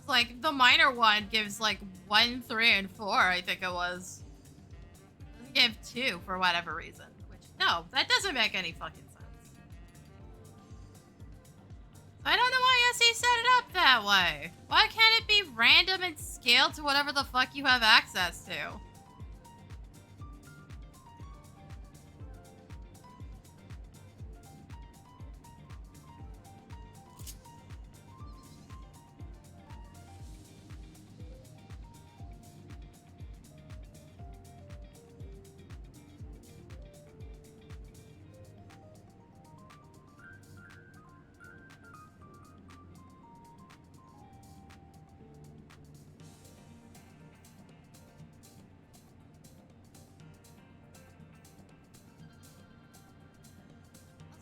Like, the minor one gives, like, 1, 3, and 4, I think it was. Doesn't give 2 for whatever reason. Which, no, that doesn't make any fucking sense. I don't know why SE set it up that way. Why can't it be random and scaled to whatever the fuck you have access to?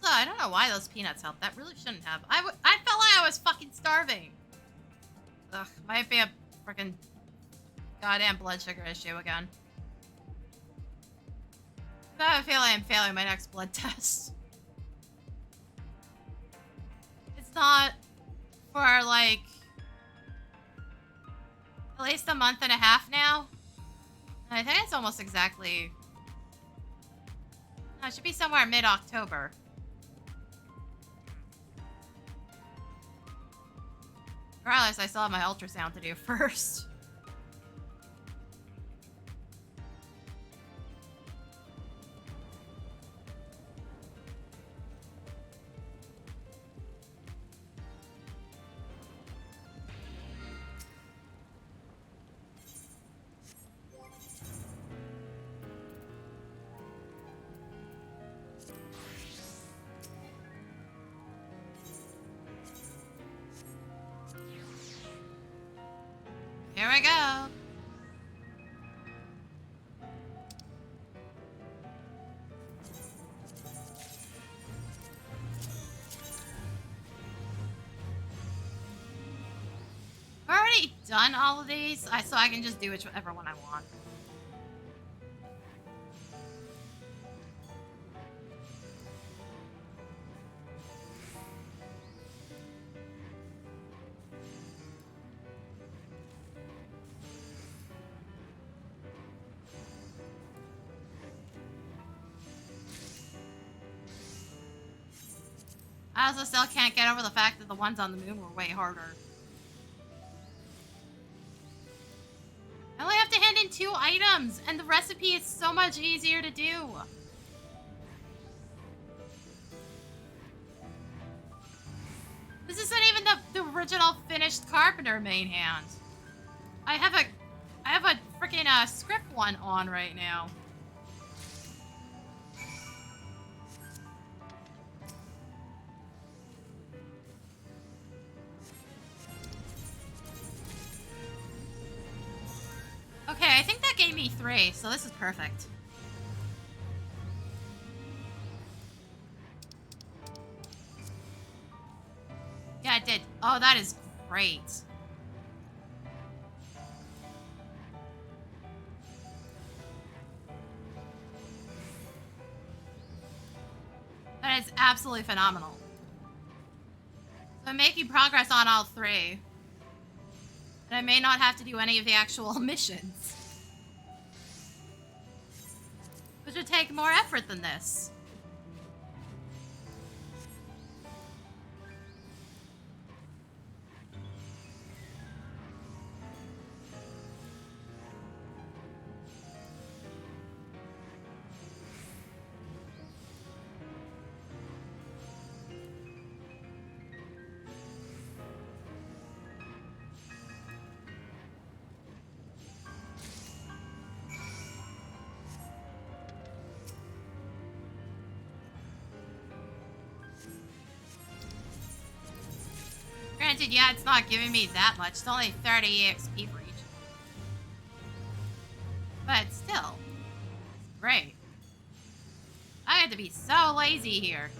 Also, I don't know why those peanuts helped. That really shouldn't have. I felt like I was fucking starving. Ugh, might be a freaking goddamn blood sugar issue again. I have a feeling I'm failing my next blood test. It's not for like at least a month and a half now. And I think it's almost exactly. No, it should be somewhere mid-October. Regardless, I still have my ultrasound to do first. Here we go. I've already done all of these, so I can just do whichever one I want. I also still can't get over the fact that the ones on the moon were way harder. I only have to hand in 2 items, and the recipe is so much easier to do. This isn't even the original finished Carpenter main hand. I have a freaking script one on right now. Okay, I think that gave me 3, so this is perfect. Yeah, it did. Oh, that is great. That is absolutely phenomenal. So I'm making progress on all 3. And I may not have to do any of the actual missions. Which would take more effort than this. Granted, yeah, it's not giving me that much. It's only 30 EXP for each. But still, it's great. I had to be so lazy here.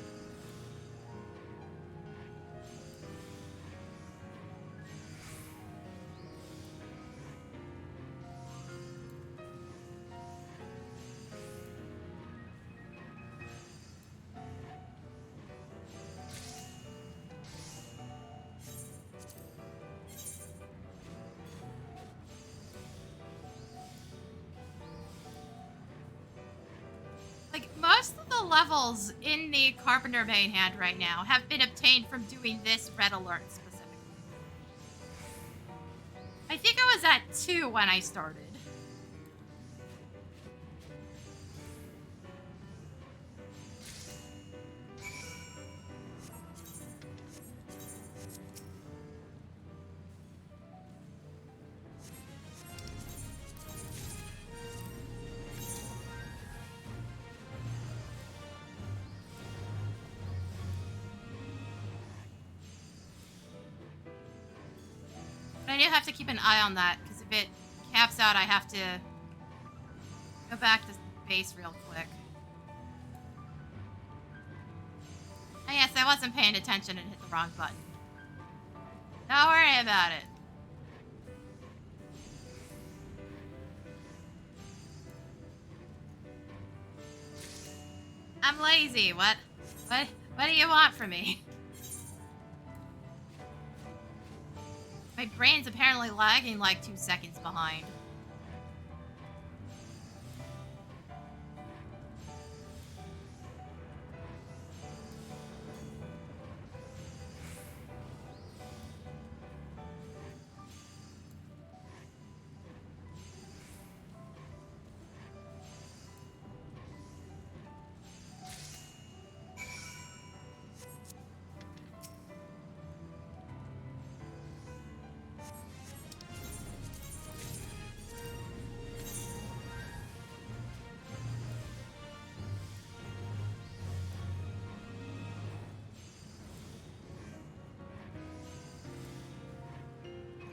Most of the levels in the Carpenter main hand right now have been obtained from doing this red alert specifically. I think I was at 2 when I started. I do have to keep an eye on that, because if it caps out, I have to go back to base real quick. I wasn't paying attention and hit the wrong button. Don't worry about it. I'm lazy. What do you want from me? My brain's apparently lagging like 2 seconds behind.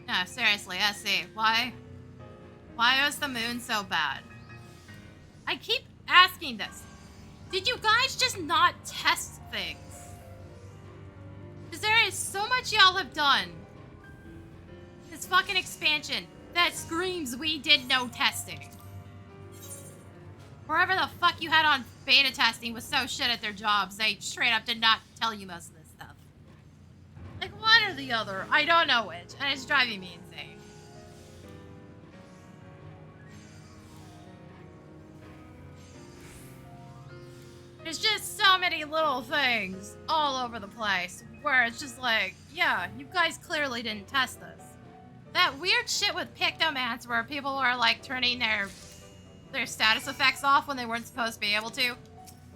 No, seriously, SC, why was the moon so bad? I keep asking this. Did you guys just not test things? Because there is so much y'all have done. This fucking expansion that screams we did no testing. Wherever the fuck you had on beta testing was so shit at their jobs, they straight up did not tell you most of this stuff. Like one or the other, I don't know which, and it's driving me insane. There's just so many little things all over the place where it's just like, yeah, you guys clearly didn't test this. That weird shit with pictomats where people are like turning their status effects off when they weren't supposed to be able to.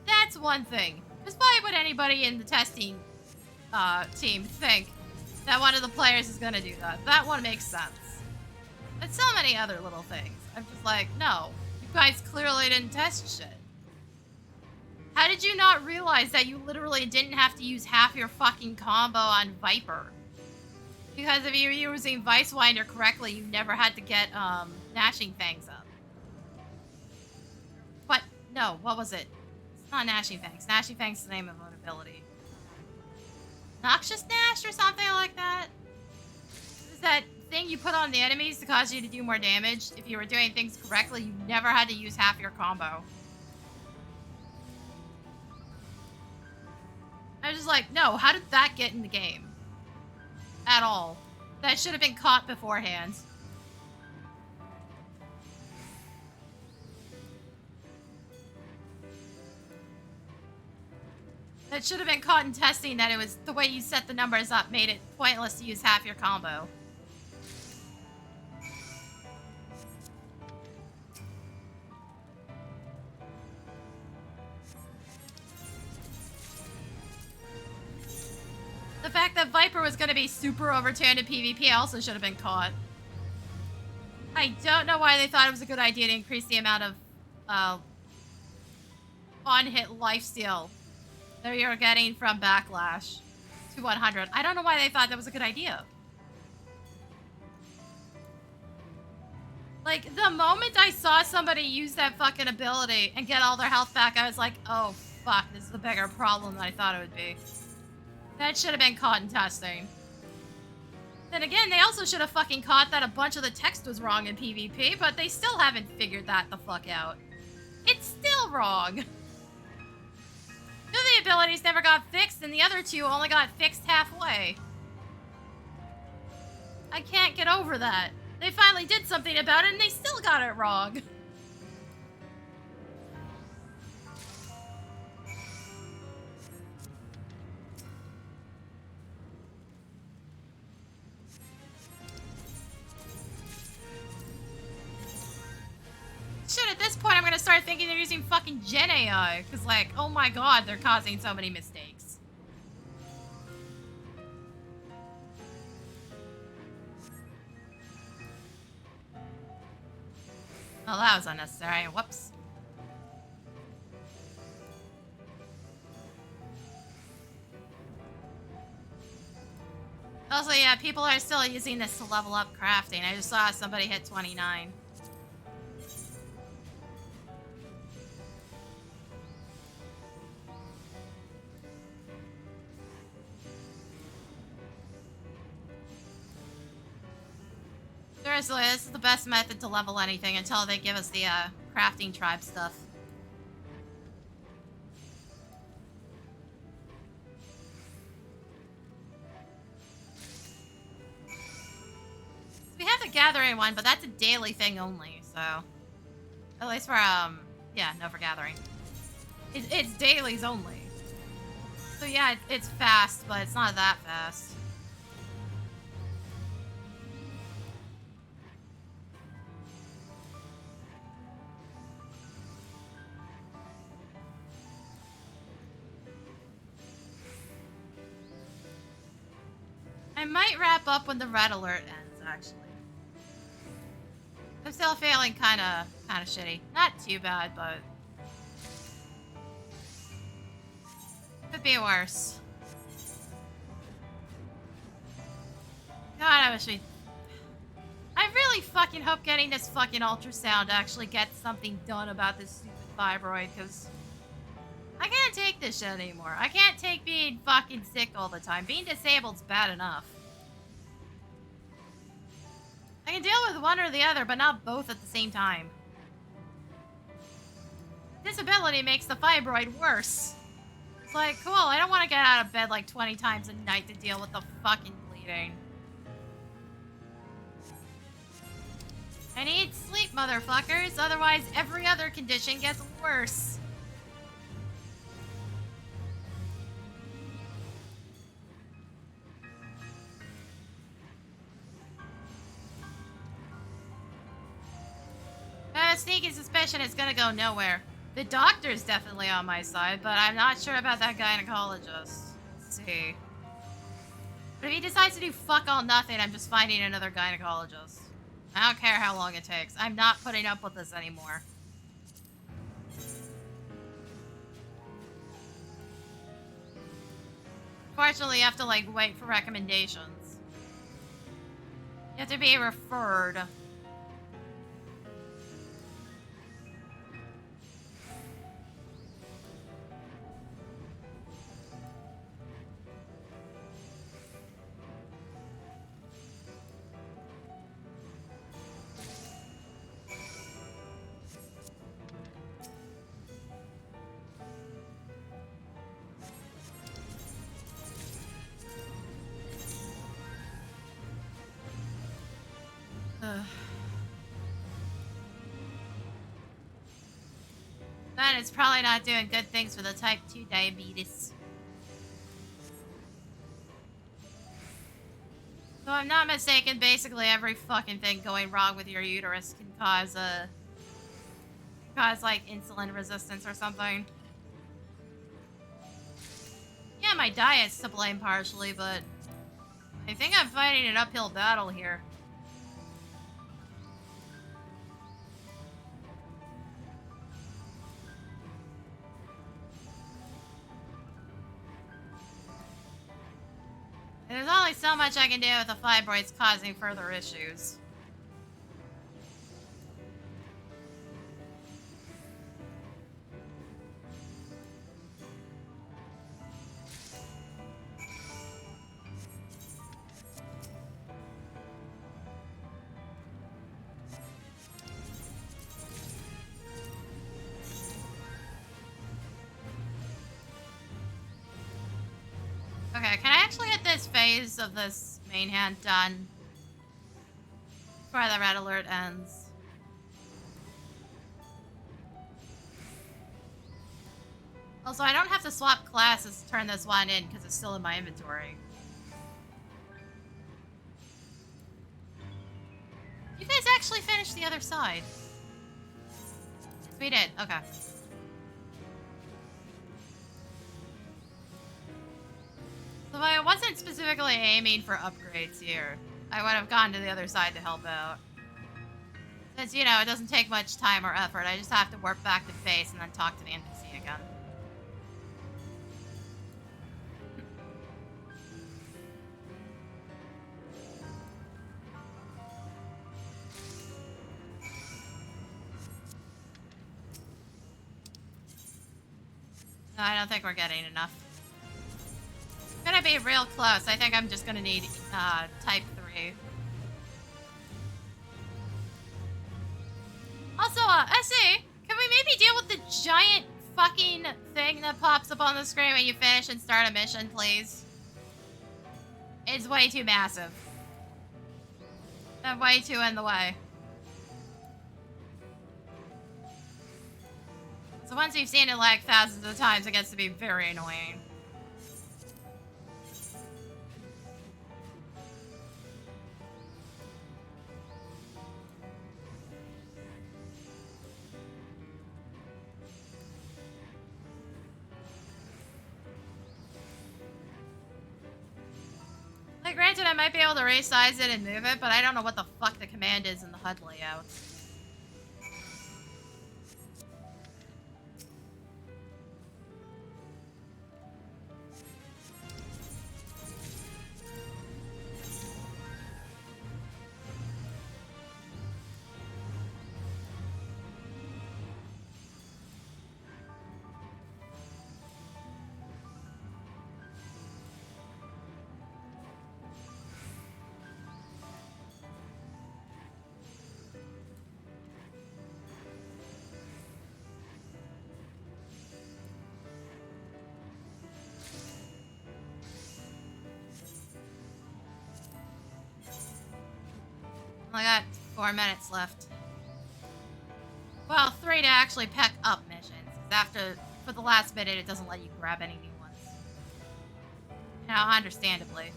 That's one thing. Because why would anybody in the testing team think that one of the players is gonna do that? That one makes sense. But so many other little things. I'm just like, no, you guys clearly didn't test shit. How did you not realize that you literally didn't have to use half your fucking combo on Viper? Because if you were using Vicewinder correctly, you never had to get Gnashing Fangs up. What? No, what was it? It's not Gnashing Fangs. Gnashing Fangs is the name of an ability. Noxious Gnash or something like that? Is that thing you put on the enemies to cause you to do more damage? If you were doing things correctly, you never had to use half your combo. I was just like, no, how did that get in the game? At all. That should have been caught beforehand. That should have been caught in testing, that it was the way you set the numbers up made it pointless to use half your combo. The fact that Viper was going to be super overturned in PvP also should have been caught. I don't know why they thought it was a good idea to increase the amount of on-hit lifesteal that you're getting from Backlash to 100. I don't know why they thought that was a good idea. Like, the moment I saw somebody use that fucking ability and get all their health back, I was like, oh, fuck, this is a bigger problem than I thought it would be. That should have been caught in testing. Then again, they also should have fucking caught that a bunch of the text was wrong in PvP, but they still haven't figured that the fuck out. It's still wrong. Two of the abilities never got fixed, and the other two only got fixed halfway. I can't get over that. They finally did something about it, and they still got it wrong. Shit, at this point I'm gonna start thinking they're using fucking Gen AI, because like, oh my god, they're causing so many mistakes. Oh, that was unnecessary. Whoops. Also, yeah, people are still using this to level up crafting. I just saw somebody hit 29. Seriously, this is the best method to level anything until they give us the crafting tribe stuff. We have the gathering one, but that's a daily thing only, so... At least for, yeah, no, for gathering. It's dailies only. So yeah, it's fast, but it's not that fast. I might wrap up when the red alert ends, actually. I'm still feeling kind of shitty. Not too bad, but could be worse. God, I wish we. I really fucking hope getting this fucking ultrasound actually gets something done about this stupid fibroid, because I can't take this shit anymore. I can't take being fucking sick all the time. Being disabled's bad enough. I can deal with one or the other, but not both at the same time. Disability makes the fibroid worse. It's like, cool, I don't want to get out of bed like 20 times a night to deal with the fucking bleeding. I need sleep, motherfuckers, otherwise every other condition gets worse. I have a sneaky suspicion it's gonna go nowhere. The doctor's definitely on my side, but I'm not sure about that gynecologist. Let's see. But if he decides to do fuck all nothing, I'm just finding another gynecologist. I don't care how long it takes. I'm not putting up with this anymore. Fortunately, you have to, like, wait for recommendations. You have to be referred. But it's probably not doing good things for the type 2 diabetes. So I'm not mistaken, basically every fucking thing going wrong with your uterus can cause like insulin resistance or something. Yeah, my diet's to blame partially, but I think I'm fighting an uphill battle here. There's only so much I can do with the fibroids causing further issues. Okay, can I actually get this phase of this main hand done before the red alert ends? Also, I don't have to swap classes to turn this one in because it's still in my inventory. You guys actually finished the other side. We did, okay. So if I wasn't specifically aiming for upgrades here, I would have gone to the other side to help out. Since, you know, it doesn't take much time or effort, I just have to warp back to base and then talk to the NPC again. No, I don't think we're getting enough. Gonna be real close. I think I'm just gonna need type 3. Also, SE, can we maybe deal with the giant fucking thing that pops up on the screen when you finish and start a mission, please? It's way too massive. And way too in the way. So once you've seen it like thousands of times, it gets to be very annoying. Like, granted, I might be able to resize it and move it, but I don't know what the fuck the command is in the HUD layout. I got 4 minutes left. Well, 3 to actually pick up missions. 'Cause for the last minute, it doesn't let you grab any new ones. Now, understandably.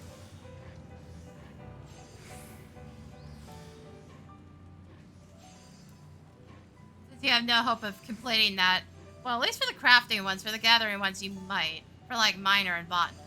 Since you have no hope of completing that, well, at least for the crafting ones, for the gathering ones, you might. For, like, miner and botanist.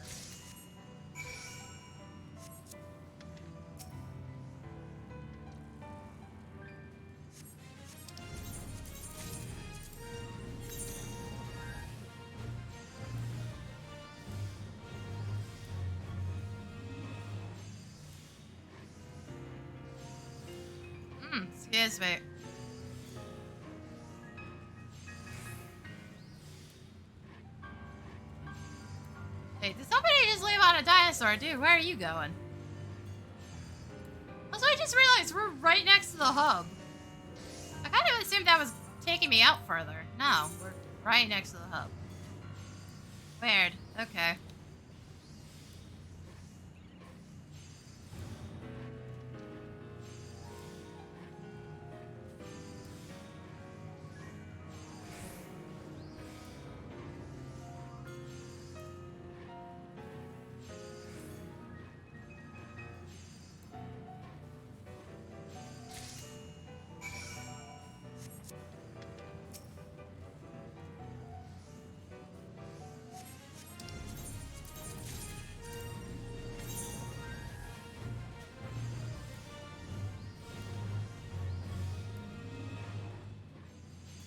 Excuse me. Hey, did somebody just leave on a dinosaur? Dude, where are you going? Also, I just realized we're right next to the hub. I kind of assumed that was taking me out further. No, we're right next to the hub. Weird. Okay.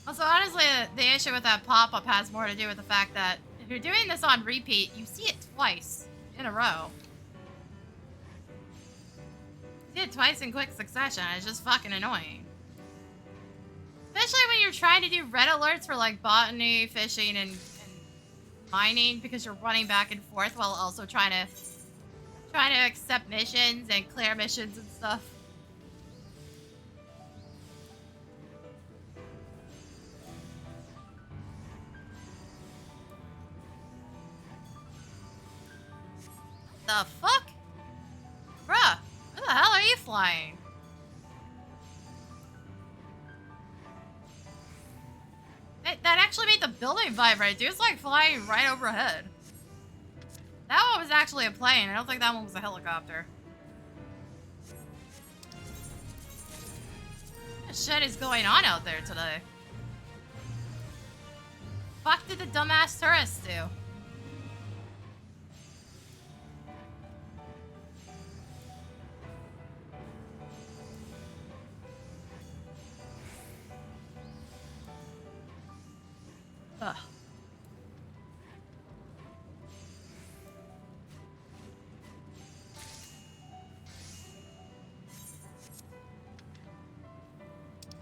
Also, honestly, the issue with that pop-up has more to do with the fact that if you're doing this on repeat, you see it twice in a row. You see it twice in quick succession. It's just fucking annoying. Especially when you're trying to do red alerts for, like, botany, fishing, and mining, because you're running back and forth while also trying to accept missions and clear missions and stuff. The fuck? Bruh, where the hell are you flying? That actually made the building vibrate, dude. It's like flying right overhead. That one was actually a plane. I don't think that one was a helicopter. What shit is going on out there today? Fuck did the dumbass tourists do? Ugh.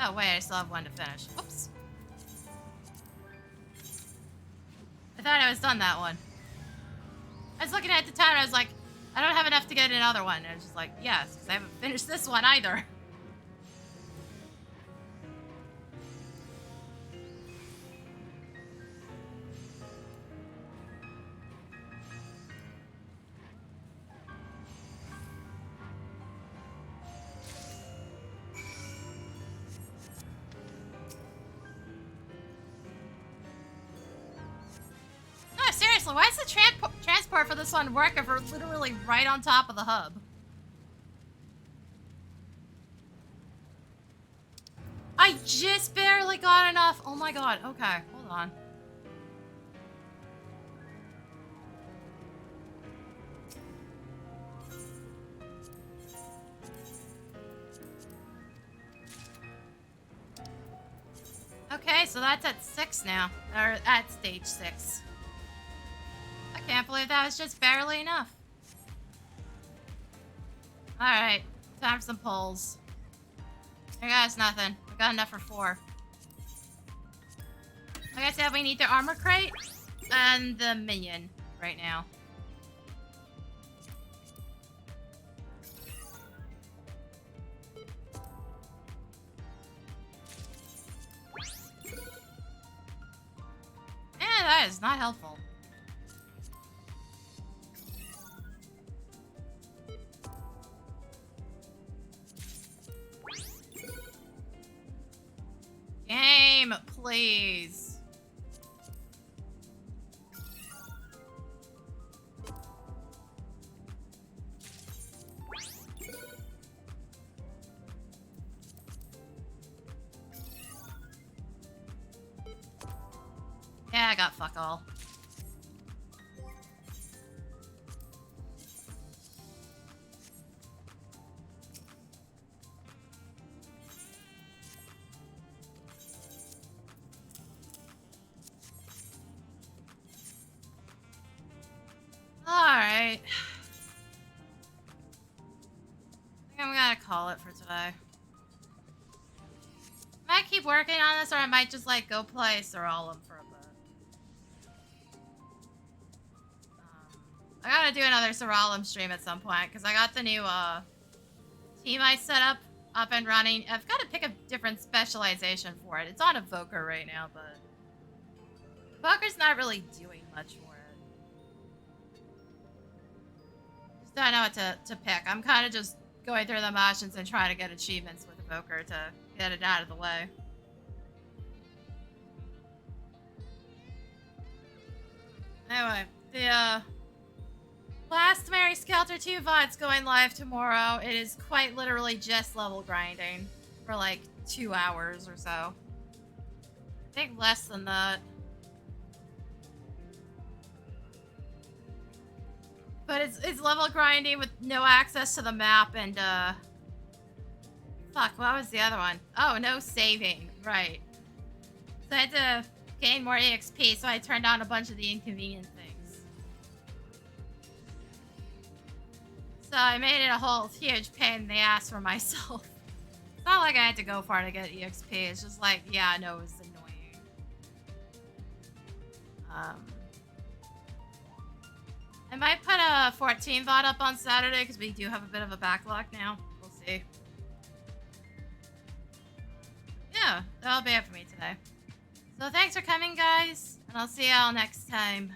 Oh wait, I still have one to finish. Oops. I thought I was done that one. I was looking at the time and I was like, I don't have enough to get another one. And I was just like, yes, because I haven't finished this one either. Seriously, why is the transport for this one work if we're literally right on top of the hub? I just barely got enough. Oh my god. Okay, hold on. Okay, so that's at 6 now. Or at stage 6. I can't believe that was just barely enough. Alright, time for some pulls. I got nothing. I got enough for 4. Like I said, we need the armor crate and the minion right now. Yeah, that is not helpful. Game, please. Yeah, I got fuck all. Alright. I think I'm gonna call it for today. I might keep working on this, or I might just like go play Seralum for a bit. I gotta do another Seralum stream at some point, because I got the new team I set up and running. I've got to pick a different specialization for it. It's on Evoker right now, but Evoker's not really doing much for it. Just don't know what to pick. I'm kind of just going through the motions and trying to get achievements with Evoker to get it out of the way. Anyway, the last Mary Skelter 2 VOD's going live tomorrow. It is quite literally just level grinding for like 2 hours or so. I think less than that. But it's level grinding with no access to the map and fuck, what was the other one? Oh, no saving. Right. So I had to gain more EXP, so I turned on a bunch of the inconvenient things. So I made it a whole huge pain in the ass for myself. It's not like I had to go far to get EXP. It's just like, yeah, no, it was annoying. I might put a 14 VOD up on Saturday because we do have a bit of a backlog now. We'll see. Yeah, that'll be it for me today. So thanks for coming, guys, and I'll see y'all next time.